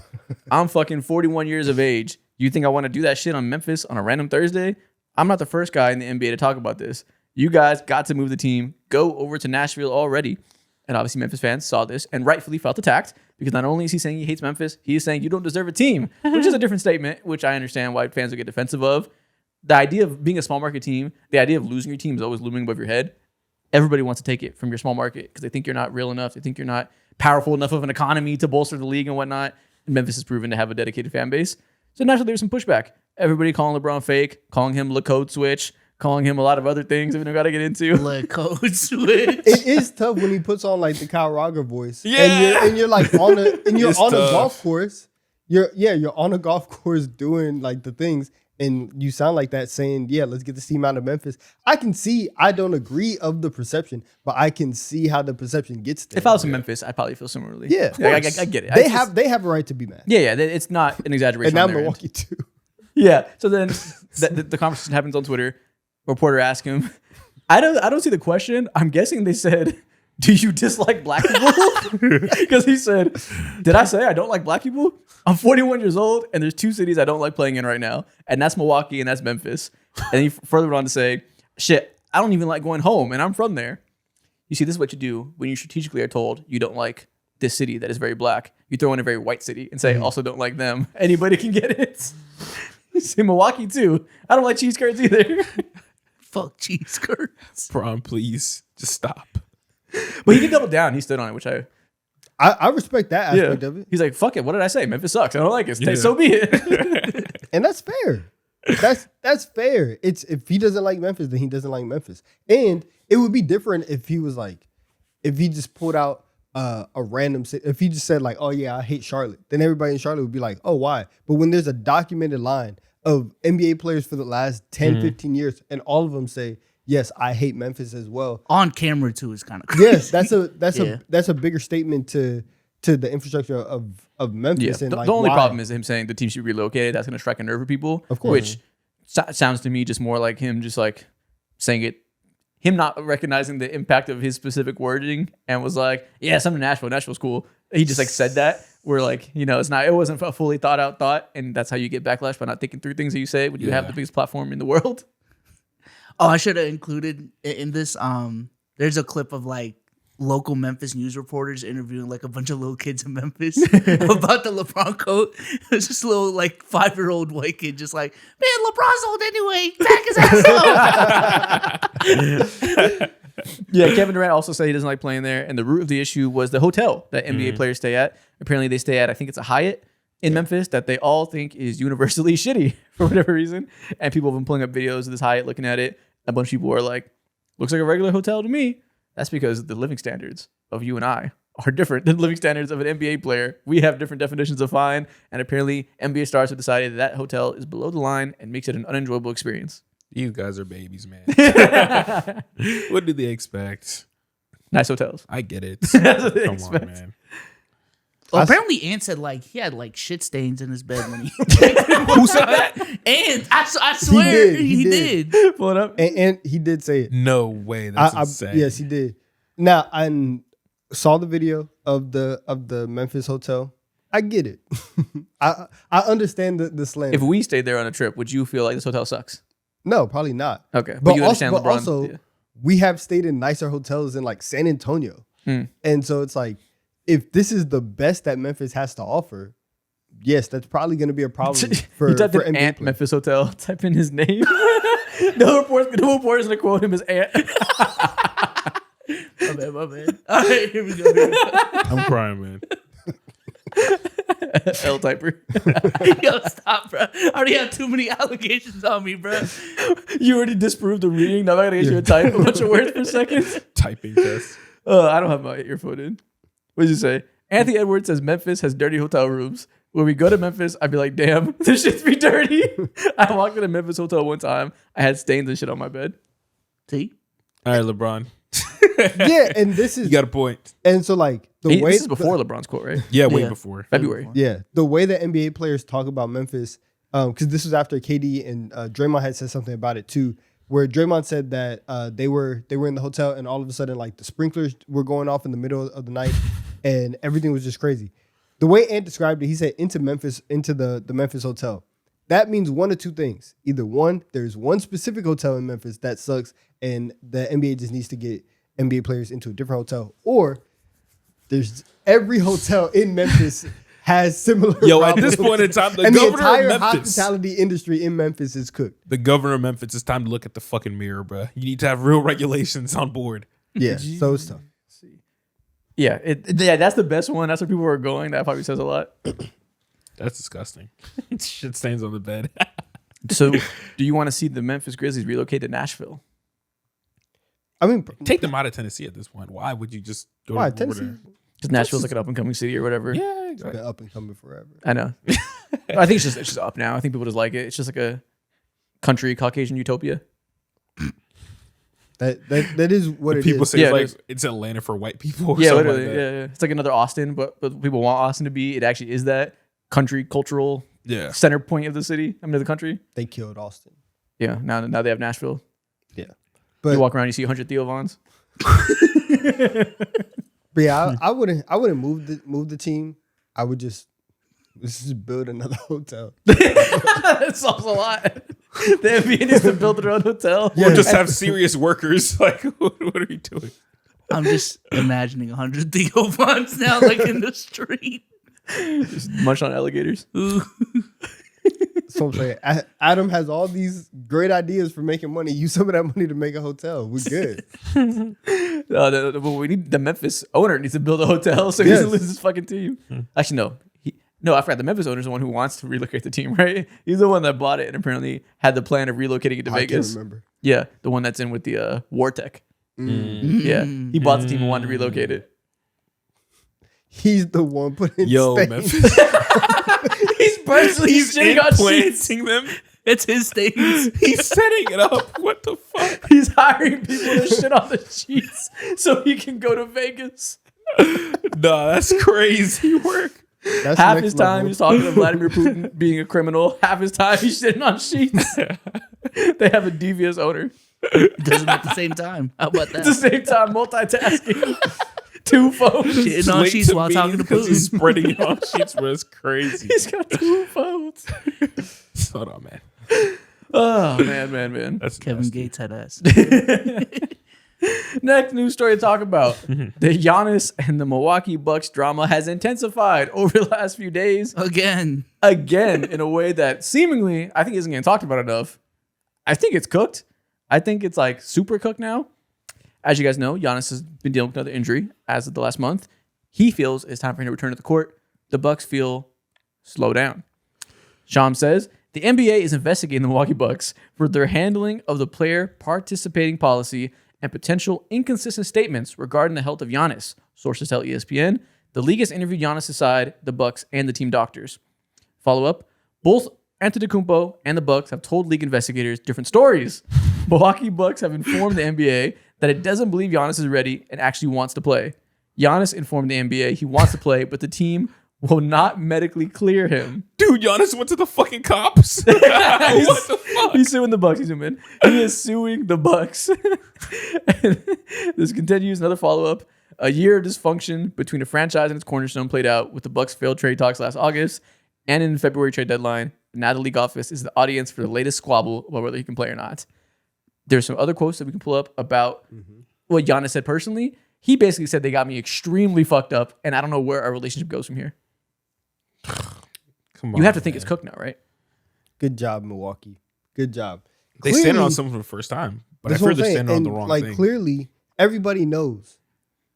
I'm fucking 41 years of age. You think I want to do that shit on Memphis on a random Thursday? I'm not the first guy in the NBA to talk about this. You guys got to move the team. Go over to Nashville already. And obviously Memphis fans saw this and rightfully felt attacked because not only is he saying he hates Memphis, he is saying you don't deserve a team, which is a different statement, which I understand why fans would get defensive of. The idea of being a small market team, the idea of losing your team is always looming above your head. Everybody wants to take it from your small market because they think you're not real enough. They think you're not powerful enough of an economy to bolster the league and whatnot. And Memphis has proven to have a dedicated fan base. So naturally, there's some pushback. Everybody calling LeBron fake, calling him Le Code Switch, calling him a lot of other things that we don't got to get into. Le Code Switch. It is tough when he puts on like the Kyle Rogers voice. Yeah. And you're like on a It's a tough. golf course. You're on a golf course doing like the things, and you sound like that saying, yeah, let's get this team out of Memphis. I can see, I don't agree of the perception, but I can see how the perception gets there. If I was in Memphis, I'd probably feel similarly. Yeah, of I course. get it. They have a right to be mad. Yeah, it's not an exaggeration. And now on their end. Milwaukee too. Yeah. So then the conversation happens on Twitter. Reporter asked him, I don't see the question. I'm guessing they said, do you dislike black people? Because he said, did I say I don't like black people? I'm 41 years old and there's two cities I don't like playing in right now. And that's Milwaukee and that's Memphis. And he further went on to say, shit, I don't even like going home and I'm from there. You see, this is what you do when you strategically are told you don't like this city that is very black. You throw in a very white city and say, also don't like them. Anybody can get it. You say Milwaukee too. I don't like cheese curds either. Fuck cheese curds. Prom, please. Just stop. But he did double down. He stood on it, which I respect that aspect of it. He's like, fuck it. What did I say? Memphis sucks. I don't like it. Yeah. So be it. And that's fair. That's fair. It's if he doesn't like Memphis, then he doesn't like Memphis. And it would be different if he was like, if he just pulled out a random city. If he just said like, oh yeah, I hate Charlotte, then everybody in Charlotte would be like, oh, why? But when there's a documented line of NBA players for the last 10, 15 years, and all of them say, yes, I hate Memphis as well. On camera too is kind of crazy. Yes, Yeah. that's a bigger statement to the infrastructure of Memphis. Yeah. And The like, only why. problem is him saying the team should be relocated. That's going to strike a nerve with people. Of course. Which sounds to me just more like him just like saying it, him not recognizing the impact of his specific wording and was like, yeah, some to Nashville. Nashville's cool. He just like said that. We're like, it wasn't a fully thought out thought. And that's how you get backlash by not thinking through things that you say when you have the biggest platform in the world. Oh, I should have included in this. There's a clip of like local Memphis news reporters interviewing like a bunch of little kids in Memphis about the LeBron quote. It's just a little like 5-year-old white kid just like, man, LeBron's old anyway. Back his ass up. Yeah, Kevin Durant also said he doesn't like playing there. And the root of the issue was the hotel that NBA players stay at. Apparently they stay at, I think it's a Hyatt in Memphis that they all think is universally shitty for whatever reason. And people have been pulling up videos of this Hyatt looking at it. A bunch of people are like, looks like a regular hotel to me. That's because the living standards of you and I are different than the living standards of an NBA player. We have different definitions of fine. And apparently NBA stars have decided that hotel is below the line and makes it an unenjoyable experience. You guys are babies, man. What do they expect? Nice hotels. I get it. That's what they Come expect. on, man. Well, apparently, Ant said like he had like shit stains in his bed when he. Who said that? And I swear he did. Pull it up. And he did say it. No way. That's insane. Yes, he did. Now I saw the video of the Memphis hotel. I get it. I understand the slang. If we stayed there on a trip, would you feel like this hotel sucks? No, probably not. Okay. But you also, understand LeBron. also we have stayed in nicer hotels in like San Antonio. And so it's like, if this is the best that Memphis has to offer, yes, that's probably going to be a problem for you typed in NBA Ant players. Memphis Hotel. Type in his name. No reporter's gonna quote him as Ant. My bad. All right, here we go. I'm crying, man. L typer. Yo, stop, bro. I already have too many allegations on me, bro. You already disproved the reading. Now I gotta get you to type a bunch of words per second. Typing test. I don't have my earphone in. What did you say? Anthony Edwards says Memphis has dirty hotel rooms. when we go to Memphis, I'd be like, damn, this shit's be dirty. I walked in a Memphis hotel one time. I had stains and shit on my bed. See? All right, LeBron. Yeah, and this is You got a point. and so like the way This is before LeBron's quote, right? Yeah, way Yeah. before. February. Yeah, the way that NBA players talk about Memphis, because this was after KD and Draymond had said something about it too, where Draymond said that they were in the hotel and all of a sudden like the sprinklers were going off in the middle of the night and everything was just crazy. The way Ant described it, he said into the Memphis hotel. That means one of two things. Either one, there's one specific hotel in Memphis that sucks and the NBA just needs to get NBA players into a different hotel, or there's every hotel in Memphis has similar Yo, at problems. this point in time, the and the governor entire of Memphis, hospitality industry in Memphis is cooked. the governor of Memphis, it's time to look at the fucking mirror, bro. You need to have real regulations on board. Yeah, so it's tough. Yeah, that's the best one. That's where people are going. That probably says a lot. That's disgusting. Shit stains on the bed. So, do you want to see the Memphis Grizzlies relocate to Nashville? I mean, Take them out of Tennessee at this point. Why would you just go why to Tennessee Because Nashville's like an up and coming city or whatever. Yeah, been exactly. up and coming forever. I know. I think it's just up now. I think people just like it. It's just like a country Caucasian utopia. That is what it People is. say Yeah, it's it like is. it's Atlanta for white people. Or Yeah, something literally. like that. Yeah. It's like another Austin, but people want Austin to be. It actually is that country cultural Yeah. center point of the city. I mean, of the country. They killed Austin. Yeah. Now they have Nashville. Yeah, You but walk around, you see 100 Theo Vons. but yeah, I wouldn't move the team. I would just build another hotel. That solves a lot. The NBA needs to build their own hotel. Or just have serious workers. Like, what are you doing? I'm just imagining 100 Theo Vons now, like in the street. Just munch on alligators. Ooh. So I'm saying, Adam has all these great ideas for making money. Use some of that money to make a hotel. We're good. We need the Memphis owner needs to build a hotel so he doesn't Yes. lose his fucking team. Actually, no. No, I forgot. The Memphis owner is the one who wants to relocate the team, right? He's the one that bought it and apparently had the plan of relocating it to I can't Vegas. remember. Yeah, the one that's in with the Wartech. Mm. Yeah, he bought the team and wanted to relocate it. He's the one putting Yo, stains. Memphis. He's personally He's shitting on sheets. implanting them. It's his stains. He's setting it up. What the fuck? He's hiring people to shit on the sheets so he can go to Vegas. No, that's crazy work. That's Half next his time level. he's talking to Vladimir Putin being a criminal. Half his time he's shitting on sheets. They have a devious owner. Does it at the same time. How about At the that? same time, multitasking. Two phones. Shitting on Link sheets to while me talking to because He's Putin. spreading it on sheets, bro. It's crazy. He's got two phones. Hold on, man. Oh, man. That's Kevin nasty. Gates had ass. Next news story to talk about. The Giannis and the Milwaukee Bucks drama has intensified over the last few days. Again. Again, in a way that seemingly, I think isn't getting talked about enough. I think it's cooked. I think it's like super cooked now. As you guys know, Giannis has been dealing with another injury as of the last month. He feels it's time for him to return to the court. The Bucks feel slow down. Sham says the NBA is investigating the Milwaukee Bucks for their handling of the player participating policy and potential inconsistent statements regarding the health of Giannis. Sources tell ESPN. The league has interviewed Giannis' side, the Bucks, and the team doctors. Follow up: both Antetokounmpo and the Bucks have told league investigators different stories. Milwaukee Bucks have informed the NBA that it doesn't believe Giannis is ready and actually wants to play. Giannis informed the NBA he wants to play, but the team will not medically clear him. Dude, Giannis went to the fucking cops. What the fuck? He's suing the Bucks. He is suing the Bucks. This continues. Another follow-up. A year of dysfunction between the franchise and its cornerstone played out with the Bucks' failed trade talks last August and in the February trade deadline. Now the league office is the audience for the latest squabble about whether he can play or not. There's some other quotes that we can pull up about what Giannis said personally. He basically said they got me extremely fucked up, and I don't know where our relationship goes from here. Come on, You have to think man. it's cooked now, right? Good job, Milwaukee. Good job. They standing Clearly- on something for the first time, but I That's fear what I'm they're saying. standing on the And, wrong like, thing. clearly, everybody knows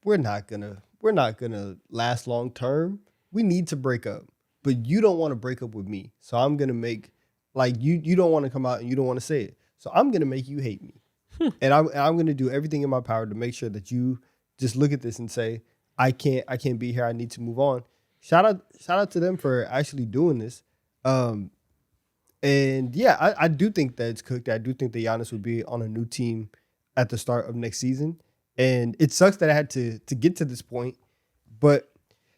we're not gonna last long term. We need to break up, but you don't want to break up with me, so I'm gonna make like you don't want to come out and you don't want to say it, so I'm gonna make you hate me, and I'm gonna do everything in my power to make sure that you just look at this and say I can't be here. I need to move on. shout out to them for actually doing this. And yeah, I do think that it's cooked. I do think that Giannis would be on a new team at the start of next season. And it sucks that I had to get to this point. But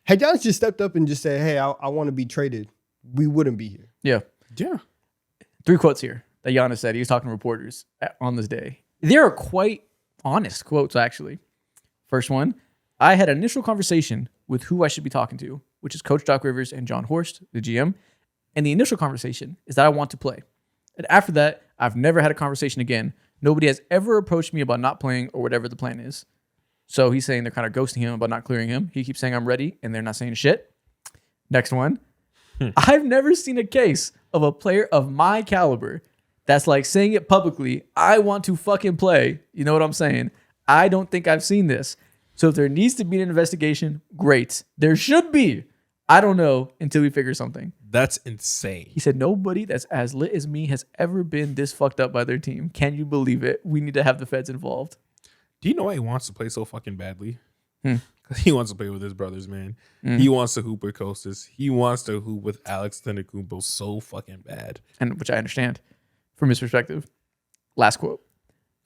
had Giannis just stepped up and just said, hey, I want to be traded, we wouldn't be here. Yeah. Yeah. 3 quotes here that Giannis said. He was talking to reporters on this day. They are quite honest quotes, actually. First one, I had an initial conversation with who I should be talking to, which is Coach Doc Rivers and John Horst, the GM. And the initial conversation is that I want to play. And after that, I've never had a conversation again. Nobody has ever approached me about not playing or whatever the plan is. So he's saying they're kind of ghosting him about not clearing him. He keeps saying I'm ready, and they're not saying shit. Next one. I've never seen a case of a player of my caliber that's like saying it publicly, I want to fucking play. You know what I'm saying? I don't think I've seen this. So if there needs to be an investigation, great. There should be. I don't know until we figure something. That's insane. He said, nobody that's as lit as me has ever been this fucked up by their team. Can you believe it? We need to have the feds involved. Do you know why he wants to play so fucking badly? Because he wants to play with his brothers, man. He wants to hoop with Kostas. He wants to hoop with Alex Antetokounmpo so fucking bad. And which I understand from his perspective. Last quote.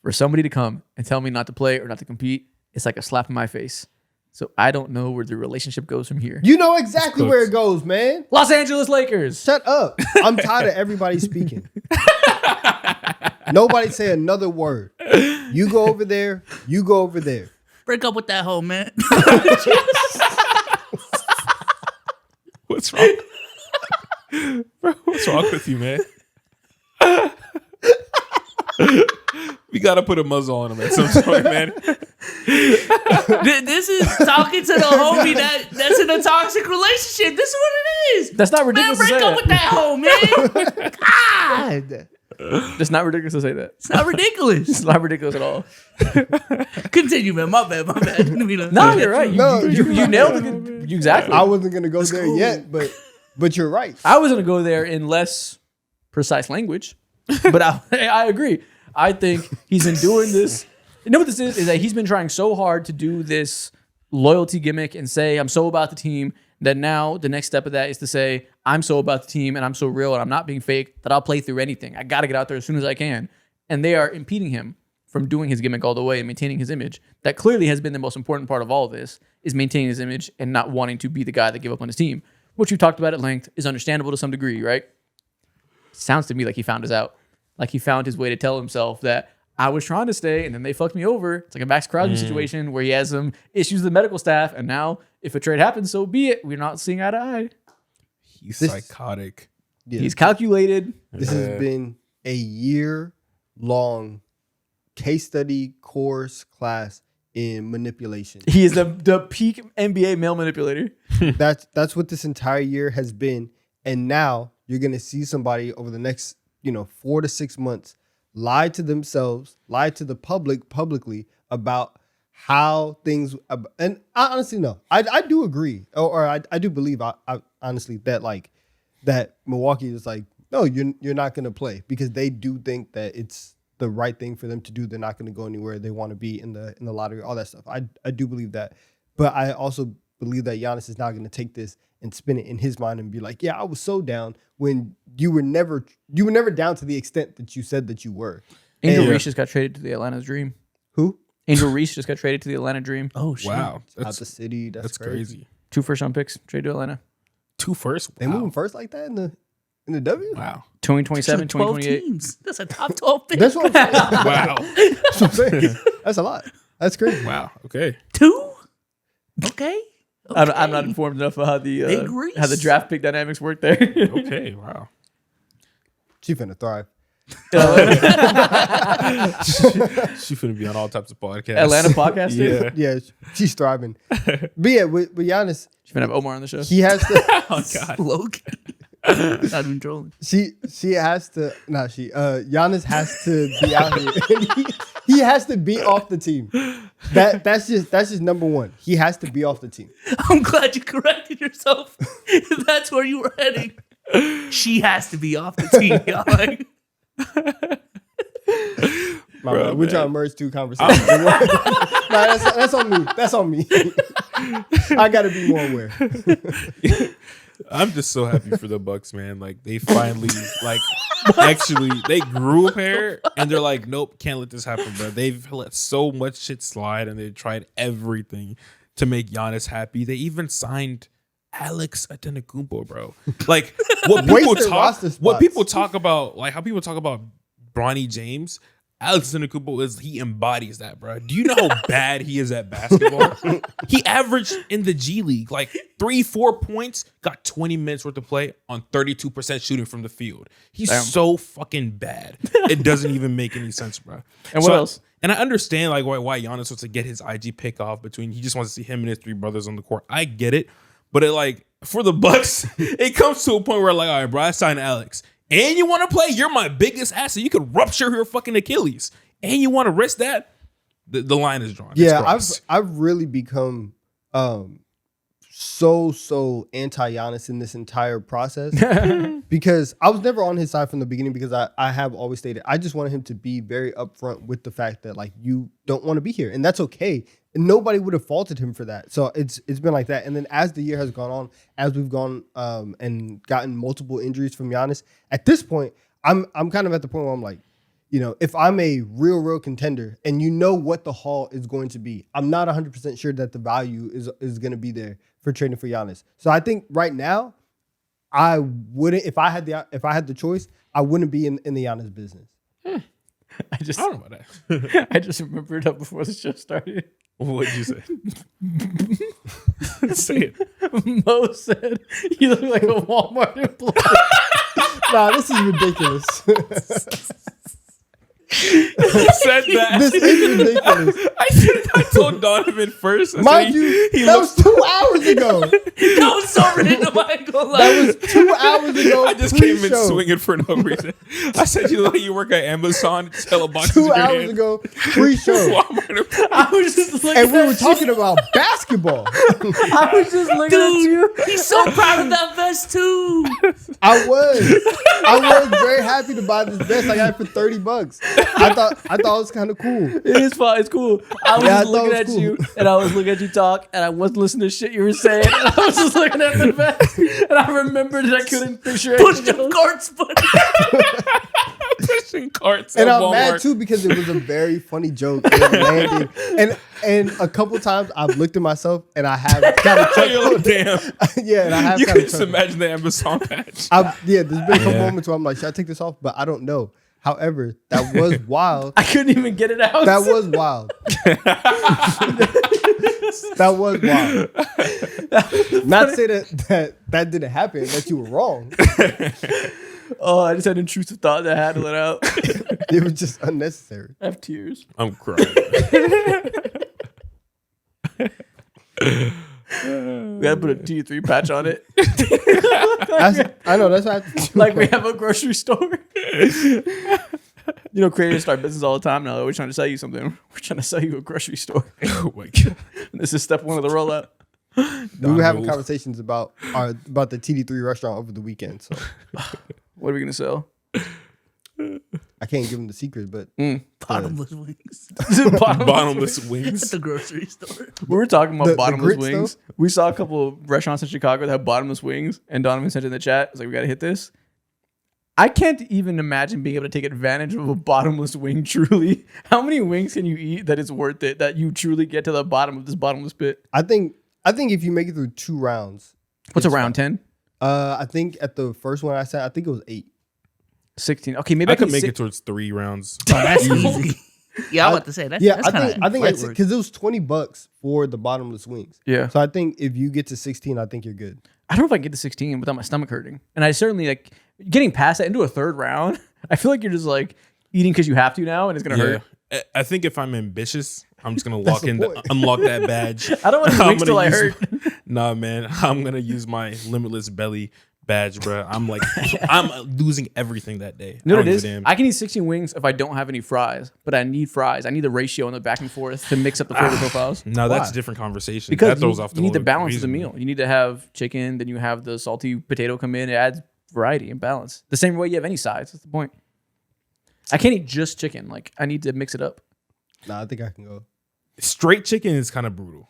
For somebody to come and tell me not to play or not to compete, it's like a slap in my face. So I don't know where the relationship goes from here. You know exactly where it goes, man. Los Angeles Lakers. Shut up. I'm tired of everybody speaking. Nobody say another word. You go over there. You go over there. Break up with that hoe, man. What's wrong? Bro, what's wrong with you, man? We gotta put a muzzle on him at some point, man. This is talking to the homie that's in a toxic relationship. This is what it is. That's not Man, ridiculous to break say up with that hoe, man. God. That's not ridiculous to say that. It's not ridiculous. It's not ridiculous at all. Continue, man. My bad. No, you're right. No, You nailed it. Exactly. I wasn't gonna go there yet, but you're right. I was going to go there in less precise language, but I agree. I think he's been doing this. You know what this is? Is that he's been trying so hard to do this loyalty gimmick and say, I'm so about the team, that now the next step of that is to say, I'm so about the team and I'm so real and I'm not being fake that I'll play through anything. I got to get out there as soon as I can. And they are impeding him from doing his gimmick all the way and maintaining his image. That clearly has been the most important part of all of this, is maintaining his image and not wanting to be the guy that gave up on his team, which we've talked about at length is understandable to some degree, right? Sounds to me like he found his out. Like he found his way to tell himself that I was trying to stay and then they fucked me over. It's like a Max Crosby situation where he has some issues with the medical staff. And now if a trade happens, so be it. We're not seeing eye to eye. He's psychotic. Yeah. He's calculated. This has been a year-long case study course class in manipulation. He is the peak NBA male manipulator. That's what this entire year has been. And now you're gonna see somebody over the next 4 to 6 months lie to themselves, lie to the public publicly about how things. And I honestly know I do agree, or I do believe I honestly that Milwaukee is like, no, you're not gonna play, because they do think that it's the right thing for them to do. They're not gonna go anywhere. They want to be in the lottery, all that stuff. I do believe that, but I also believe that Giannis is not gonna take this and spin it in his mind and be like, yeah, I was so down, when you were never down to the extent that you said that you were. Angel Reese just got traded to the Atlanta Dream. Who? Angel Reese just got traded to the Atlanta Dream. Oh, shit. Wow. Out the city. That's crazy. 2 first-round picks traded to Atlanta. 2 first. They moving first like that in the W? Wow. 2027, 12 2028. teams. That's a top 12 pick. That's what I'm saying. Wow. That's what I'm saying. That's a lot. That's crazy. Wow. Okay. 2? Okay. I'm not informed enough of how the draft pick dynamics work there. Okay. Wow. She finna thrive. She finna be on all types of podcasts. Atlanta podcast. Yeah. Yeah, she's thriving. But yeah, with Giannis, She's gonna have Omar on the show. he has to. Oh God. Loki. Not even trolling. She has to. No, Giannis has to be out here. He has to be off the team. That's just number one. He has to be off the team. I'm glad you corrected yourself. That's where you were heading. She has to be off the team, y'all. Like, We're trying to merge two conversations. Nah, that's on me. That's on me. I gotta be more aware. I'm just so happy for the Bucks, man. Like they finally, like, actually, they grew a pair, and they're like, nope, can't let this happen, bro. They've let so much shit slide, and they've tried everything to make Giannis happy. They even signed Alex Antetokounmpo, bro. Like what people talk about, like how people talk about Bronny James. Alex Antetokounmpo he embodies that, bro. Do you know how bad he is at basketball? He averaged in the G League like 3-4 points, got 20 minutes worth of play on 32% shooting from the field. He's so fucking bad. It doesn't even make any sense, bro. And what else? And I understand like why Giannis wants to get his IG pick off between. He just wants to see him and his three brothers on the court. I get it, but it like for the Bucks, it comes to a point where like, all right, bro, I signed Alex. And you want to play? You're my biggest asset. You could rupture your fucking Achilles. And you want to risk that? The line is drawn. Yeah, I've really become so anti Giannis in this entire process because I was never on his side from the beginning because I have always stated I just wanted him to be very upfront with the fact that like you don't want to be here, and that's okay. And nobody would have faulted him for that. So it's been like that. And then as the year has gone on, as we've gone and gotten multiple injuries from Giannis, at this point, I'm kind of at the point where I'm like, you know, if I'm a real contender and you know what the haul is going to be, I'm not 100% sure that the value is going to be there for trading for Giannis. So I think right now, I wouldn't, if I had the choice, I wouldn't be in the Giannis business. I don't know about that. I just remembered up before the show started. What did you say? Say it. Mo said you look like a Walmart employee. Nah, this is ridiculous. Said that. This is ridiculous. I told Donovan first. Mind you, that was 2 hours ago. That was so random. I ain't gonna lie. That was 2 hours ago. I just came in pre-show. swinging for no reason. I said you look like you work at Amazon, sell a box 2 hours ago, pre-show. I was just looking And we at were talking about basketball. I was just looking at you. He's so proud of that vest too. I was very happy to buy this vest. I got it for $30. I thought it was kind of cool. It is fine. It's cool. I was Yeah, I just thought looking it at was cool. you, and I was looking at you talk, and I wasn't listening to shit you were saying. And I was just looking at the vest, and I remembered that I couldn't picture Push anything the else. carts, but pushing carts. And at I'm mad Walmart. too because it was a very funny joke. And it landed. And a couple times I've looked at myself and I have kind of You're like, chuckled. damn. Yeah, and I have You kind can of just chuckled. imagine the Amazon patch. There's been a couple moments where I'm like, should I take this off? But I don't know. However, that was wild. I couldn't even get it out. That was wild. That was wild. Not to say that didn't happen, that you were wrong. Oh, I just had an intrusive thought that I had to let out. It was just unnecessary. I have tears. I'm crying. We gotta put a T3 patch on it, I know, that's why I have to do like we that. have a grocery store. You know, creators start business all the time now. We're trying to sell you something. We're trying to sell you a grocery store. Oh my god. This is step one of the rollout. We were having conversations about the TD3 restaurant over the weekend, so What are we gonna sell? I can't give them the secret, but bottomless wings Bottomless at wings. the grocery store. We were talking about The bottomless grits, wings. though? We saw a couple of restaurants in Chicago that have bottomless wings, and Donovan sent it in the chat. It's like, we gotta hit this. I can't even imagine being able to take advantage of a bottomless wing. Truly, how many wings can you eat that it's worth it? That you truly get to the bottom of this bottomless pit. I think if you make it through 2 rounds, What's a it's round? 10, I think at the first one I said, I think it was 8. 16. Okay, maybe I, I could can make sit- it towards 3 rounds. Oh, that's easy. Yeah, I'm about to say that's Yeah, that's I think light work. because it was $20 for the bottomless wings. Yeah. So I think if you get to 16, I think you're good. I don't know if I can get to 16 without my stomach hurting. And I certainly like getting past that into a third round. I feel like you're just like eating because you have to now, and it's gonna hurt. I think if I'm ambitious, I'm just gonna That's walk in, the point. unlock that badge. I don't want to I'm wings gonna till I use hurt. Nah, man, I'm gonna use my limitless belly badge, bro. I'm like, I'm losing everything that day. You know what I it don't is? give a damn. I can eat 16 wings if I don't have any fries, but I need fries. I need the ratio and the back and forth to mix up the flavor profiles. No, that's Why? a different conversation. Because that throws off the you need the whole balance of the reason. meal. You need to have chicken, then you have the salty potato come in. It adds variety and balance. The same way you have any sides. That's the point. I can't eat just chicken. Like, I need to mix it up. Nah, I think I can go. Straight chicken is kind of brutal.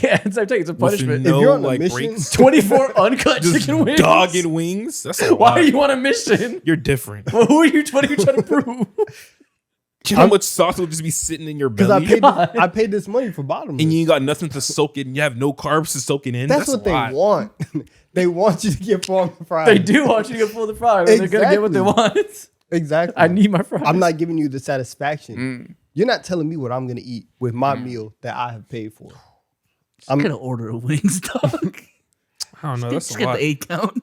Yeah, it's like it's a with punishment. no If you're on a like mission- breaks. 24 uncut Just chicken wings. dogged wings. That's a Why lot. are you on a mission? You're different. Well, what are you trying to prove? You know how much sauce will just be sitting in your Because belly? I paid this money for bottomless. And you ain't got nothing to soak it, and you have no carbs to soak it in. That's what a they lot. want. They want you to get full on the fries. They do want you to get full of the fries. And they're gonna get what they want. Exactly. I need my fries. I'm not giving you the satisfaction. You're not telling me what I'm gonna eat with my meal that I have paid for. I'm gonna order a wings, dog. I don't know. That's Just a get lot. the 8 count.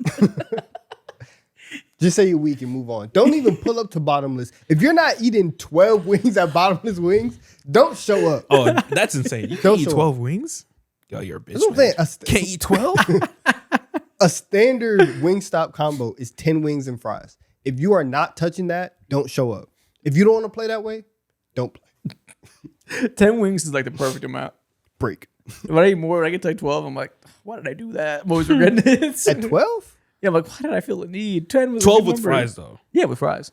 Just say you're weak and move on. Don't even pull up to bottomless. If you're not eating 12 wings at bottomless wings, don't show up. Oh, that's insane. You Don't can't eat show 12 wings? Yo, you're a bitch. That's what I'm man. saying. Can't eat 12? A standard Wingstop combo is 10 wings and fries. If you are not touching that, don't show up. If you don't want to play that way, don't play. 10 wings is like the perfect amount. Break. If I eat more, when I get to like 12, I'm like, why did I do that? I'm always regretting it. At 12? Yeah, I'm like, why did I feel the need? 10 was a 12 good with number. fries, though. Yeah, with fries.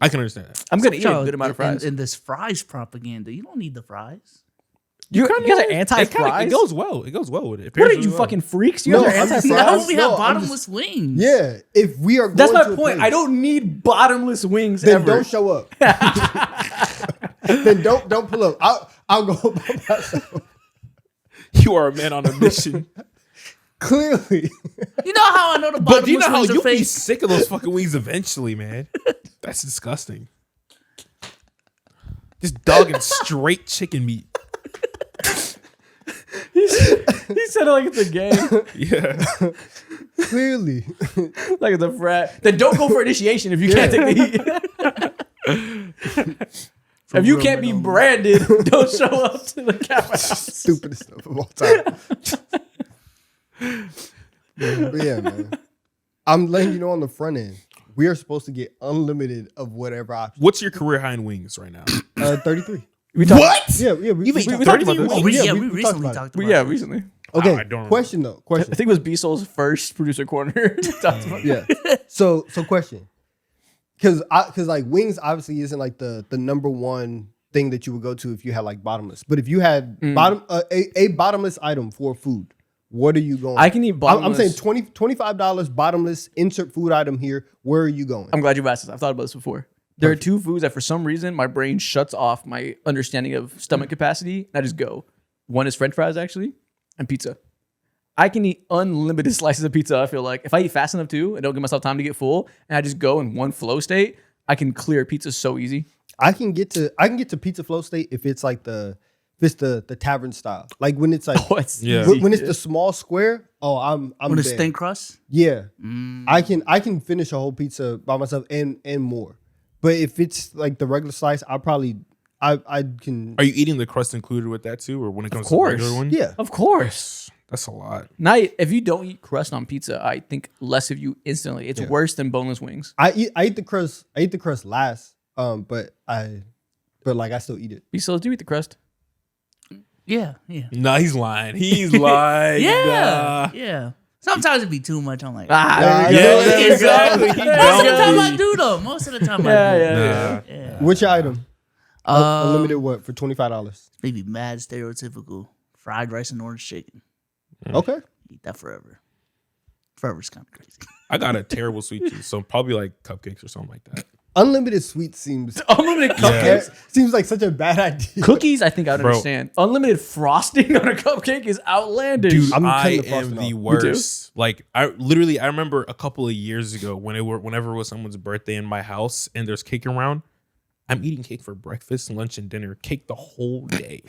I can understand that. I'm gonna eat a Yo, good amount of fries. In this fries propaganda, you don't need the fries. You guys are It kinda- anti-fries? It goes well. It goes well with it. It What are pairs you, really well. fucking freaks? You No, guys are I'm just anti-fries? Now we have no, I'm bottomless wings. Yeah. If we are going That's my to a point. place, I don't need bottomless wings then ever. don't show up. Then don't pull up. I'll go by myself. You are a man on a mission. Clearly. You know how I know the bottomless But do you know how wings are you'll be fake? sick of those fucking wings eventually, man? That's disgusting. Just dogging straight chicken meat. He said it like it's a game, Yeah. Clearly. like it's a frat. Then don't go for initiation if you can't take the heat. If you can't be branded, don't show up to the cafeteria. Stupidest stuff of all time. But yeah, man. I'm letting you know on the front end, we are supposed to get unlimited of whatever option. What's your career high in wings right now? 33. What? Yeah, we You've eaten we talked about 30 this. Oh, wings? we we recently talked talked about about Yeah, it. recently. Okay, I don't remember. question though. I Question. think it was Beasel's first producer corner. Talked about Yeah. So question. Because like wings obviously isn't like the number one thing that you would go to if you had like bottomless. But if you had a bottomless item for food, what are you going? I can eat bottomless. I'm saying $25 bottomless insert food item here. Where are you going? I'm glad you asked this. I've thought about this before. There are two foods that for some reason my brain shuts off my understanding of stomach capacity. And I just go. One is French fries actually, and pizza. I can eat unlimited slices of pizza. I feel like if I eat fast enough too, and don't give myself time to get full, and I just go in one flow state, I can clear pizza so easy. I can get to pizza flow state if it's like the tavern style. Like when it's like Oh, it's Yeah. easy. when it's the small square. Oh, I'm When it's there. thin crust. Yeah, I can finish a whole pizza by myself and more. But if it's like the regular slice, I can. Are you eating the crust included with that too, or when it comes to course. the regular one? Yeah, Of course. That's a lot. Now, if you don't eat crust on pizza, I think less of you instantly. It's worse than boneless wings. I eat the crust. I eat the crust last. But I still eat it. Beasel, do you eat the crust? Yeah. Nah, he's lying. He's lying. Yeah. Yeah. Sometimes it'd be too much. I'm like, Yeah, there yeah, you go. exactly. He most of the time don't I do though. Most of the time Yeah, I do. yeah, yeah. Nah. Yeah. Which item? Um, Unlimited what for $25? Maybe mad stereotypical fried rice and orange chicken. Okay. Eat that forever. Forever's kind of crazy. I got a terrible sweet tooth, so probably like cupcakes or something like that. Unlimited sweet seems Unlimited cupcakes. seems like such a bad idea. Cookies, I think I would Bro. understand. Unlimited frosting on a cupcake is outlandish. Dude, I'm I cutting the am frosting the off. worst. Like I remember a couple of years ago whenever it was someone's birthday in my house and there's cake around, I'm eating cake for breakfast, lunch, and dinner. Cake the whole day.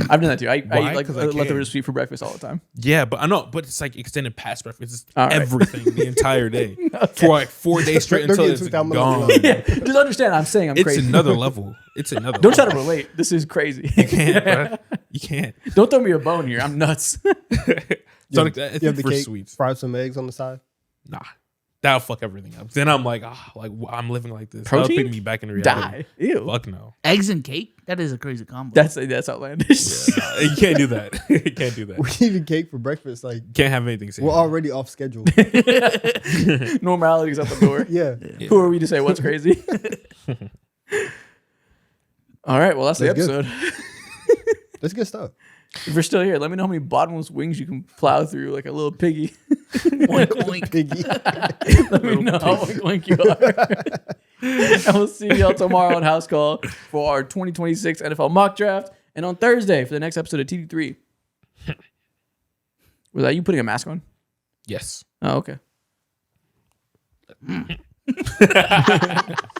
I've done that too. I Why? eat like 'Cause I leftover can. sweet for breakfast all the time. Yeah, but I know, but it's like extended past breakfast. It's All right. everything the entire day for like 4 days straight They're until getting it's 2,000 gone. Yeah, just understand. I'm saying I'm It's crazy. another level. It's another. Don't try level. to relate. This is crazy. You can't, bro. You can't. Don't throw me a bone here. I'm nuts. So You I have think the for cake, sweets, fry some eggs on the side. nah, that'll fuck everything up. Then I'm like, I'm living like this. That'll Protein? put me back in reality. Die. Ew. Fuck no. Eggs and cake? That is a crazy combo. That's outlandish. Nah, you can't do that. You can't do that. We're eating cake for breakfast. Like Can't have anything. Same. we're already off schedule. Normality's at the door. Yeah. Who are we to say what's crazy? All right. Well, that's the That's good. episode. That's good stuff. If you're still here, let me know how many bottomless wings you can plow through like a little piggy. Oink, oink. Piggy. Let me know how oink you are. And we'll see y'all tomorrow on House Call for our 2026 NFL mock draft. And on Thursday for the next episode of TD3. Was that you putting a mask on? Yes. Oh, okay.